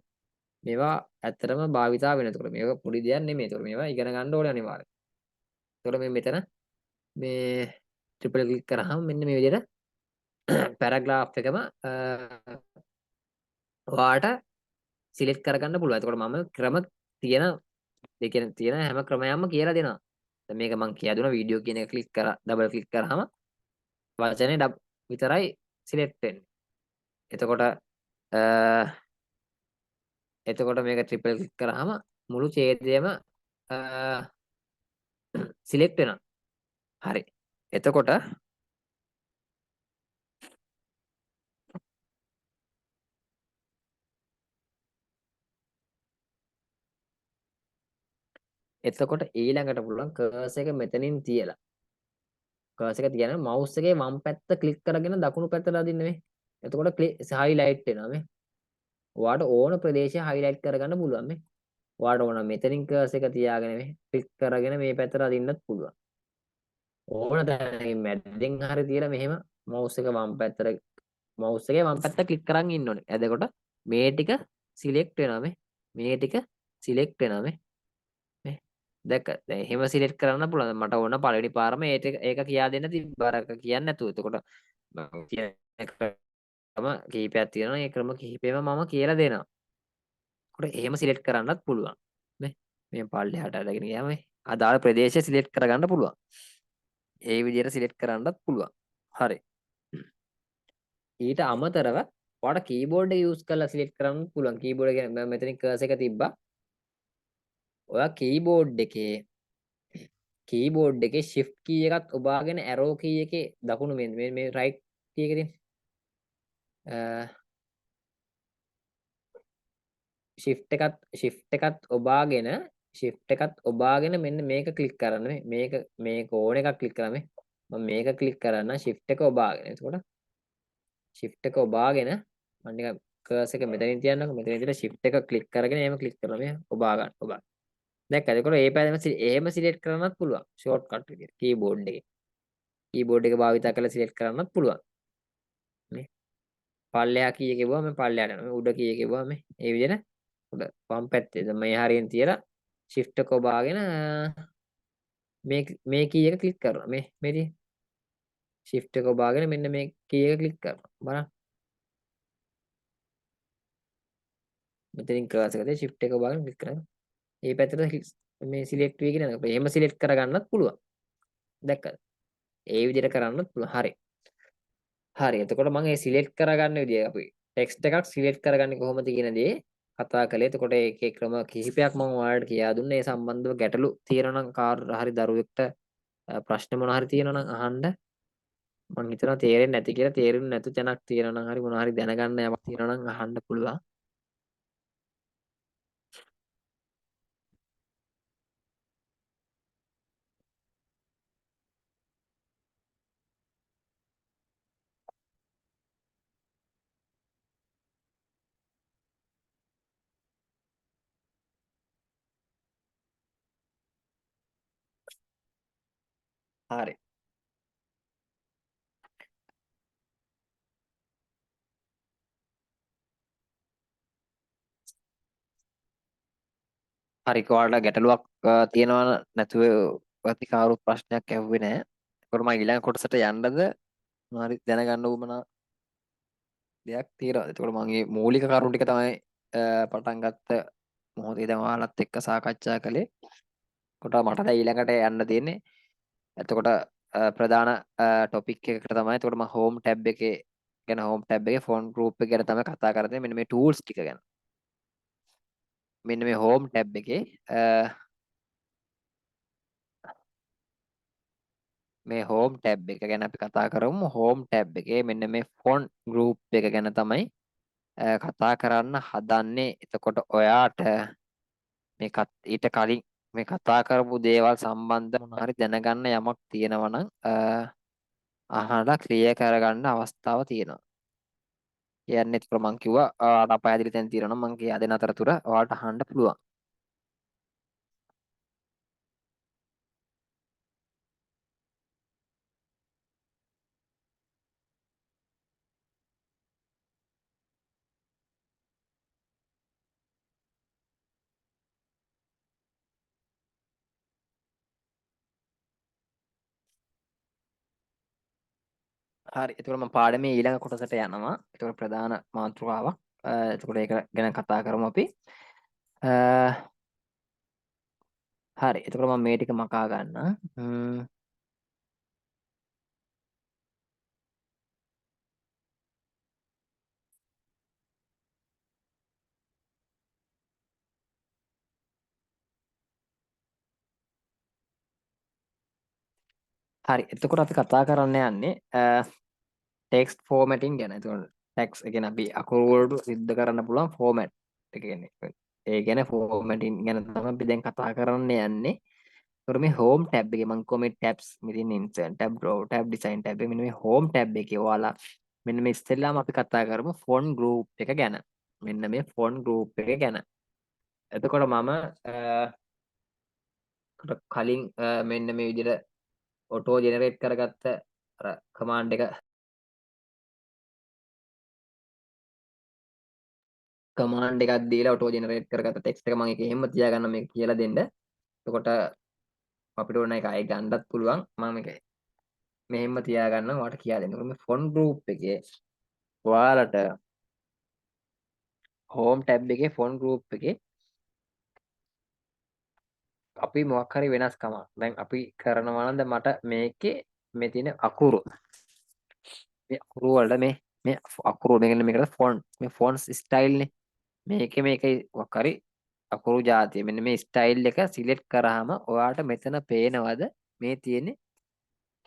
මේවා ඇත්තටම භාවිතා වෙන. ඒතකොට මේක පොඩි දෙයක් නෙමෙයි. ඒතකොට මේවා ඉගෙන ගන්න ඕනේ අනිවාර්යෙන්. ඒතකොට මේ මෙතන මේ ට්‍රිපල් ක්ලික් කරාම මෙන්න මේ විදිහට පැරග්‍රාෆ් එකම ඔයාට සිලෙක්ට් කරගන්න පුළුවන්. එතකොට මම ක්‍රම තියෙන දෙකෙන් තියෙන හැම ක්‍රමයක්ම කියලා දෙනවා. දැන් මේක මම කියලා දුන්නා වීඩියෝ කියන එක ක්ලික් කරා ඩබල් ක්ලික් කරාම වචනේ විතරයි සිලෙක්ට් වෙන්නේ. එතකොට එතකොට මේක ට්‍රිපල් ක්ලික් කරාම මුළු ඡේදයම සිලෙක්ට් වෙනවා. හරි. එතකොට එතකොට ඊළඟට පුළුවන් කර්සර් එක මෙතනින් තියලා කර්සර් එක තියන මවුස් එකේ වම් පැත්ත ක්ලික් කරගෙන දකුණු පැත්තට අදින්න මේ. එතකොට හයිලයිට් වෙනවා මේ. ඔයාට ඕන ප්‍රදේශය හයිලයිට් කරගන්න පුළුවන් මේ. ඔයාට ඕන මෙතනින් කර්සර් එක තියාගෙන මේ ක්ලික් කරගෙන මේ පැත්තට අදින්නත් පුළුවන්. ඕන තැනකින් මැද්දෙන් හරි තියලා මෙහෙම මවුස් එක වම් පැත්තට මවුස් එකේ වම් පැත්ත ක්ලික් කරන් ඉන්න ඕනේ. එතකොට මේ ටික සිලෙක්ට් වෙනවා මේ. මේ ටික සිලෙක්ට් වෙනවා මේ. මේ දැක්ක දැන් එහෙම සිලෙක්ට් කරන්න පුළුවන්. මට ඕන පළවෙනි පාරම ඒක කියා දෙන්න තිබ්බරක කියන්නේ නැතුව. එතකොට මම කියන ක්‍රම කීපයක් තියෙනවා. ඒ ක්‍රම කිහිපෙම මම කියලා දෙනවා. ඒකට එහෙම සිලෙක්ට් කරන්නත් පුළුවන්. නේ මේ පල්ලෙහාට අරගෙන ගියාම අදාළ ප්‍රදේශය සිලෙක්ට් කරගන්න පුළුවන්. ඒ විදිහට සිලෙක්ට් කරන්නත් පුළුවන්. හරි. ඊට අමතරව ඔයාලට කීබෝඩ් එක යූස් කරලා සිලෙක්ට් කරන්න පුළුවන්. කීබෝඩ් එක මම මෙතනින් කර්සර් එක තිබ්බා. ඔයා කීබෝඩ් එකේ shift key එකත් ඔබාගෙන arrow key එකේ දකුණු මේ right key එකේ තියෙන shift එකත් ඔබාගෙන මෙන්න මේක ක්ලික් කරන්න මේක ඕන එකක් ක්ලික් කරන්න මම මේක ක්ලික් කරන්න shift එක ඔබාගෙන එතකොට shift එක ඔබාගෙන මම නිකන් කර්සර් එක මෙතනින් තියන්නකො මෙතනින් ඉඳලා shift එක ක්ලික් කරගෙන එහෙම ක්ලික් කරනවා මේ ඔබා ගන්න දැක්කද එතකොට ඒ පැත්තම එහෙම සිලෙක්ට් කරන්නත් පුළුවන් ෂෝට් කට් විදියට කීබෝඩ් එක භාවිත කරලා සිලෙක්ට් කරන්නත් පුළුවන් නේ පල්ලෙහා කී එකේ වුවා මේ පල්ලෙහාට යනවා මේ උඩ කී එකේ වුවා මේ ඒ විදිහට උඩ වම් පැත්තේ දැන් මේ හරියෙන් තියලා shift එක ඔබාගෙන මේ කී එක ක්ලික් කරනවා මේ තියෙන shift එක ඔබාගෙන මෙන්න මේ කී එක ක්ලික් කරනවා බලන්න මෙතනින් කර්සර් එකේ shift එක ඔබාගෙන ක්ලික් කරනවා මේ පැත්තට මේ සිලෙක්ට් වෙගෙන යනවා එහෙම සිලෙක්ට් කරගන්නත් පුළුවන් දැක්කද ඒ විදිහට කරන්නත් පුළුවන් හරි එතකොට මම මේ සිලෙක්ට් කරගන්න විදිය අපි ටෙක්ස්ට් එකක් සිලෙක්ට් කරගන්නේ කොහොමද කියන දේ කතා කළේ. එතකොට ඒකේ ක්‍රම කිහිපයක් මම ඔයාලට කියා දුන්නා. ඒ සම්බන්ධව ගැටලු තියෙනවා නම් කාර් හරි දරුවෙක්ට ප්‍රශ්න මොනවා හරි තියෙනවා නම් අහන්න. මම හිතනවා තේරෙන්නේ නැති කියලා තේරුම් නැතු තැනක් තියෙනවා නම් හරි මොනවා හරි දැනගන්න යමක් තියෙනවා නම් අහන්න පුළුවන්. හරි. හරි ඔයාලට ගැටලුවක් තියෙනවා නැතුව ප්‍රතිකාරු ප්‍රශ්නයක් ඇහුවේ නැහැ. ඒකට මම ඊළඟ කොටසට යන්නද මොනවා හරි දැනගන්න උවමනා දෙයක් තියෙනවා. ඒකට මම මේ මූලික කරුණු ටික තමයි පටන් ගත්ත මොහොතේ දැන් ඔයාලත් එක්ක සාකච්ඡා කළේ. කොට මට දැන් ඊළඟට යන්න තියෙන්නේ. එතකොට ප්‍රධාන ටොපික් එකකට තමයි. එතකොට මම හෝම් ටැබ් එකේ ගැන හෝම් ටැබ් එකේ ෆෝන් ගෲප් එක ගැන තමයි කතා කරන්නේ. මෙන්න මේ ටූල්ස් ටික ගැන. මෙන්න මේ හෝම් ටැබ් එකේ මේ හෝම් ටැබ් එක ගැන අපි කතා කරමු. හෝම් ටැබ් එකේ මෙන්න මේ ෆෝන් ගෲප් එක ගැන තමයි කතා කරන්න හදන්නේ. එතකොට ඔයාට ඊට කලින් මේ කතා කරපු දේවල් සම්බන්ධ මොනවා හරි දැනගන්න යමක් තියෙනවා නම් අහලා ක්ලියර් කරගන්න අවස්ථාව තියෙනවා. කියන්නේ ඒකට මම කිව්වා ඔයාලට අපහැදිලි තැන් තියෙනවා නම් මම කියා දෙන අතරතුර ඔයාලට අහන්න පුළුවන්. හරි. එතකොට මම පාඩමේ ඊළඟ කොටසට යනවා. එතකොට ප්‍රධාන මාතෘකාවක්. එතකොට ඒක ගැන කතා කරමු අපි. හරි. එතකොට මම මේ ටික මකා ගන්න. හරි. එතකොට අපි කතා කරන්න යන්නේ ටෙක්ස්ට් ෆෝමැටින් ගැන. එතකොට ටෙක්ස්ට් කියන්නේ අපි අකුරු වලට සිද්ධ කරන්න පුළුවන් ෆෝමැට් එක කියන්නේ. ඒ කියන්නේ ෆෝමැටින් ගැන තමයි අපි දැන් කතා කරන්න යන්නේ. ඒතර මේ හෝම් ටැබ් එකේ මම කොමෙන්ට් ටැබ්ස් මෙතන insert tab raw tab design tab එක මෙන්න මේ හෝම් ටැබ් එකේ ඔයාලා මෙන්න මේ ඉස්සෙල්ලාම අපි කතා කරමු ෆොන් ගෲප් එක ගැන. මෙන්න මේ ෆොන් ගෲප් එක ගැන. එතකොට මම කලින් මෙන්න මේ විදිහට ඔටෝ ජෙනරේට් කරගත්ත අර කමාන්ඩ් එක දීලා ඔටෝ ජෙනරේට් කරගත්ත ටෙක්ස්ට් එක මම ඒක එහෙම තියාගන්න මේක කියලා දෙන්න. එතකොට අපිට ඕන එක ආයෙ ගන්නත් පුළුවන්. මම මේක මෙහෙම තියාගන්න ඔයාලට කියලා දෙන්න. මේ ෆොන් ගෲප් එකේ ඔයාලට හෝම් ටැබ් එකේ ෆොන් ගෲප් එකේ අපි මොකක් හරි වෙනස්කමක් දැන් අපි කරනවා නම් මට මේකේ මේ තියෙන අකුරු මේ අකුරු වල මේ අකුරු මෙන්න මේකට ෆොන්ට් මේ ෆොන්ට්ස් ස්ටයිල් නේ මේකේ මොකක් හරි අකුරු જાතිය මෙන්න මේ ස්ටයිල් එක සිලෙක්ට් කරාම ඔයාට මෙතන පේනවද මේ තියෙන්නේ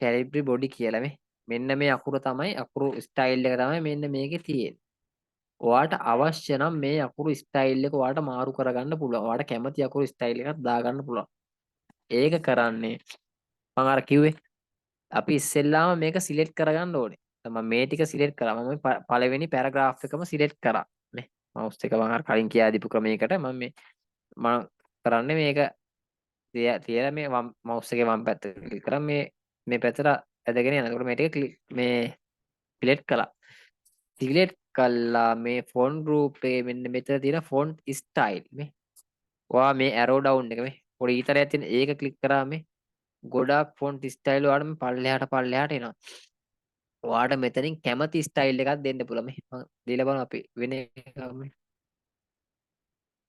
කැලිබ්‍රි බොඩි කියලා මෙන්න මේ අකුර තමයි අකුරු ස්ටයිල් එක තමයි මෙන්න මේකේ තියෙන්නේ. ඔයාට අවශ්‍ය නම් මේ අකුරු ස්ටයිල් එක ඔයාට මාරු කරගන්න පුළුවන්. ඔයාට කැමති අකුරු ස්ටයිල් එකක් දාගන්න පුළුවන්. ඒක කරන්නේ මම අර කිව්වේ අපි ඉස්සෙල්ලාම මේක සිලෙක්ට් කරගන්න ඕනේ. මම මේ ටික සිලෙක්ට් කරා. මම පළවෙනි පැරග්‍රාෆ් එකම සිලෙක්ට් කරා. නේ. මවුස් එක මම අර කලින් කියා දීපු ක්‍රමයකට මම කරන්නේ මේක තියලා මේ මවුස් එකේ වම් පැත්ත ක්ලික් කරා මේ පැත්තට ඇදගෙන යනවා. එතකොට මේ ටික මේ සිලෙක්ට් කළා. සිලෙක්ට් කළා මේ ෆොන්ට් ගෲප් එකේ මෙන්න මෙතන තියෙන ෆොන්ට් ස්ටයිල් මේ. ඔයා මේ ඇරෝ ඩවුන් එක මේ පොඩි ඊතරයක් තියෙන ඒක ක්ලික් කරාම මේ ගොඩාක් ෆොන්ට් ස්ටයිල් ඔයාලට මේ පල්ලෙහාට එනවා. ඔයාට මෙතනින් කැමති ස්ටයිල් එකක් දෙන්න පුළුවන්. මේ මම දීලා බලමු අපි වෙන එකක්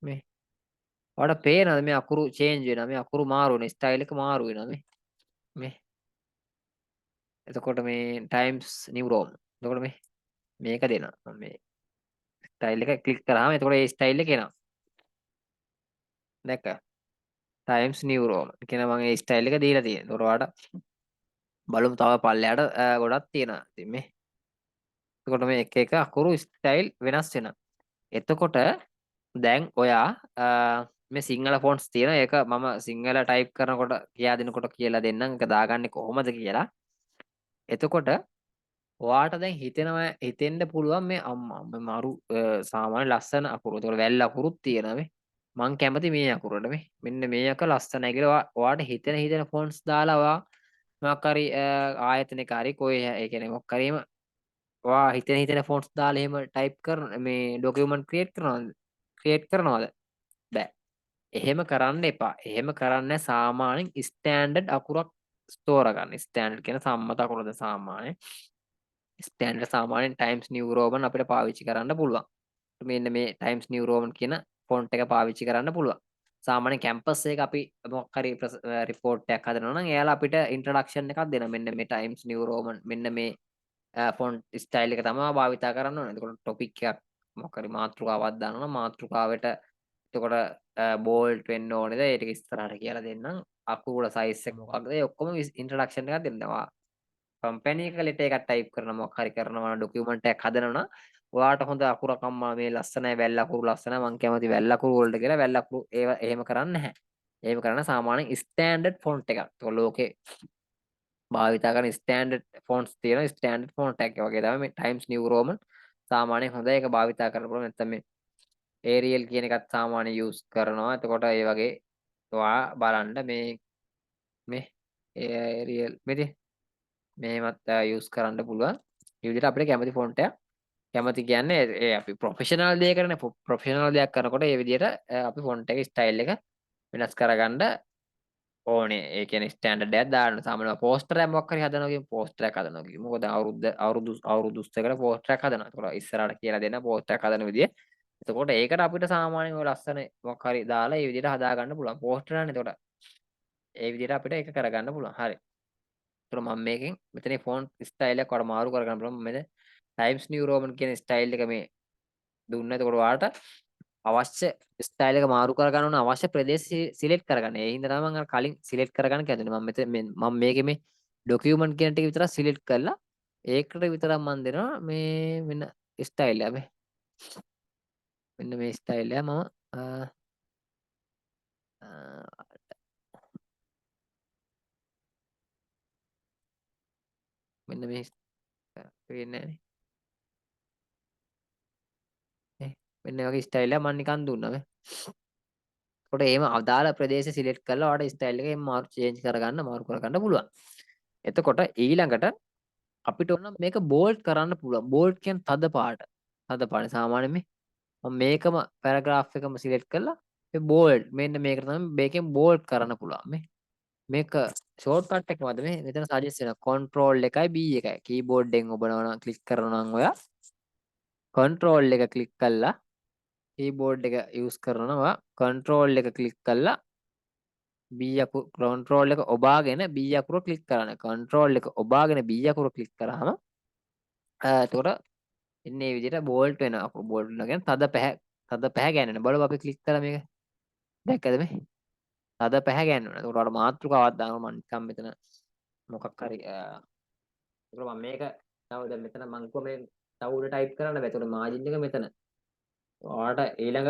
මේ ඔයාලට පේනවද මේ අකුරු චේන්ජ් වෙනවා. මේ අකුරු මාරු වෙනවා. ස්ටයිල් එක මාරු වෙනවා මේ එතකොට මේ ටයිම්ස් නිව් රෝම්. එතකොට මේක දෙනවා. මම මේ ස්ටයිල් එක ක්ලික් කරාම එතකොට ඒ ස්ටයිල් එක එනවා. දැක්කා? ටයිම්ස් නිව් රෝම් කියන මම ඒ ස්ටයිල් එක දීලා තියෙනවා. එතකොට ඔයාලට බලමු තව පල්ලෙහාට ගොඩක් තියෙනවා. ඉතින් එතකොට මේ එක අකුරු ස්ටයිල් වෙනස් වෙනවා. එතකොට දැන් ඔයා මේ සිංහල ෆොන්ට්ස් තියෙන ඒක මම සිංහල ටයිප් කරනකොට කියා දෙනකොට කියලා දෙන්නම් ඒක දාගන්නේ කොහොමද කියලා. එතකොට ඔයාට දැන් හිතෙන්න පුළුවන් මේ අම්මා මේ මරු සාමාන්‍ය ලස්සන අකුරු. ඒතකොට වැල් අකුරුත් තියෙනවා මේ. මං කැමති මේ අකුරට මෙන්න මේ එක ලස්සනයි කියලා ඔයාට හිතෙන ෆොන්ට්ස් දාලා ඔයා මොකක් හරි ආයතනයක හරි කොහේ ඒ කියන්නේ මොකක් හරි එහෙම ඔයා හිතෙන ෆොන්ට්ස් දාලා එහෙම ටයිප් කරන මේ ඩොකියුමන්ට් ක්‍රියේට් කරනවද? බෑ. එහෙම කරන්න එපා. එහෙම කරන්න සාමාන්‍යයෙන් ස්ටෑන්ඩඩ් අකුරක් ස්ටෝර ගන්න. ස්ටෑන්ඩඩ් කියන සම්මත අකුරද සාමාන්‍ය. ස්ටෑන්ඩඩ් සාමාන්‍යයෙන් ටයිම්ස් නිව් රෝමන් අපිට පාවිච්චි කරන්න පුළුවන්. මෙන්න මේ ටයිම්ස් නිව් රෝමන් කියන ෆොන්ට් එක පාවිච්චි කරන්න පුළුවන්. සාමාන්‍ය කැම්පස් එක අපි මොකක් හරි රිපෝට් එකක් හදනවා නම් එයාලා අපිට ඉන්ට්‍රොඩක්ෂන් එකක් දෙනවා. මෙන්න මේ ටයිම්ස් නිව් රෝමන් මෙන්න මේ ෆොන්ට් ස්ටයිල් එක තමයි භාවිතා කරන්න ඕනේ. එතකොට ටොපික් එකක් මොකක් හරි මාතෘකාවක් දානවා නම් මාතෘකාවට එතකොට බෝල්ට් වෙන්න ඕනේද ඒ ටික ඉස්සරහට කියලා දෙන්නම්. අකුරු සයිස් එක මොකක්ද ඒ ඔක්කොම ඉන්ට්‍රොඩක්ෂන් එකක් දෙන්නවා. කම්පැනි එක ලෙටර් එකක් ටයිප් කරන මොකක් හරි කරනවා ඩොකියුමන්ට් එකක් හදනවා නම් ඔයාට හොඳ අකුරක් අම්මා මේ ලස්සනයි වැල් අකුරු ලස්සනයි මං කැමති වැල් අකුරු වලට කියලා වැල් අකුරු ඒව එහෙම කරන්නේ නැහැ. එහෙම කරන්න සාමාන්‍යයෙන් ස්ටෑන්ඩඩ් ෆොන්ට් එකක්. ඒක ලෝකේ භාවිතා කරන ස්ටෑන්ඩඩ් ෆොන්ට්ස් තියෙන ස්ටෑන්ඩඩ් ෆොන්ට් එකක් වගේ තමයි මේ ටයිම්ස් නිව් රෝමන් සාමාන්‍යයෙන් හොඳ ඒක භාවිතා කරන්න පුළුවන්. නැත්නම් මේ ඒරියල් කියන එකත් සාමාන්‍ය යූස් කරනවා. එතකොට ඒ වගේ ඔයා බලන්න මේ ඒරියල් මෙහෙමත් යූස් කරන්න පුළුවන්. මේ විදිහට අපිට කැමති ෆොන්ට් එකක් කැමති කියන්නේ ඒ අපි ප්‍රොෆෙෂනල් දෙයකටනේ ප්‍රොෆෙෂනල් දෙයක් කරනකොට ඒ විදිහට අපි ෆොන්ට් එකේ ස්ටයිල් එක වෙනස් කරගන්න ඕනේ. ඒ කියන්නේ ස්ටෑන්ඩඩ් එකක් දාන්න. සාමාන්‍යයෙන් පෝස්ටර් එකක් මොකක් හරි හදනවා කියමු. පෝස්ටර් එකක් හදනවා කියමු. මොකද අවුරුදු 20කට පෝස්ටර් එකක් හදනවා. ඒතකොට ඉස්සරහට කියලා දෙන්න පෝස්ටර් එකක් හදන විදිය. එතකොට ඒකට අපිට සාමාන්‍යයෙන් ඔය ලස්සන මොකක් හරි දාලා ඒ විදිහට හදා ගන්න පුළුවන්. පෝස්ටර් එකනේ. එතකොට ඒ විදිහට අපිට ඒක කරගන්න පුළුවන්. හරි. එතකොට මම මේකෙන් මෙතන ෆොන්ට් ස්ටයිල් එක වඩා මාරු කරගන්න පුළුවන්. මෙතන ටයිම්ස් නිව් රෝමන් කියන ස්ටයිල් එක මේ දුන්න. එතකොට ඔයාලට අවශ්‍ය ස්ටයිල් එක මාරු කරගන්න ඕන අවශ්‍ය ප්‍රදේශ සිලෙක්ට් කරගන්න. ඒ හින්දා තමයි මම අර කලින් සිලෙක්ට් කරගන්න කියන්නේ. මම මෙතන මම මේකේ මේ ඩොකියුමන්ට් කියන ටික විතරක් සිලෙක්ට් කරලා ඒකට විතරක් මම දෙනවා මේ වෙන ස්ටයිල් එක මෙන්න මේ ස්ටයිල් එක මම මෙන්න මේ පේන්නේ නැහනේ. මෙන්න මේ වගේ ස්ටයිල් එක මම නිකන් දුන්නා මේ. එතකොට එහෙම අදාළ ප්‍රදේශය සිලෙක්ට් කරලා ඔයාලට ස්ටයිල් එක එහෙම මාරු චේන්ජ් කරගන්න මාරු කරගන්න පුළුවන්. එතකොට ඊළඟට අපිට ඕන මේක බෝල්ඩ් කරන්න පුළුවන්. බෝල්ඩ් කියන්නේ තද පාට. තද පාට සාමාන්‍යයෙන් මේ මම මේකම පැරග්‍රාෆ් එකම සිලෙක්ට් කරලා මේ බෝල්ඩ් මෙන්න මේකට තමයි මේකෙන් බෝල්ඩ් කරන්න පුළුවන් මේ. මේක ෂෝට් කට් එක මත මේ මෙතන සජෙස්ට් වෙනවා කන්ට්‍රෝල් එකයි B එකයි. කීබෝඩ් එකෙන් ඔබනවා නම් ක්ලික් කරනවා නම් ඔයා කන්ට්‍රෝල් එක ක්ලික් කළා කීබෝඩ් එක යූස් කරනවා කන්ට්‍රෝල් එක ක්ලික් කළා B අකුර කන්ට්‍රෝල් එක ඔබාගෙන B අකුර ක්ලික් කරන්න. කන්ට්‍රෝල් එක ඔබාගෙන B අකුර ක්ලික් කරාම එතකොට ඉන්නේ මේ විදිහට බෝල්ට් වෙනවා. අකුර බෝල්ට් වෙනවා කියන්නේ තද පැහැ ගන්නන. බලමු අපි ක්ලික් කරලා මේක. දැක්කද මේ? තද පැහැ ගන්නන. එතකොට ඔයාලා මාතෘකාවක් දානවා මම නිකන් මෙතන මොකක් හරි ඒකට මම මේක තව දැන් මෙතන මම කිව්වා මේ තව උඩ ටයිප් කරන්න බෑ. ඒතකොට මාජින් එක මෙතන. ඔයාලට ඊළඟ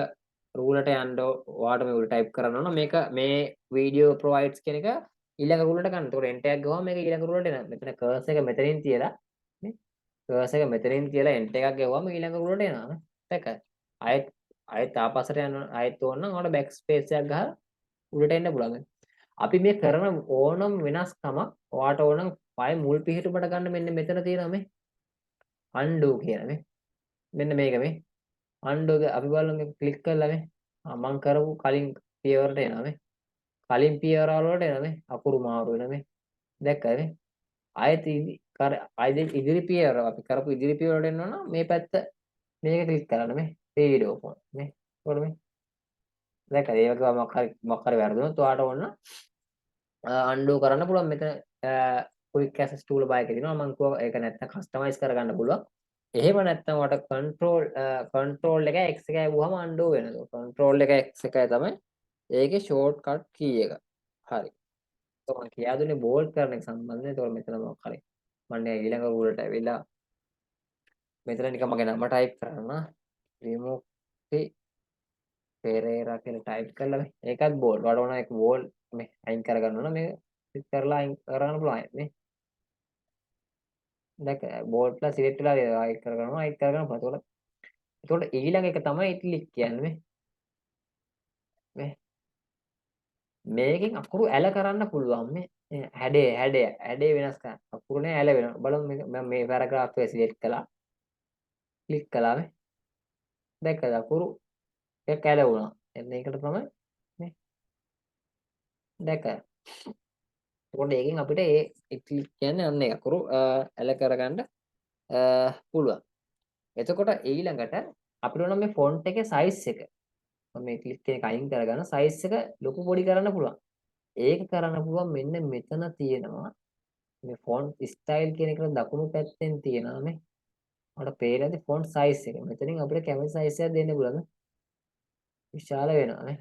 රූලට යන්න ඔයාලට මේ උඩ ටයිප් කරන්න ඕන මේක මේ වීඩියෝ ප්‍රොවයිඩ්ස් කියන එක ඊළඟ රූලට ගන්න. ඒතකොට එන්ටර් එකක් ගහුවම මේක ඊළඟ රූලට එනවා. මෙතන කර්සර් එක මෙතනින් තියලා නේ කර්සර් එක මෙතනින් තියලා එන්ටර් එකක් ගහුවම ඊළඟ රූලට එනවා නේ. දැක්කද? ආයෙත් ආයෙත් ආපස්සට යන්න ආයෙත් ඕන නම් ඔයාලට බෑක් ස්පේස් එකක් ගහලා උඩට එන්න පුළුවන්. අපි මේ කරන ඕනම වෙනස්කමක් ඔයාට ඕනම් පය මුල් පිහිටුමට ගන්න මෙන්න මෙතන තියෙනවා මේ undo කියන මේ මෙන්න මේක මේ undo එක අපි බලමු මේක ක්ලික් කරලා මේ මම කරපු කලින් පියවරට එනවා මේ කලින් පියවරවල වලට එනවා මේ අකුරු මාරු වෙන මේ දැක්කද මේ ආයෙත් ඉදිරි පියවර අපි කරපු ඉදිරි පියවරට එන්න ඕන මේ පැත්ත මේක ක්ලික් කරන්න මේ වීඩියෝ ෆෝන් මේ උඩ මේ දැක්කද ඒ වගේ මොකක් හරි වැරදුනොත් ඔයාට ඕන undo කරන්න පුළුවන් මෙතන quick access toolbar එකේ තියෙනවා මම කිව්වා ඒක නැත්නම් customize කරගන්න පුළුවන් එහෙම නැත්නම් ඔයාලට control එක X එකයි වුවම undo වෙනවා control එක X එකයි තමයි ඒකේ shortcut key එක හරි તો මම කියා දුන්නේ bold කරන එක සම්බන්ධයෙන් ඒතකොට මෙතන මොකක් හරි මම ඊළඟ රූලට ඇවිල්ලා මෙතන නිකන් මගේ නම ටයිප් කරන්න remove පෙරේරා කියලා ටයිප් කරලා මේ ඒකත් bold ඔයාලට ඕන ඒක bold මේ අයින් කරගන්න ඕන මේ ක්ලික් කරලා අයින් කරගන්න පුළුවන් මේ දැක බෝල්ට්ලා සිලෙක්ට් වෙලා අයින් කරගන්නවා අයින් කරගන්න පුළුවන්. එතකොට ඊළඟ එක තමයි ඉට්ලික් කියන්නේ මේ මේකෙන් අකුරු ඇල කරන්න පුළුවන් මේ හැඩේ වෙනස් කරන්න. අකුරු නේ ඇල වෙනවා. බලමු මම මේ පැරග්‍රාෆ් එක සිලෙක්ට් කළා. ක්ලික් කළා මේ. දැක්කද අකුරු එක ඇල වුණා. එන්න ඒකට තමයි මේ දැක්කද? එතකොට ඒකෙන් අපිට ඒ ඉට්ලික් කියන්නේ අන්න ඒ අකුරු ඇල කරගන්න පුළුවන්. එතකොට ඊළඟට අපිට ඕන මේ ෆොන්ට් එකේ සයිස් එක. මම මේ ක්ලික් එක අයින් කරගන්න සයිස් එක ලොකු පොඩි කරන්න පුළුවන්. ඒක කරන්න පුළුවන් මෙන්න මෙතන තියෙනවා. මේ ෆොන්ට් ස්ටයිල් කියන එක දකුණු පැත්තෙන් තියෙනවා මේ. අපිට පේන්නේ ෆොන්ට් සයිස් එක. මෙතනින් අපිට කැමති සයිස් එකක් දෙන්න පුළුවන්. විශාල වෙනවා නේ.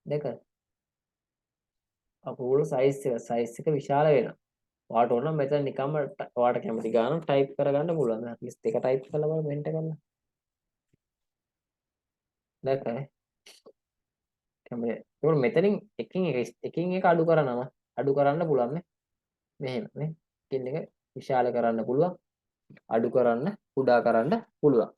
දෙක. අපෝල සයිස් එක විශාල වෙනවා. ඔයාලට ඕන නම් මෙතන නිකම්ම ඔයාලට කැමති ගානක් ටයිප් කරගන්න පුළුවන්. ඇට්ලිස්ට් එක ටයිප් කරලා බලන්න මෙන්ට කරලා. දැක්කද? ඒක මෙතනින් එකින් එක අඩු කරනවා. අඩු කරන්න පුළුවන් නේ. මෙහෙම නේ. එකින් එක විශාල කරන්න පුළුවන්. අඩු කරන්න, කුඩා කරන්න පුළුවන්.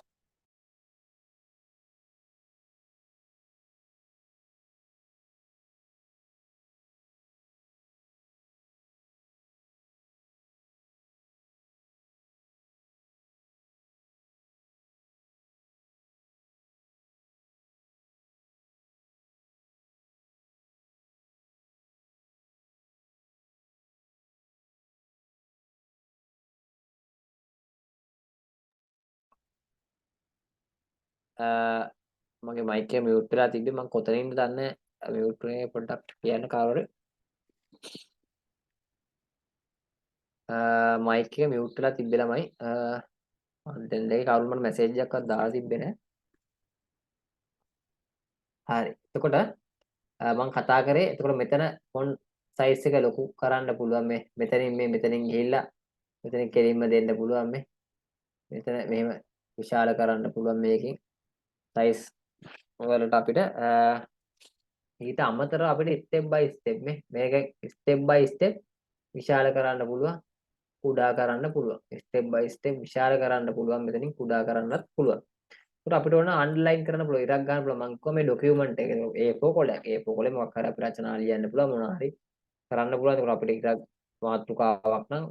මගේ මයික් එක මියුට් වෙලා තිබ්බේ මම කොතනින්ද දන්නේ මියුට් වුණේ පොඩ්ඩක් කියන්න කාවර මයික් එක මියුට් වෙලා තිබ්බේ ළමයි දැන් දෙකේ කවුරු මට මැසේජ් එකක්වත් දාලා තිබ්බේ නැහැ හරි එතකොට මම කතා කරේ එතකොට මෙතන ෆොන්ට් සයිස් එක ලොකු කරන්න පුළුවන් මෙතනින් ගිහිල්ලා මෙතනින් කෙලින්ම දෙන්න පුළුවන් මෙතන මෙහෙම විශාල කරන්න පුළුවන් මේකෙන් සයිස් වලට අපිට ඊට අමතරව අපිට ස්ටෙප් බයි ස්ටෙප් මේක ස්ටෙප් බයි ස්ටෙප් විශාල කරන්න පුළුවන් කුඩා කරන්න පුළුවන් ස්ටෙප් බයි ස්ටෙප් විශාල කරන්න පුළුවන් මෙතනින් කුඩා කරන්නත් පුළුවන් ඒකට අපිට ඕන අන්ඩර්ලයින් කරන්න පුළුවන් ඉරක් ගන්න පුළුවන් මම කිව්වා මේ ડોකියුමන්ට් එක A4 කොලයක් A4 කොලේ මොකක් හරි අපි රචනා ලියන්න පුළුවන් මොනවා හරි කරන්න පුළුවන් ඒකට අපිට ඉරක් මාතෘකාවක් නම්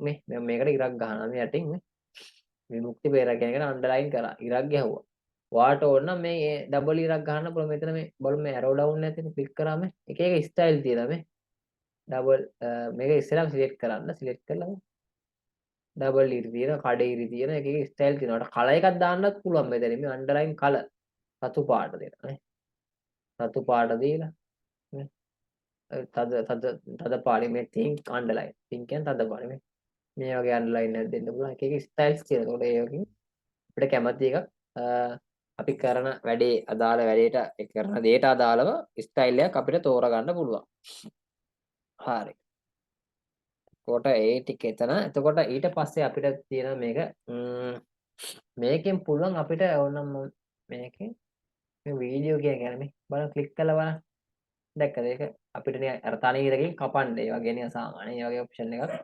මේකට ඉරක් ගන්නවා මේ යටින් විමුක්ති පෙරක කියන එක අන්ඩර්ලයින් කරා ඉරක් ගැහුවා වාට ඕන නම් මේ ඩබල් ඉරක් ගන්න පුළුවන් මෙතන මේ බලමු මේ ඇරෝ ඩවුන් නැතිනේ ක්ලික් කරාම එක එක ස්ටයිල් තියෙනවා මේ ඩබල් මේක ඉස්සෙල්ලාම සිලෙක්ට් කරන්න සිලෙක්ට් කරලා ඩබල් ඉරි තියෙන කඩේ ඉරි තියෙන එක එක ස්ටයිල් තියෙනවා කලර් එකක් දාන්නත් පුළුවන් මෙතන මේ අන්ඩර්ලයින් කලර් රතු පාට දෙනවා නේ රතු පාට දීලා නේ තද තද තද පාටේ මේ තින්ක් අන්ඩර්ලයින් තින්ක් කියන්නේ තද පාටේ මේ වගේ අන්ඩර්ලයින් එකක් දෙන්න පුළුවන් එක එක ස්ටයිල්ස් තියෙනවා ඒකට ඒ වගේ අපිට කැමති එකක් අපි කරන වැඩේ අදාළ වැඩේට කරන දේට අදාළව ස්ටයිල් එකක් අපිට තෝරගන්න පුළුවන්. හරි. එතකොට ඒ ටික එතන. එතකොට ඊට පස්සේ අපිට තියෙන මේක මේකෙන් පුළුවන් අපිට ඕනම් මේකෙන් මේ වීඩියෝ කියන්නේ මේ බලන්න ක්ලික් කරලා බලන්න. දැක්කද ඒක අපිට අර තනීරකින් කපන්න ඒ වගේ නේ සාමාන්‍ය ඒ වගේ ඔප්ෂන් එකක්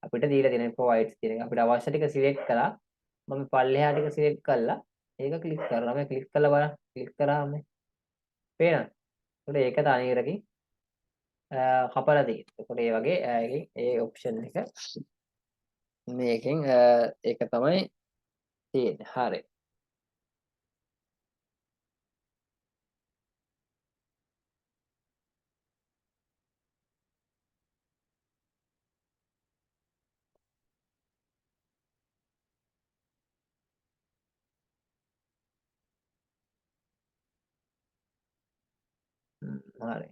අපිට දීලා තියෙන ප්‍රොවයිඩ්ස් තියෙන එක අපිට අවශ්‍ය ටික සිලෙක්ට් කළා මම පල්ලෙහා ටික සිලෙක්ට් කළා ඒක ක්ලික් කරලා මම ක්ලික් කළා බලන්න ක්ලික් කරාම පේනවද ඒකට ඒක තනීරකින් කපලා තියෙනවා ඒකට ඒ වගේ ඒ ඔප්ෂන් එක මේකෙන් ඒක තමයි තියෙන්නේ හරි හරි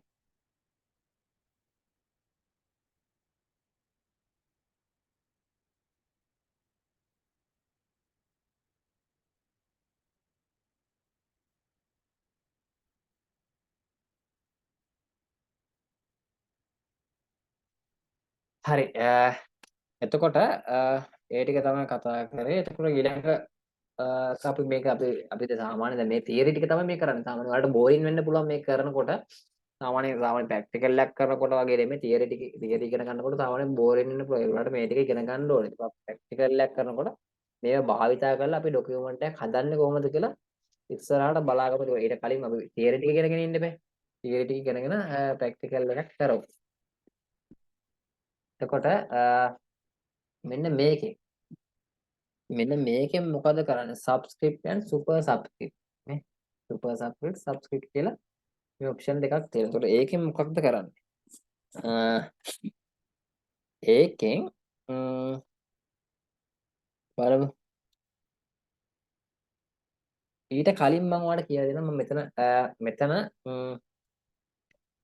හරි එතකොට ඒ ටික තමයි කතා කරේ එතකොට ඊළඟ අපි මේක අපිට සාමාන්‍ය දැන් මේ තියරි ටික තමයි මේ කරන්නේ සාමාන්‍ය ඔයාලට බෝරින් වෙන්න පුළුවන් මේක කරනකොට සාමාන්‍ය ප්‍රැක්ටිකල් එකක් කරනකොට වගේ නෙමෙයි තියරි ඉගෙන ගන්නකොට සාමාන්‍යයෙන් බෝරින් වෙන්න පුළුවන් ඒකට මේ ටික ඉගෙන ගන්න ඕනේ ප්‍රැක්ටිකල් එකක් කරනකොට මේවා භාවිතා කරලා අපි ડોකියුමන්ට් එකක් හදන්නේ කොහොමද කියලා ඉස්සරහට බලාගමු ඊට කලින් අපි තියරි ටික ඉගෙනගෙන ඉන්න බෑ තියරි ටික ඉගෙනගෙන ප්‍රැක්ටිකල් එකක් කරමු එතකොට මෙන්න මේකෙන් මොකද කරන්නේ සබ්ස්ක්‍රිප්ට් and සුපර් සබ්ස්ක්‍රිප්ට් නේ සුපර් සබ්ස්ක්‍රිප්ට් කියලා මේ ඔප්ෂන් දෙකක් තියෙනවා. ඒකට ඒකෙන් මොකක්ද කරන්නේ? ඒකෙන් බලමු. ඊට කලින් මම ඔයාලට කියලා දෙනවා මම මෙතන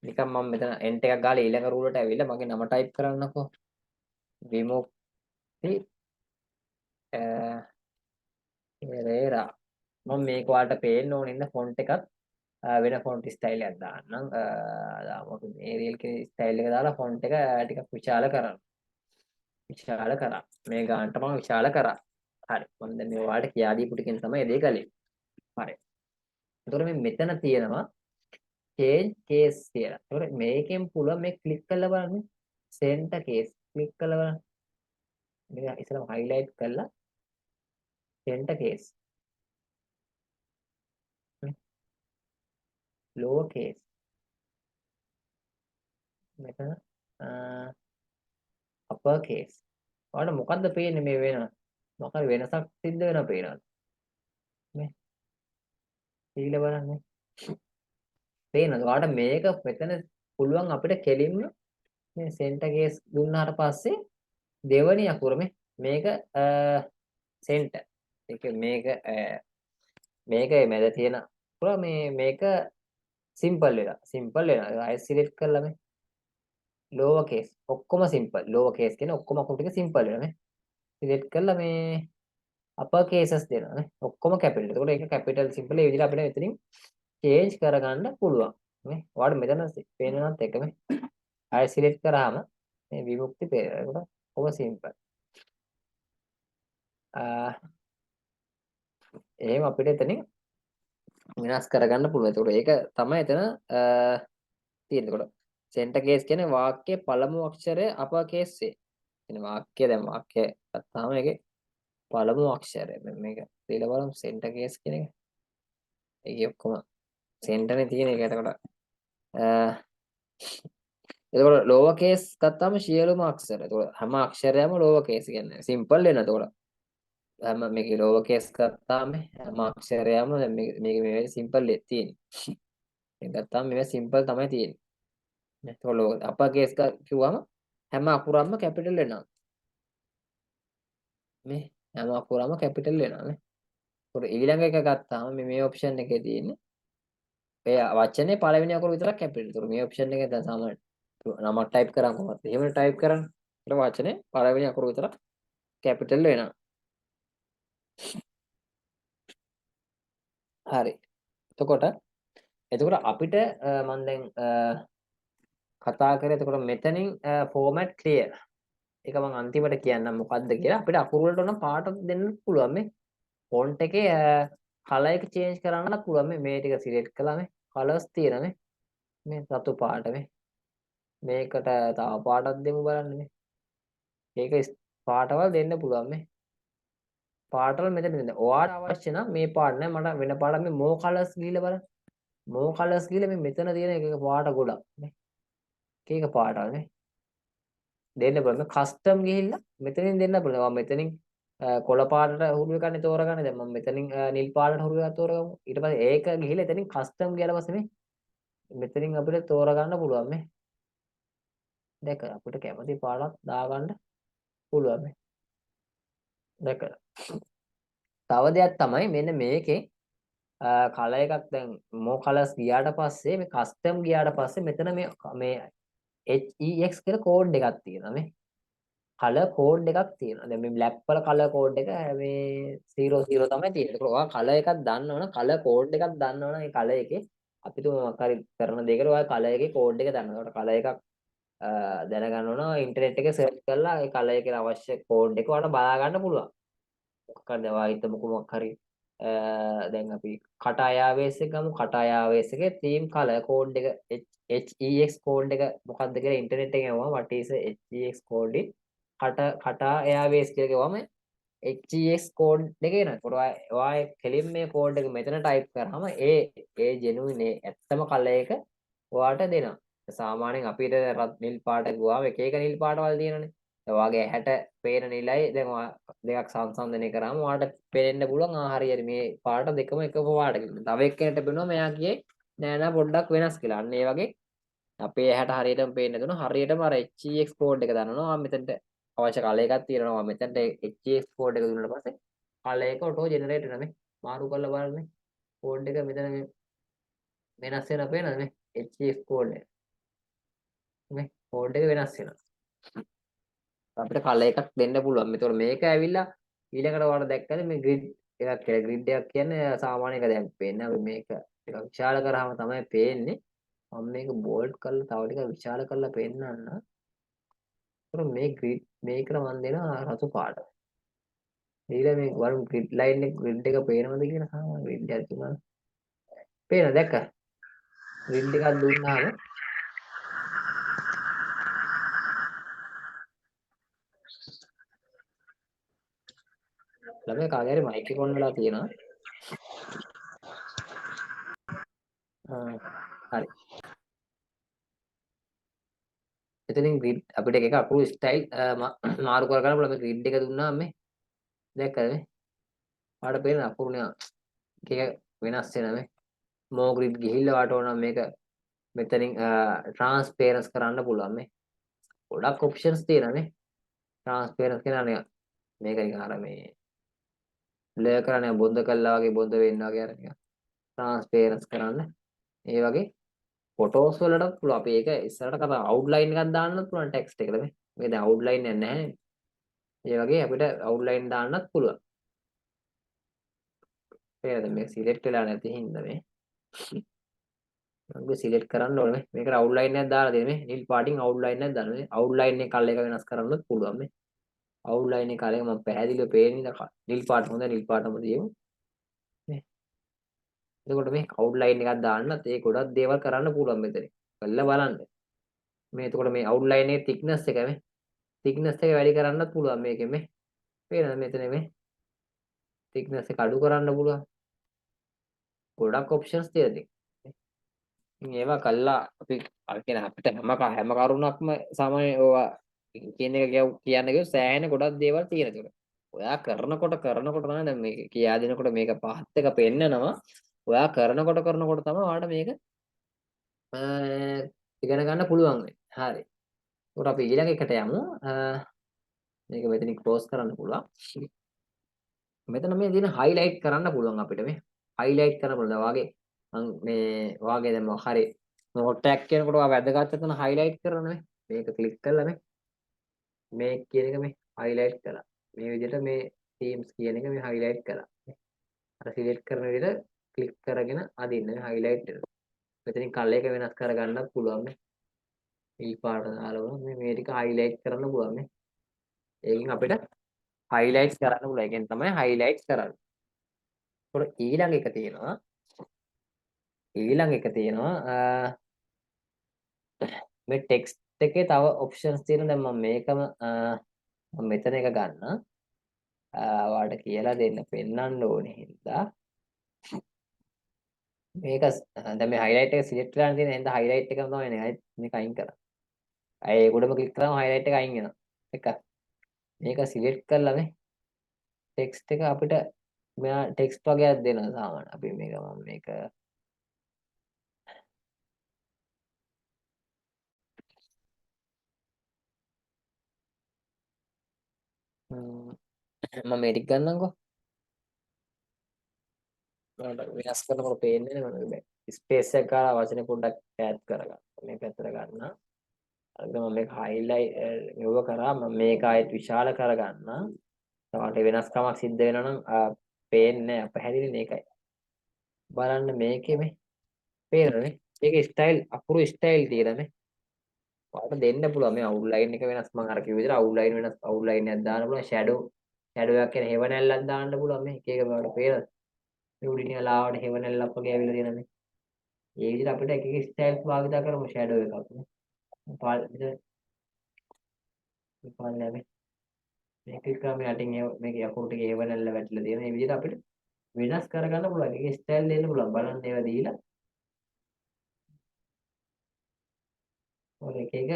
නිකන් මම මෙතන එන්ට් එකක් ගාලා ඊළඟ රූලට ඇවිල්ලා මගේ නම ටයිප් කරන්නකෝ. විමුක්ති පෙරේරා. මම මේක ඔයාලට පේන්න ඕනේ ඉන්න ෆොන්ට් එකත් වෙන ෆොන්ට් ස්ටයිල් එකක් දාන්නම්. දාමු අපි ඒරියල් කියන ස්ටයිල් එක දාලා ෆොන්ට් එක ටිකක් විශාල කරන්න. විශාල කරා. මේ ගානට මම විශාල කරා. හරි. මම දැන් මේ ඔයාලට කියා දීපු ටිකෙන් තමයි ඒ දේ කළේ. හරි. එතකොට මේ මෙතන තියෙනවා change case කියලා. එතකොට මේකෙන් පුළුවන් මේ ක්ලික් කරලා බලන්න. center case ක්ලික් කරලා බලන්න. මේක ඉස්සරහම highlight කරලා center case. lower case. මෙතන upper case. ඔයාලට මොකද්ද පේන්නේ මේ වෙන? මොකද වෙනසක් සිද්ධ වෙනවා පේනවද? මේ ඊළ බලන්න. පේනවද? ඔයාලට මේක මෙතන පුළුවන් අපිට කෙලින්ම මේ center case දුන්නාට පස්සේ දෙවැනි අකුර මේක center. ඒක මේක මැද තියෙන අකුර මේක simple වෙනවා. ආයෙ select කරලා මේ lower case ඔක්කොම simple. lower case කියන ඔක්කොම අකුරු ටික simple වෙනවා නේ. select කරලා මේ upper cases දෙනවා නේ. ඔක්කොම capital. එතකොට ඒක capital simple ඒ විදිහට අපිට මෙතනින් change කරගන්න පුළුවන්. නේ. ඔයාලට මෙතන පේනවත් එක මේ ආයෙ select කරාම මේ විමුක්ති පේනවා. ඒකට ඔක simple. එහෙම අපිට එතනින් වෙනස් කරගන්න පුළුවන්. ඒතකොට ඒක තමයි එතන තියෙන්නේ. ඒතකොට සෙන්ටර් කේස් කියන්නේ වාක්‍යයේ පළමු අක්ෂරය අපර් කේස් වේ. එන වාක්‍ය දැන් වාක්‍ය ගත්තාම ඒකේ පළමු අක්ෂරය මේක දීලා බලමු සෙන්ටර් කේස් කියන එක. ඒකේ ඔක්කොම සෙන්ටරේ තියෙන එක. එතකොට ලෝවර් කේස් ගත්තාම සියලුම අක්ෂර. එතකොට හැම අක්ෂරයම ලෝවර් කේස් කියන්නේ. සිම්පල් වෙන. එතකොට හැම මේකේ ලෝවර් කේස් ගත්තාම හැම අක්ෂරයම දැන් මේක මේ සිම්පල් තියෙන්නේ. ඒක ගත්තාම මේක සිම්පල් තමයි තියෙන්නේ. එතකොට අපර් කේස් කිව්වම හැම අකුරක්ම කැපිටල් වෙනවා. මේ හැම අකුරක්ම කැපිටල් වෙනවා නේ. ඒතකොට ඊළඟ එක ගත්තාම මේ ඔප්ෂන් එකේ තියෙන්නේ ඒ වචනේ පළවෙනි අකුර විතරක් කැපිටල්. ඒතකොට මේ ඔප්ෂන් එකේ දැන් සාමාන්‍ය නමක් ටයිප් කරාම කොහොමද? එහෙම ටයිප් කරන්නේ. ඊට වචනේ පළවෙනි අකුර විතරක් කැපිටල් වෙනවා. හරි. එතකොට අපිට මම දැන් කතා කරේ එතකොට මෙතනින් ෆෝමැට් ක්ලියර්. ඒක මම අන්තිමට කියන්නම් මොකද්ද කියලා. අපිට අකුරු වලට උනම් පාට දෙන්න පුළුවන් මේ. ෆොන්ට් එකේ කලර් එක චේන්ජ් කරන්නත් පුළුවන් මේ ටික සිලෙක්ට් කළා මේ. කලර්ස් තියෙන මේ රතු පාට මේකට තව පාටක් දෙමු බලන්න මේ. ඒක පාටවල් දෙන්න පුළුවන් මේ. පාටවල් මෙතන දෙන්න. ඔයාට අවශ්‍ය නම් මේ පාට නෑ මට වෙන පාටක් මේ මෝ කලර්ස් ගිහලා බලන්න. මෝ කලර්ස් ගිහලා මේ මෙතන තියෙන එක පාට ගොඩක් නේ. එක පාටවල් නේ. දෙන්න පුළුවන්. කස්ටම් ගිහිල්ලා මෙතනින් දෙන්න පුළුවන්. මම මෙතනින් කොළ පාටට හුරු එකනේ තෝරගන්නේ. දැන් මම මෙතනින් නිල් පාටට හුරු එකක් තෝරගමු. ඊට පස්සේ ඒක ගිහිල්ලා එතනින් කස්ටම් ගියාට පස්සේ මේ මෙතනින් අපිට තෝරගන්න පුළුවන් මේ. දැක අපිට කැමති පාටක් දාගන්න පුළුවන් මේ. දැක. තව දෙයක් තමයි මෙන්න මේකේ කලර් එකක් දැන් මෝ කලර්ස් ගියාට පස්සේ මේ කස්ටම් ගියාට පස්සේ මෙතන මේ HEX කියලා කෝඩ් එකක් තියෙනවා මේ. කලර් කෝඩ් එකක් තියෙනවා. දැන් මේ බ්ලැක් වල කලර් කෝඩ් එක මේ 00 තමයි තියෙන්නේ. ඒක ඔයා කලර් එකක් දන්නවනම් කලර් කෝඩ් එකක් දන්නවනම් ඒ කලර් එකේ අපි තුම මොකක් හරි කරන දෙයකට ඔයා කලර් එකේ කෝඩ් එක දන්නවා. ඒකට කලර් එකක් දැනගන්න ඕන ඉන්ටර්නෙට් එකේ සර්ච් කරලා ඒ කලර් එකේ අවශ්‍ය කෝඩ් එක ඔයාලට බලා ගන්න පුළුවන්. මොකක් හරි ඔයා හිතමුකෝ මොකක් හරි දැන් අපි කටායාවේස් එක ගමු. කටායාවේස් එකේ තීම් කලර් කෝඩ් එක HEX කෝඩ් එක මොකක්ද කියලා ඉන්ටර්නෙට් එකේ යවුවම what is HEX code Kata එයාවේස් කියලා කිව්වම HEX කෝඩ් එක එනවා. ඒකට ඔයා කෙලින් මේ කෝඩ් එක මෙතන ටයිප් කරාම ඒ ජෙනුයින් ඇත්තම කලර් එක ඔයාට දෙනවා. සාමාන්‍යයෙන් අපිට නිල් පාට ගුවාම එක එක නිල් පාටවල් තියෙනනේ. ඔයාගේ ඇහැට පේන නිලයි දැන් ඔයා දෙකක් සංසන්දනය කරාම ඔයාට පේන්න පුළුවන් හරියට මේ පාට දෙකම එක පාට කියලා. තව එක්කෙනෙක්ට පේනවා මෙයා කියේ නෑ නෑ පොඩ්ඩක් වෙනස් කියලා. අන්න ඒ වගේ අපේ ඇහැට හරියටම පේන්න දුන හරියටම අර HEX කෝඩ් එක දානවා. මෙතනට අවශ්‍ය කලර් එකක් තියෙනවා. මෙතනට HEX කෝඩ් එක දුන්නාට පස්සේ කලර් එක ඔටෝ ජෙනරේට් වෙනවා මේ. මාරු කරලා බලන්න කෝඩ් එක මෙතන මේ වෙනස් වෙනවා පේනද මේ HEX කෝඩ් එක. මේ කෝඩ් එක වෙනස් වෙනවා. අපිට කලර් එකක් දෙන්න පුළුවන්. ඒතකොට මේක ඇවිල්ලා ඊළඟට ඔයාලා දැක්කද මේ ග්‍රිඩ් එකක් කියලා. ග්‍රිඩ් එකක් කියන්නේ සාමාන්‍ය එක දැන් පේන්නේ අපි මේක ටිකක් විශාල කරාම තමයි පේන්නේ. මම මේක බෝල්ඩ් කරලා තව ටිකක් විශාල කරලා පෙන්නන්න. ඒතකොට මේ ග්‍රිඩ් මේකට මම දෙනවා රතු පාට. ඊළඟ මේ වරුන් ග්‍රිඩ් ලයින් එක ග්‍රිඩ් එක පේනවද කියලා සාමාන්‍ය ග්‍රිඩ් එකක් දුන්නා. පේනවද දැක්ක? ග්‍රිඩ් එකක් දුන්නාම ළමයි කාගේ හරි මයික් එක ඔන් වෙලා තියෙනවා. හරි. එතනින් ග්‍රිඩ් අපිට එක අකුරු ස්ටයිල් මාරු කර ගන්න පුළුවන්. මේ ග්‍රිඩ් එක දුන්නාම මේ දැක්කද මේ? ඔයාලට පේන අකුරු නේ එක වෙනස් වෙනවා මේ. මෝ ග්‍රිඩ් ගිහිල්ලා ඔයාලට ඕන නම් මේක මෙතනින් ට්‍රාන්ස්පේරන්ස් කරන්න පුළුවන් මේ. ගොඩක් ඔප්ෂන්ස් තියෙනවා මේ. ට්‍රාන්ස්පේරන්ස් කියනනේ මේක නිකන් අර මේ බ්ලර් කරන්නේ බොඳ කළා වගේ බොඳ වෙන්න වගේ අර නිකන් ට්‍රාන්ස්පේරන්ස් කරන්න. ඒ වගේ ෆොටෝස් වලටත් පුළුවන්. අපි ඒක ඉස්සරහට කතා අවුට්ලයින් එකක් දාන්නත් පුළුවන් ටෙක්ස්ට් එකට මේ. මේ දැන් අවුට්ලයින් එකක් නැහැ. ඒ වගේ අපිට අවුට්ලයින් දාන්නත් පුළුවන්. තේරෙනවද? මේ සිලෙක්ට් වෙලා නැති හින්දා මේ මම සිලෙක්ට් කරන්න ඕනේ. මේකට අවුට්ලයින් එකක් දාලා දෙන්නේ මේ නිල් පාටින් අවුට්ලයින් එකක් දාන්න. මේ අවුට්ලයින් එක කලර් එක වෙනස් කරන්නත් පුළුවන් මේ. අවුට්ලයින් එක කලර් එක මම පැහැදිලිව පේන්නේ නිල් පාට හොඳ නිල් පාටම දියමු. මේ එතකොට මේ අවුට්ලයින් එකක් දාන්නත් ඒ ගොඩක් දේවල් කරන්න පුළුවන් මෙතන. කළා බලන්න. මේ එතකොට මේ අවුට්ලයින් එකේ thickness එක මේ thickness එක වැඩි කරන්නත් පුළුවන් මේකෙන් මේ. පේනවද මෙතන මේ thickness එක අඩු කරන්න පුළුවන්. ගොඩක් options තියෙනවා ඉතින්. ඉතින් ඒවා කළා අපි අර කියන අපිට හැම කරුණක්ම සමය ඕවා කියන එක කියන්න ගියොත් සෑහෙන ගොඩක් දේවල් තියෙනවා ඒක. ඔයා කරනකොට තමයි දැන් මේක කියා දෙනකොට මේක පහත් එක පෙන්නනවා. ඔයා කරනකොට තමයි ඔයාලට මේක ඉගෙන ගන්න පුළුවන් වෙන්නේ. හරි. ඒකට අපි ඊළඟ එකට යමු. මේක මෙතනින් ක්ලෝස් කරන්න පුළුවන්. මෙතන මේ දින highlight කරන්න පුළුවන් අපිට මේ highlight කරන්න පුළුවන්. වාගේ මේ වාගේ දැන් මොකක් හරි note එකක් කියනකොට ඔයා වැදගත් තැන highlight කරනවා මේක ක්ලික් කරලා මේ කියන එක මේ highlight කරලා මේ විදිහට මේ themes කියන එක මේ highlight කරලා අර select කරන විදිහට ක්ලික් කරගෙන අදින්න මේ highlight එක. මෙතනින් කලර් එක වෙනස් කරගන්නත් පුළුවන් මේ. ඊ පාට දාලා මේ ටික highlight කරන්න පුළුවන් මේ. ඒකෙන් අපිට highlight කරන්න පුළුවන්. ඒකෙන් තමයි highlight කරන්නේ. ඒකට ඊළඟ එක තියෙනවා මේ ටෙක්ස්ට් එකේ තව ඔප්ෂන්ස් තියෙනවා. දැන් මම මේකම මම මෙතන එක ගන්න. ඔයාලට කියලා දෙන්න පෙන්වන්න ඕනේ හින්දා මේක දැන් මේ highlight එක select කරලා තියෙන හින්දා highlight එකම තමයි නේ මේක අයින් කරා. ඒ උඩම click කරාම highlight එක අයින් වෙනවා. එක මේක select කරලා මේ ටෙක්ස්ට් එක අපිට මෙයා ටෙක්ස්ට් වගේක් දෙනවා සාමාන්‍ය. අපි මේක මම මේක මම මේ ටික ගන්නම්කෝ. මට වෙනස් කරනකොට පේන්නේ නැහැ මම ස්පේස් එක ගාලා වචනේ පොඩ්ඩක් ඈඩ් කරගන්න. මේ පැත්තට ගන්න. අද මම මේක highlight මෙව කරා මම මේක ආයෙත් විශාල කරගන්න. තවට වෙනස්කමක් සිද්ධ වෙනවා නම් පේන්නේ නැහැ. පැහැදිලි මේකයි. බලන්න මේකේ මේ පේනවනේ. මේකේ ස්ටයිල් අකුරු ස්ටයිල් තියෙනවා මේ. ඔයාලට දෙන්න පුළුවන් මේ අවුට්ලයින් එක වෙනස් මම අර කිව්ව විදිහට අවුට්ලයින් වෙනස් අවුට්ලයින් එකක් දාන්න පුළුවන්. ෂැඩෝ එකක් කියන හේවණැල්ලක් දාන්න පුළුවන් මේ. එක එක බලන්න පේනවද? මේ උඩින් ලාවට හේවණැල්ලක් වගේ ඇවිල්ලා තියෙනවා මේ. ඒ විදිහට අපිට එක එක ස්ටයිල්ස් භාවිත කරමු ෂැඩෝ එකක් නේ. පාල් විතර පාල් නැමේ. මේක ක්‍රම යටින් මේක යකුරු ටික හේවණැල්ල වැටිලා තියෙන. මේ විදිහට අපිට වෙනස් කරගන්න පුළුවන්. එක ස්ටයිල් දෙන්න පුළුවන්. බලන්න ඒවා දීලා ඔය එක එක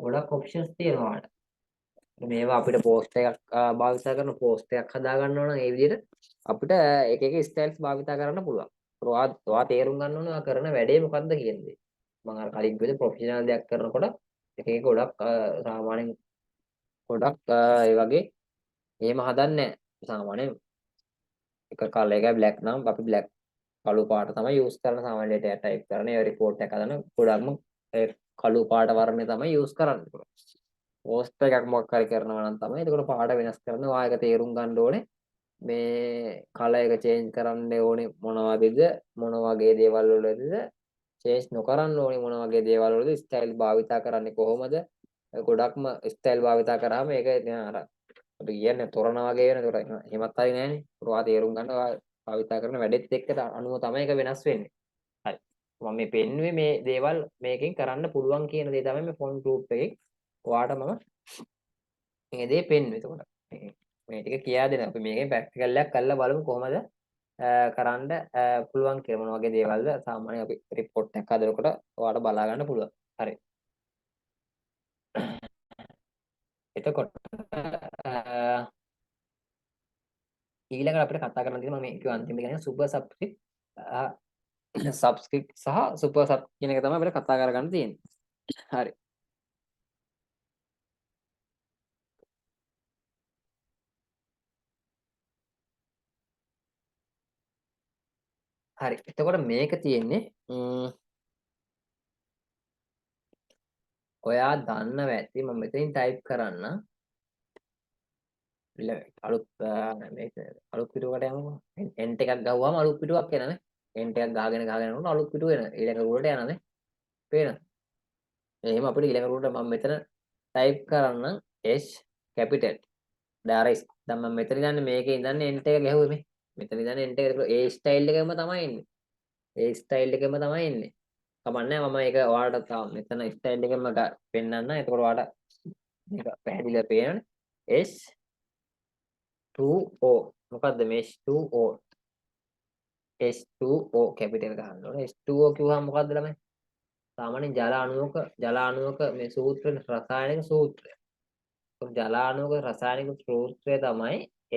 ගොඩක් ඔප්ෂන්ස් තියෙනවා. මේවා අපිට පෝස්ට් එකක් භාවිත කරන පෝස්ට් එකක් හදා ගන්න ඕන නම් ඒ විදිහට අපිට එක එක ස්ටයිල්ස් භාවිත කරන්න පුළුවන්. ඔයා තේරුම් ගන්න ඕනේ ඔයා කරන වැඩේ මොකද්ද කියන දේ. මම අර කලින් කිව්වේ ප්‍රොෆෙෂනල් දෙයක් කරනකොට එක එක ගොඩක් සාමාන්‍යයෙන් ගොඩක් ඒ වගේ එහෙම හදන්නේ නැහැ. සාමාන්‍යයෙන් එක කලර් එක බ්ලැක් නම් අපි බ්ලැක් කළු පාට තමයි යූස් කරන සාමාන්‍ය ඩේටා ටයිප් කරන ඒ රිපෝට් එක හදන ගොඩක්ම ඒ කළු පාට වර්ණය තමයි යූස් කරන්නේ. පෝස්ට් එකක් මොකක් හරි කරනවා නම් තමයි එතකොට පාට වෙනස් කරන්න ඔයා ඒක තේරුම් ගන්න ඕනේ මේ කලර් එක චේන්ජ් කරන්න ඕනේ මොන වගේද මොන වගේ දේවල් වලද චේන්ජ් නොකරන්න ඕනේ මොන වගේ දේවල් වලද ස්ටයිල් භාවිතා කරන්නේ කොහොමද ගොඩක්ම ස්ටයිල් භාවිතා කරාම ඒක අර අපි කියන්නේ තොරණ වගේ වෙන ඒකට එහෙමත් හරි නෑනේ ඔයා තේරුම් ගන්න ඔයා භාවිතා කරන වැඩෙත් එක්ක අනුව තමයි ඒක වෙනස් වෙන්නේ හරි මම මේ පෙන්නුවේ මේ දේවල් මේකෙන් කරන්න පුළුවන් කියන දේ තමයි මේ ෆොන්ට් ගෲප් එකේ ඔයාට මම මේ දේ පෙන්වුවේ. එතකොට මේ ටික කියා දෙනවා. අපි මේකෙන් ප්‍රැක්ටිකල් එකක් කරලා බලමු කොහොමද කරන්න පුළුවන් කියලා. මොන වගේ දේවල්ද සාමාන්‍යයෙන් අපි රිපෝට් එකක් හදනකොට ඔයාලට බලා ගන්න පුළුවන්. හරි. එතකොට ඊළඟට අපිට කතා කරන්න තියෙනවා මම මේ කිව්ව අන්තිම එක සුපර් සබ්ස්ක්‍රිප්ට් සහ සුපර් සබ් කියන එක තමයි අපිට කතා කරගන්න තියෙන්නේ. හරි. හරි. එතකොට මේක තියෙන්නේ ඔයා දන්නව ඇති මම මෙතනින් ටයිප් කරන්න අලුත් මේක අලුත් පිටුවකට යමුකෝ එන්ට් එකක් ගහුවාම අලුත් පිටුවක් එනනේ එන්ට් එකක් ගහගෙන යනකොට අලුත් පිටුව එන ඊළඟ රුලට යනනේ පේනවද එහෙම අපිට ඊළඟ රුලට මම මෙතන ටයිප් කරන්න h capital ඩාරිස් දැන් මම මෙතන ඉඳන් මේකේ ඉඳන් එන්ට් එක ගැහුවේ මේ මෙතන ඉඳන් එන්ට් එක ඒ ස්ටයිල් එකම තමයි එන්නේ ඒ ස්ටයිල් එකම තමයි එන්නේ. කමන්නේ මම ඒක ඔයාලට තාම මෙතන ස්ටයිල් එකම පෙන්නන්න. එතකොට ඔයාලට මේක පැහැදිලිව පේනවනේ. H2O මොකද්ද මේ H2O? H2O කැපිටල් ගහන්න ඕනේ. H2O කිව්වම මොකද්ද ළමයි? සාමාන්‍ය ජල අණුවක මේ සූත්‍රේ රසායනික සූත්‍රය. ජල අණුවක රසායනික සූත්‍රය තමයි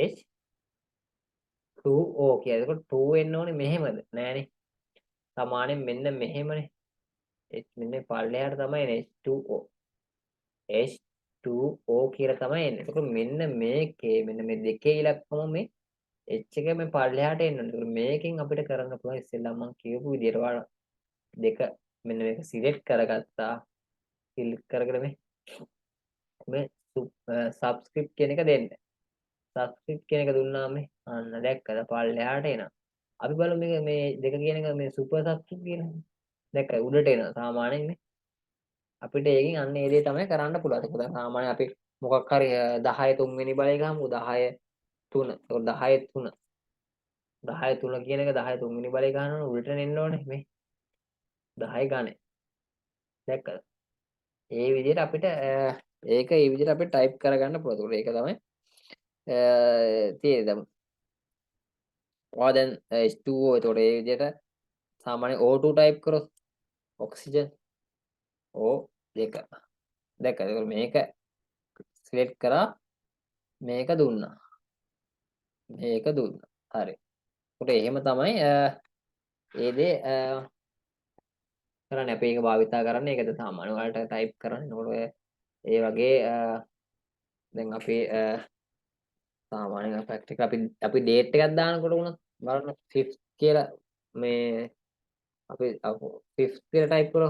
H2O කියන්නේ. ඒකට 2 එන්න ඕනේ මෙහෙමද? නෑනේ. සාමාන්‍යයෙන් මෙන්න මෙහෙමනේ. මෙන්න පල්ලෙහාට තමයි H2O. H2O කියලා තමයි එන්නේ. ඒකට මෙන්න මෙන්න මේ දෙකේ ඉලක්කම මේ H එක මේ පල්ලෙහාට එන්න ඕනේ. ඒකට මේකෙන් අපිට කරන්න පුළුවන් ඉස්සෙල්ලා මම කියපු විදිහට ඔයාලා දෙක මෙන්න මේක සිලෙක්ට් කරගත්තා. සිලෙක්ට් කරගෙන මේ සබ්ස්ක්‍රිප්ට් කියන එක දෙන්න. සබ්ස්ක්‍රිප්ට් කියන එක දුන්නාම අන්න දැක්කද පල්ලෙහාට එනවා. අපි බලමු මේ දෙක කියන එක මේ සුපර් සබ්ස්ක්‍රිප්ට් කියන එක. දැක්කද උඩට එනවා සාමාන්‍යයෙන් අපිට ඒකෙන් අන්න ඒ දේ තමයි කරන්න පුළුවන්. ඒක දැන් සාමාන්‍යයෙන් අපි මොකක් හරි 10 තුන්වෙනි බලය ගහමු 10 3. ඒක 10 3. 10 3 කියන එක 10 තුන්වෙනි බලය ගහනවනේ උඩට එන්න ඕනේ මේ 10 ගානේ. දැක්කද? ඒ විදිහට අපිට ඒක ඒ විදිහට අපිට ටයිප් කරගන්න පුළුවන්. ඒක තමයි තියෙන්නේ දැන්. ඔයා දැන් H2O එතකොට ඒ විදිහට සාමාන්‍ය O2 ටයිප් කරොත් ඔක්සිජන් O2 දැක්කද? ඒක මේක සිලෙක්ට් කරා මේක දුන්නා. මේක දුන්නා. හරි. උට එහෙම තමයි ඒ දේ කරන්නේ අපි ඒක භාවිතා කරන්නේ ඒකද සාමාන්‍ය වලට ටයිප් කරන්නේ. නෝඩ ඒ වගේ දැන් අපි සාමාන්‍යයෙන් ෆැක්ට් එක අපි ඩේට් එකක් දානකොට උනත් බලන්න 5 කියලා මේ අපි 5 කියලා ටයිප් කරමු.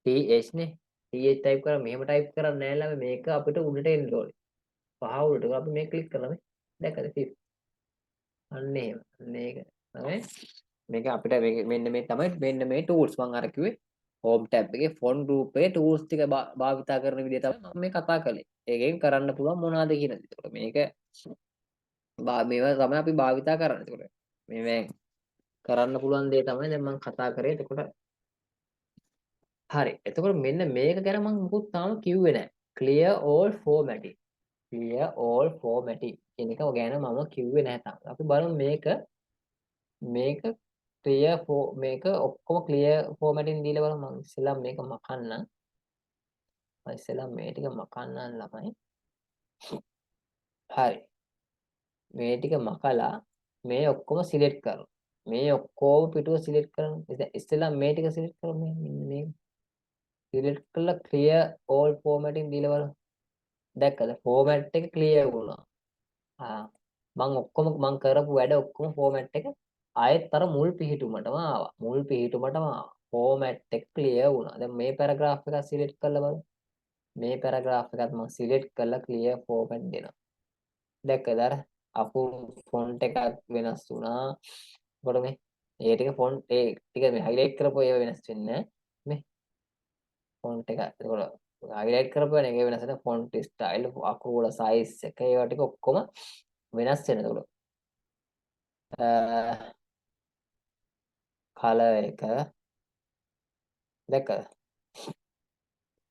TH නේ. TH ටයිප් කරා මෙහෙම ටයිප් කරන්නේ නැහැ ළමයි මේක අපිට උඩට එන්න ඕනේ. පහ උඩට අපි මේක ක්ලික් කරලා මේ දැක්කද 5. අන්න එහෙම. අන්න ඒක තමයි මේක අපිට මෙන්න මේ තමයි මෙන්න මේ ටූල්ස් මම අර කිව්වේ හෝම් ටැබ් එකේ ෆොන් ගෲප් එකේ ටූල්ස් ටික භාවිතා කරන විදිය තමයි මම මේ කතා කළේ. ඒකෙන් කරන්න පුළුවන් මොනවද කියන දේ. ඒකට මේක මේවා තමයි අපි භාවිතා කරන්නේ. ඒකට මේවෙන් කරන්න පුළුවන් දේ තමයි දැන් මම කතා කරේ. එතකොට හරි. එතකොට මෙන්න මේක ගැන මම මුකුත් තාම කිව්වේ නැහැ. clear all formatting. clear all formatting කියන එක ගැන මම කිව්වේ නැහැ තාම. අපි බලමු මේක මේක ඔක්කොම clear formatting දීලා බලමු. මම ඉස්සෙල්ලා මේක මකන්නම්. මම ඉස්සෙල්ලා මේ ටික මකන්නම් ළමයි. හරි. මේ ටික මකලා මේ ඔක්කොම සිලෙක්ට් කරනවා. මේ ඔක්කොම පිටුව සිලෙක්ට් කරනවා. ඉස්සෙල්ලා මේ ටික සිලෙක්ට් කරමු. මෙන්න මේ සිලෙක්ට් කරලා clear all formatting දීලා බලමු. දැක්කද? format එක clear වුණා. මම කරපු වැඩ ඔක්කොම format එක ආයෙත් අර මුල් පිහිටුමටම ආවා. මුල් පිහිටුමටම ආවා. format එක clear වුණා. දැන් මේ paragraph එක select කරලා බලමු. මේ paragraph එකත් මම select කරලා clear format දෙනවා. දැක්කද අර අකුරු font එකක් වෙනස් වුණා. එතකොට මේ ඒ ටික font ඒ ටික මේ highlight කරපුවා ඒවා වෙනස් වෙන්නේ නැහැ. මේ font එක එතකොට highlight කරපුවා නේ ඒක වෙනස් වෙන font style අකුරු වල size එක ඒවා ටික ඔක්කොම වෙනස් වෙන. එතකොට color එක දැක්කද?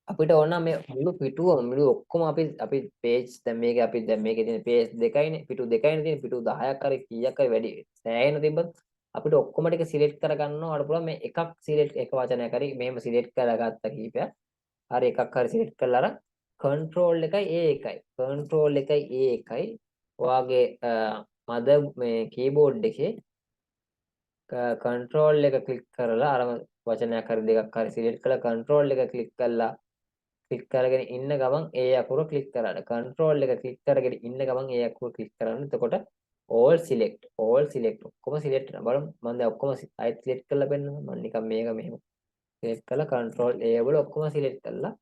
අපිට ඕන මේ මුළු පිටුවම මුළු ඔක්කොම අපි page දැන් මේකේ තියෙන page දෙකයිනේ පිටු දෙකයිනේ තියෙන පිටු 10ක් හරි කීයක් හරි වැඩි සෑහෙන තිබ්බත් අපිට ඔක්කොම ටික සිලෙක්ට් කරගන්නවා අර පුළුවන් මේ එකක් සිලෙක්ට් එක වචනයක් හරි මෙහෙම සිලෙක්ට් කරගත්ත කීපයක් හරි එකක් හරි සිලෙක්ට් කරලා අර control එකයි a එකයි control එකයි a එකයි ඔයාගේ මද මේ keyboard එකේ control එක ක්ලික් කරලා අර වචනයක් හරි දෙකක් හරි සිලෙක්ට් කරලා control එක ක්ලික් කරලා ක්ලික් කරගෙන ඉන්න ගමන් ඒ අකුර ක්ලික් කරන්න. control එක ක්ලික් කරගෙන ඉන්න ගමන් ඒ අකුර ක්ලික් කරන්න. එතකොට all select ඔක්කොම select කරනවා. බලමු මම දැන් ඔක්කොම ආයෙත් select කරලා පෙන්නනවා. මම නිකන් මේක මෙහෙම select කරලා control A වල ඔක්කොම select කරලා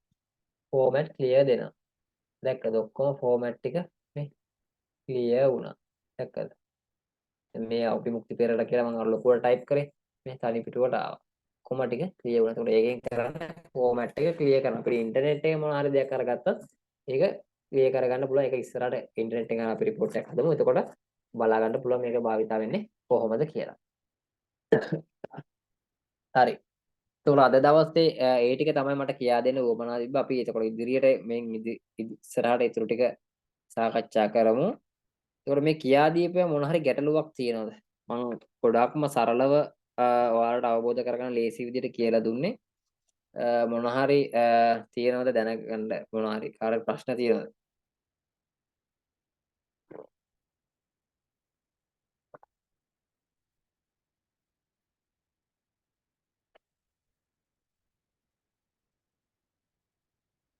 format clear දෙනවා. දැක්කද? ඔක්කොම format ටික මේ clear වුණා. දැක්කද? මේ විමුක්ති පෙරළ කියලා මම අර ලොකුවට ටයිප් කරේ. මේ තනි පිටුවට ආවා. කොම ටික ක්ලියර් වුණා. ඒකට ඒකෙන් කරන්නේ ෆෝමැට් එක ක්ලියර් කරනවා. අපිට ඉන්ටර්නෙට් එකේ මොන හරි දෙයක් කරගත්තත් ඒක ක්ලියර් කරගන්න පුළුවන්. ඒක ඉස්සරහට ඉන්ටර්නෙට් එකෙන් අපි report එකක් හදමු. එතකොට බලා ගන්න පුළුවන් මේක භාවිතා වෙන්නේ කොහොමද කියලා. හරි. ඒතකොට අද දවසේ ඒ ටික තමයි මට කියා දෙන්න උවමනා තිබ්බ. අපි එතකොට ඉදිරියට මේ ඉස්සරහට ඊටු ටික සාකච්ඡා කරමු. ඒතකොට මේ කියා දීපේ මොන හරි ගැටලුවක් තියෙනවද? මම ගොඩාක්ම සරලව ඔයාලට අවබෝධ කරගන්න ලේසි විදිහට කියලා දුන්නේ. මොන හරි තියෙනවද දැනගන්න මොන හරි කාට ප්‍රශ්න තියෙනවද?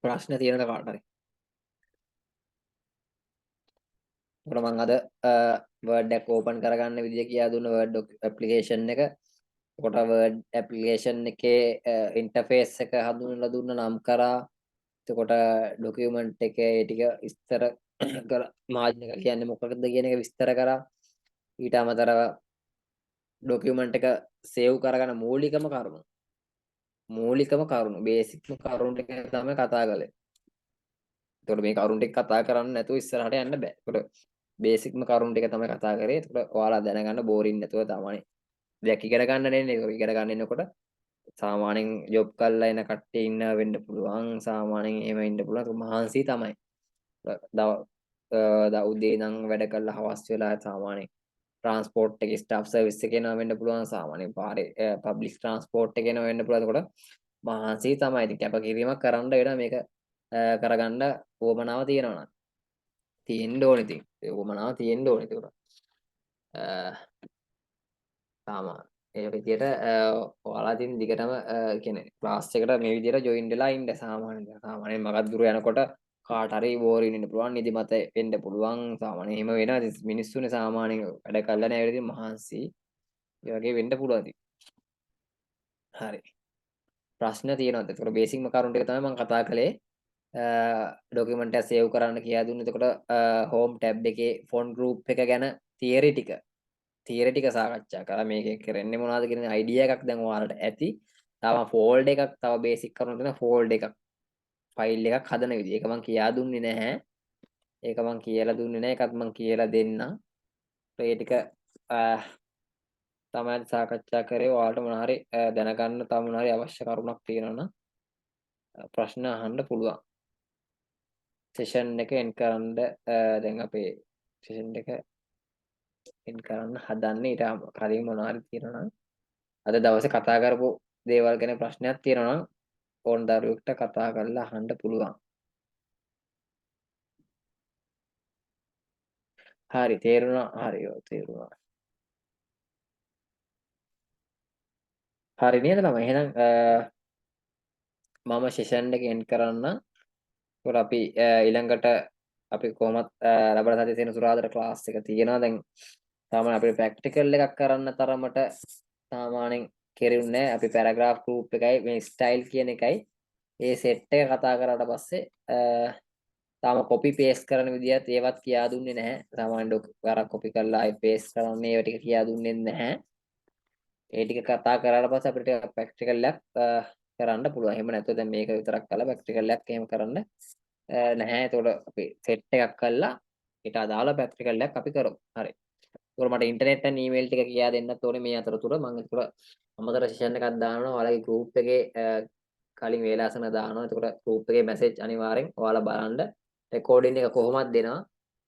ප්‍රශ්න තියෙනවද කාට හරි? ඒකට මම අද Word එක ඕපන් කරගන්න විදිය කියා දුන්න Word application එක. එතකොට Word application එකේ ඉන්ටර්ෆේස් එක හඳුන්වලා දුන්න නම් කරා. එතකොට ડોකියුමන්ට් එකේ ඒ ටික විස්තර කර මාර්ජින් එක කියන්නේ මොකක්ද කියන එක විස්තර කරා. ඊට අමතරව ડોකියුමන්ට් එක සේව් කරගන්න මූලිකම කරුණු බේසික්ම කරුණු ටික තමයි කතා කළේ. එතකොට මේ කරුණු ටික කතා කරන්න නැතුව ඉස්සරහට යන්න බෑ. එතකොට බේසික්ම කරුණු ටික තමයි කතා කරේ. එතකොට ඔයාලා දැනගන්න බෝරින් නැතුව තමයි. දෙයක් ඉගෙන ගන්න නෙන්නේ. ඒක ඉගෙන ගන්න එනකොට සාමාන්‍යයෙන් ජොබ් කරලා එන කට්ටිය ඉන්න වෙන්න පුළුවන්. සාමාන්‍යයෙන් එහෙම ඉන්න පුළුවන්. ඒක මහන්සි තමයි. උදේ ඉඳන් වැඩ කරලා හවස් වෙලා සාමාන්‍යයෙන් ට්‍රාන්ස්පෝර්ට් එකේ ස්ටාෆ් සර්විස් එකේ යනවා වෙන්න පුළුවන්. සාමාන්‍යයෙන් පාරේ පබ්ලික් ට්‍රාන්ස්පෝර්ට් එකේ යනවා වෙන්න පුළුවන්. එතකොට මහන්සි තමයි. ඉතින් කැපකිරීමක් කරන්න වෙනවා මේක කරගන්න උවමනාව තියෙනවා නම්. තියෙන්න ඕනේ ඉතින්. ඒ උවමනාව තියෙන්න ඕනේ. ඒකට සාමාන්‍ය ඒ විදිහට ඔයාලා ඉතින් දිගටම කියන්නේ ක්ලාස් එකට මේ විදිහට ජොයින් වෙලා ඉන්න සාමාන්‍යයෙන් මගක් දුර යනකොට කාට හරි බෝරින් වෙන්න පුළුවන් නිදිමත වෙන්න පුළුවන් සාමාන්‍යයෙන් එහෙම වෙනවා ඉතින් මිනිස්සුනේ සාමාන්‍යයෙන් වැඩ කළා නෑ ඉතින් මහන්සි ඒ වගේ වෙන්න පුළුවන් ඉතින් හරි ප්‍රශ්න තියෙනවද ඒකට බේසික්ම කරුණු ටික තමයි මම කතා කළේ ඩොකියුමන්ට් එක සේව් කරන්න කියලා දුන්නේ එතකොට හෝම් ටැබ් එකේ ෆොන්ට් ගෲප් එක ගැන තියරි ටික සාකච්ඡා කරා මේකේ කරන්නේ මොනවද කියන අයිඩියා එකක් දැන් ඔයාලට ඇති. තව ෆෝල්ඩ් එකක් තව බේසික් කරුණු තියෙන ෆෝල්ඩ් එකක් ෆයිල් එකක් හදන විදිහ. ඒක මම කියා දුන්නේ නැහැ. ඒක මම කියලා දුන්නේ නැහැ. ඒකත් මම කියලා දෙන්නම්. ඒ ටික තමයි සාකච්ඡා කරේ. ඔයාලට මොන හරි දැනගන්න තව මොන හරි අවශ්‍ය කරුණක් තියෙනවා නම් ප්‍රශ්න අහන්න පුළුවන්. සෙෂන් එක එන්ඩ් කරන්න දැන් අපේ සෙෂන් එක එන්ඩ් කරන්න හදන්නේ ඊට කලින් මොනවා හරි තියෙනවා නම් අද දවසේ කතා කරපු දේවල් ගැන ප්‍රශ්නයක් තියෙනවා නම් ඕන දරුවෙක්ට කතා කරලා අහන්න පුළුවන්. හරි තේරුණා. හරි ඔව් තේරුණා. හරි නේද ළමයි? එහෙනම් මම සෙෂන් එක එන්ඩ් කරන්න. ඒකට අපි ඊළඟට අපි කොහොමත් ලබන සතියේ තියෙන සුරාදට ක්ලාස් එක තියෙනවා. දැන් සාමාන්‍ය අපේ ප්‍රැක්ටිකල් එකක් කරන්න තරමට සාමාන්‍යයෙන් කෙරුන්නේ නැහැ. අපි පැරග්‍රාෆ් ගෲප් එකයි මේ ස්ටයිල් කියන එකයි ඒ සෙට් එක කතා කරාට පස්සේ තාම කොපි පේස්ට් කරන විදිහත් ඒවත් කියා දුන්නේ නැහැ. සාමාන්‍ය ඩොක් වරක් කොපි කරලා ආයි පේස්ට් කරන්නේ ඒව ටික කියා දුන්නේ නැහැ. ඒ ටික කතා කරාට පස්සේ අපිට ප්‍රැක්ටිකල් එකක් කරන්න පුළුවන්. එහෙම නැත්නම් දැන් මේක විතරක් කරලා ප්‍රැක්ටිකල් එකක් එහෙම කරන්න නැහැ. ඒතකොට අපි සෙට් එකක් කරලා ඊට අදාළ ප්‍රැක්ටිකල් එකක් අපි කරමු. හරි. ඒතකොට මට ඉන්ටර්නෙට් and ඊමේල් ටික කියා දෙන්නත් ඕනේ මේ අතරතුර. මම ඒතකොට අමතර සෙෂන් එකක් දානවා. ඔයාලගේ ගෲප් එකේ කලින් වේලාසන දානවා. එතකොට ගෲප් එකේ මැසේජ් අනිවාර්යෙන් ඔයාලා බලන්න. රෙකෝඩින් එක කොහොමද දෙනවා.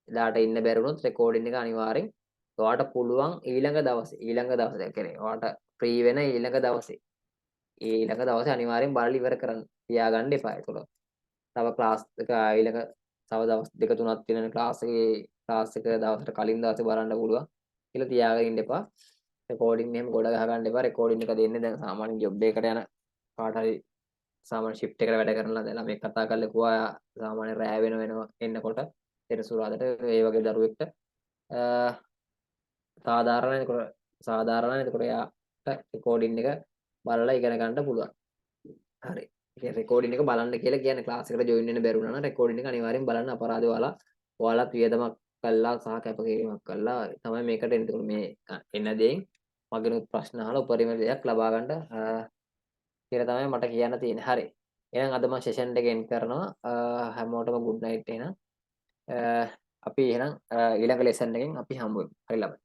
එදාට ඉන්න බැරි වුණොත් රෙකෝඩින් එක අනිවාර්යෙන් ඔයාට පුළුවන් ඊළඟ දවසේ කියන්නේ ඔයාට ෆ්‍රී වෙන ඊළඟ දවසේ අනිවාර්යෙන් බලලා ඉවර කරන්න තියාගන්න එපා. ඒතකොට තව ක්ලාස් එක ඊළඟ තව දවස් දෙක තුනක් තියෙන ක්ලාස් එක දවසට කලින් දවසේ බලන්න පුළුවන් කියලා තියාගෙන ඉන්න එපා. රෙකෝඩින් එහෙම ගොඩ ගහ ගන්න එපා. රෙකෝඩින් එක දෙන්නේ දැන් සාමාන්‍ය ජොබ් එකකට යන කාට හරි සාමාන්‍ය ෂිෆ්ට් එකට වැඩ කරනවා දැන් ළමෙක් කතා කරලා කිව්වා සාමාන්‍ය රෑ වෙනවා එන්නකොට සෙනසුරාදට ඒ වගේ දරුවෙක්ට සාධාරණයි. එතකොට එයාට රෙකෝඩින් එක බලලා ඉගෙන ගන්න පුළුවන්. හරි. ඉතින් රෙකෝඩින් එක බලන්න කියලා කියන්නේ ක්ලාස් එකට ජොයින් වෙන්න බැරි වුණා නම් රෙකෝඩින් එක අනිවාර්යෙන් බලන්න අපරාධ ඔයාලත් වියදමක් කළා සහ කැපකිරීමක් කළා තමයි මේකට එන්නේ. එතකොට මේ එන දේෙන් මගෙනුත් ප්‍රශ්න අහලා උපරිම දෙයක් ලබා ගන්න කියලා තමයි මට කියන්න තියෙන්නේ. හරි. එහෙනම් අද මම සෙෂන් එක එන්ඩ් කරනවා. හැමෝටම good night එහෙනම්. අපි එහෙනම් ඊළඟ ලෙසන් එකෙන් අපි හම්බ වෙමු. හරි ළමයි.